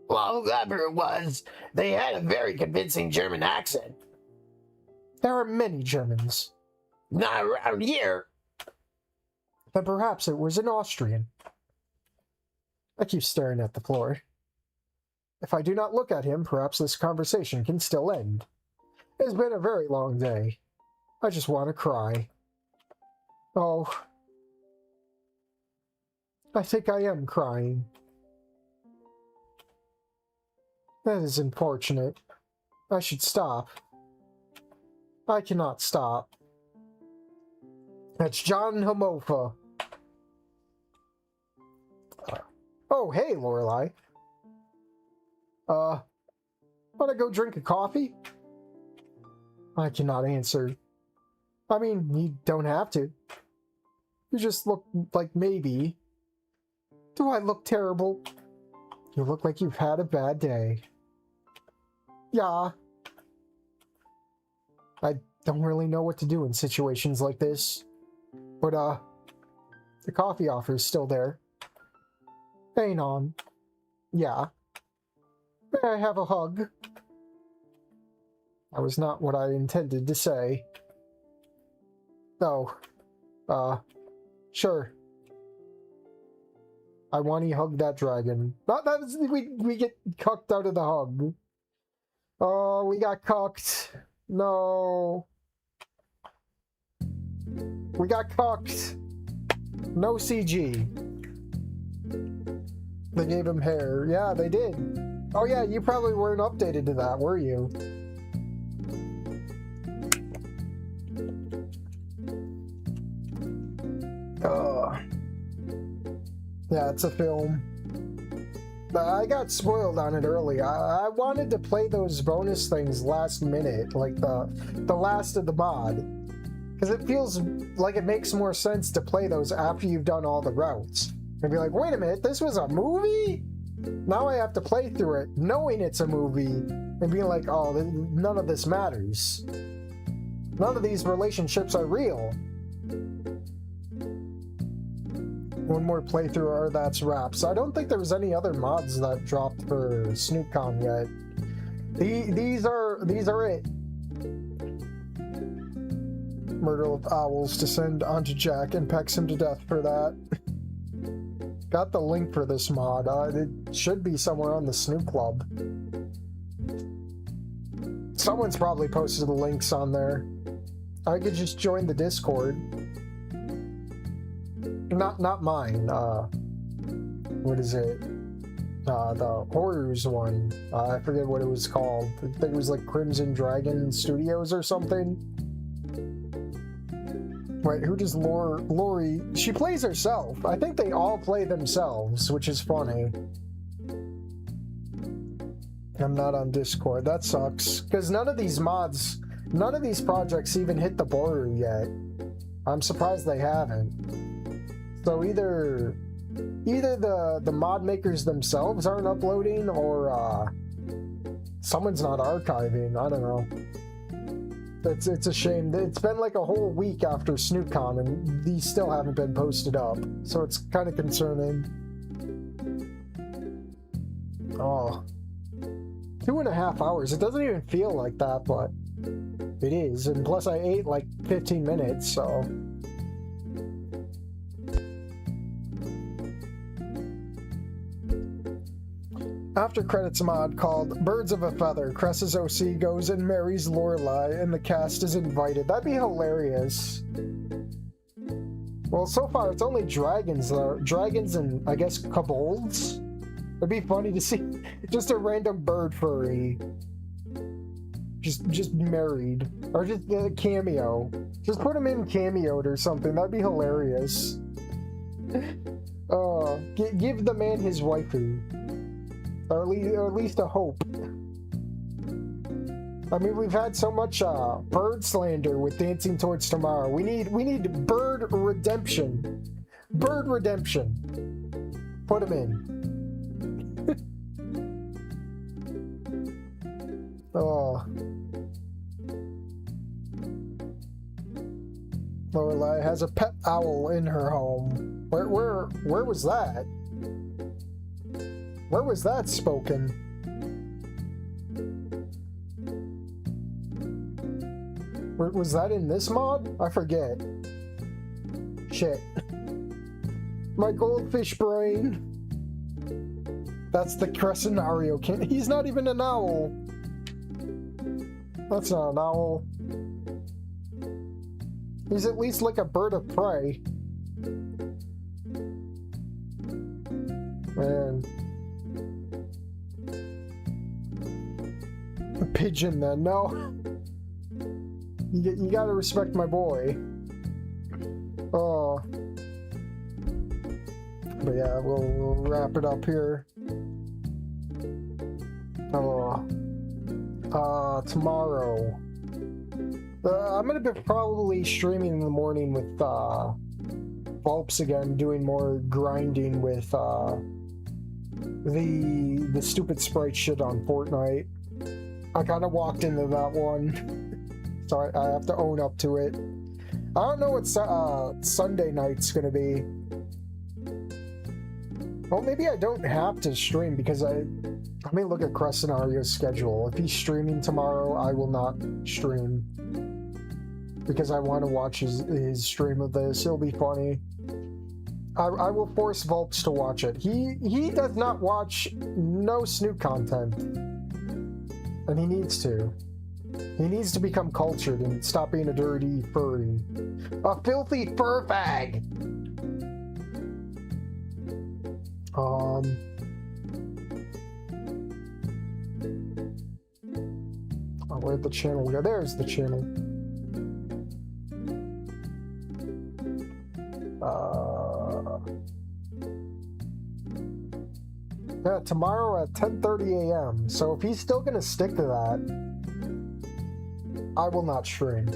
Speaker 2: Well, whoever it was, they had a very convincing German accent.
Speaker 1: There are many Germans.
Speaker 2: Not around here.
Speaker 1: Then perhaps it was an Austrian. I keep staring at the floor. If I do not look at him, perhaps this conversation can still end. It's been a very long day. I just want to cry. Oh. I think I am crying. That is unfortunate. I should stop. I cannot stop. That's John Homofa. Oh, hey, Lorelei. Wanna go drink a coffee? I cannot answer. I mean, you don't have to. You just look like maybe. Do I look terrible? You look like you've had a bad day. Yeah. I don't really know what to do in situations like this. But, the coffee offer is still there. Hang on. Yeah. May I have a hug? That was not what I intended to say. No. Sure. I want to hug that dragon. Not that was, we get cucked out of the hug. Oh, we got cucked. No. We got cucked. No CG. They gave him hair. Yeah, they did. Oh yeah, you probably weren't updated to that, were you? Yeah, it's a film. I got spoiled on it early. I wanted to play those bonus things last minute, like the last of the mod. Because it feels like it makes more sense to play those after you've done all the routes. And be like, wait a minute, this was a movie? Now I have to play through it knowing it's a movie and being like, oh, none of this matters. None of these relationships are real. One more playthrough or that's wraps. I don't think there was any other mods that dropped for SnoopCon yet. These are it. Murder of owls to send onto Jack and pecks him to death for that. Got the link for this mod. It should be somewhere on the Snoop Club. Someone's probably posted the links on there. I could just join the Discord. Not mine. What is it? The horrors one. I forget what it was called. I think it was like Crimson Dragon Studios or something. Wait, who does Lori? She plays herself. I think they all play themselves, which is funny. I'm not on Discord. That sucks. Because none of these mods, none of these projects even hit the border yet. I'm surprised they haven't. So either the mod makers themselves aren't uploading, or someone's not archiving. I don't know. It's a shame. It's been like a whole week after SnoopCon and these still haven't been posted up. So it's kind of concerning. Oh. 2.5 hours. It doesn't even feel like that, but it is. And plus I ate like 15 minutes, so... After credits mod called Birds of a Feather, Cress's OC goes and marries Lorelei and the cast is invited. That'd be hilarious. Well, so far it's only dragons though. Dragons and I guess kobolds. It'd be funny to see just a random bird furry. Just married. Or just a cameo. Just put him in cameoed or something. That'd be hilarious. Give the man his waifu. Or at least a hope. I mean, we've had so much bird slander with Dancing Towards Tomorrow. We need bird redemption. Bird redemption. Put him in. Oh. Lorelei has a pet owl in her home. Where was that? Where was that spoken? Was that in this mod? I forget. Shit. My goldfish brain. That's the Crescenario king. He's not even an owl. That's not an owl. He's at least like a bird of prey. Man. A pigeon then, no. You gotta respect my boy. Oh. But yeah, we'll wrap it up here. Oh. Tomorrow. I'm gonna be probably streaming in the morning with, Vulps again, doing more grinding with, the stupid sprite shit on Fortnite. I kinda walked into that one. So I have to own up to it. I don't know what Sunday night's gonna be. Well, maybe I don't have to stream because I may look at Crescenario's schedule. If he's streaming tomorrow, I will not stream. Because I want to watch his stream of this. It'll be funny. I will force Vulps to watch it. He does not watch no Snoop content. And he needs to. He needs to become cultured and stop being a dirty furry. A filthy fur fag! Oh, where'd the channel go? There's the channel. Yeah, tomorrow at 10:30 a.m. So if he's still gonna stick to that, I will not stream.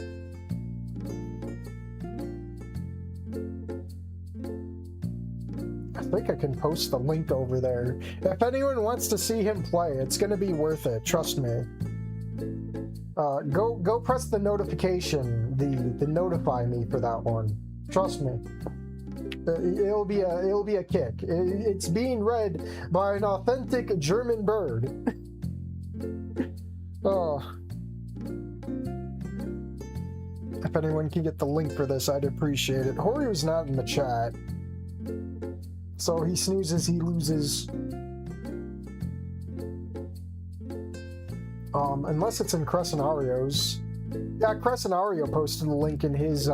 Speaker 1: I think I can post the link over there. If anyone wants to see him play, it's gonna be worth it. Trust me. Go press the notification, the notify me for that one. Trust me. It'll be a kick. It's being read by an authentic German bird. Oh. If anyone can get the link for this, I'd appreciate it. Horyu's not in the chat. So he snoozes, he loses. Unless it's in Crescenario's. Yeah, Crescenario posted a link in his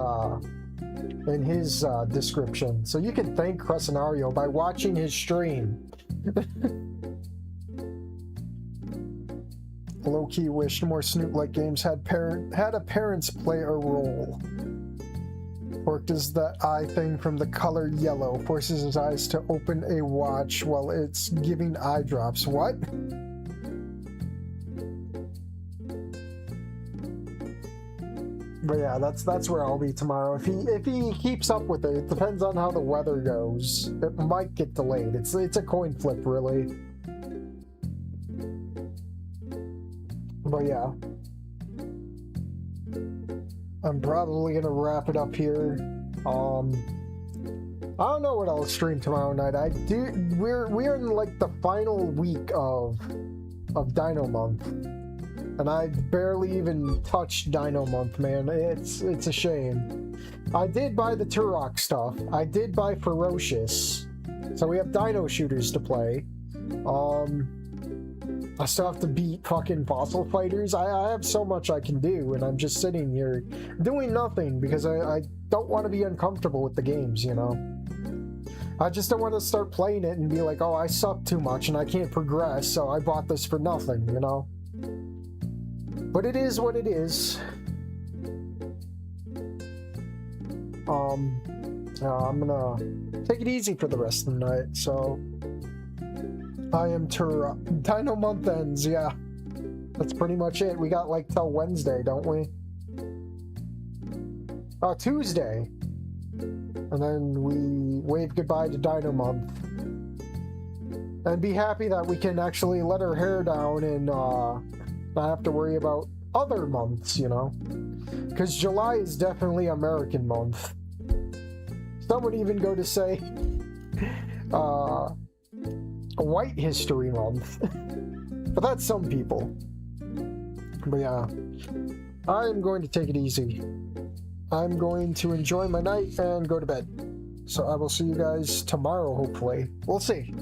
Speaker 1: description. So you can thank Crescenario by watching his stream. Low-key wished more Snoop-like games had a parents play a role. Worked as the eye thing from the color yellow, forces his eyes to open a watch while it's giving eye drops. What? But yeah, that's where I'll be tomorrow. If he keeps up with it, it depends on how the weather goes. It might get delayed. It's a coin flip, really. But yeah, I'm probably gonna wrap it up here. I don't know what I'll stream tomorrow night. We're in like the final week of Dino Month, and I barely even touched Dino Month, man. It's a shame. I did buy the Turok stuff. I did buy Ferocious, so we have Dino shooters to play. I still have to beat fucking Fossil Fighters. I have so much I can do, and I'm just sitting here doing nothing because I don't want to be uncomfortable with the games, you know? I just don't want to start playing it and be like, oh, I suck too much and I can't progress, so I bought this for nothing, you know? But it is what it is. I'm gonna take it easy for the rest of the night, so I am to Dino month ends, yeah. That's pretty much it. We got like till Wednesday, don't we? Tuesday. And then we wave goodbye to Dino month. And be happy that we can actually let our hair down and not have to worry about other months, you know? Because July is definitely American month. Some would even go to say White History Month. But that's some people. But yeah, I'm going to take it easy. I'm going to enjoy my night and go to bed. So I will see you guys tomorrow, hopefully. We'll see.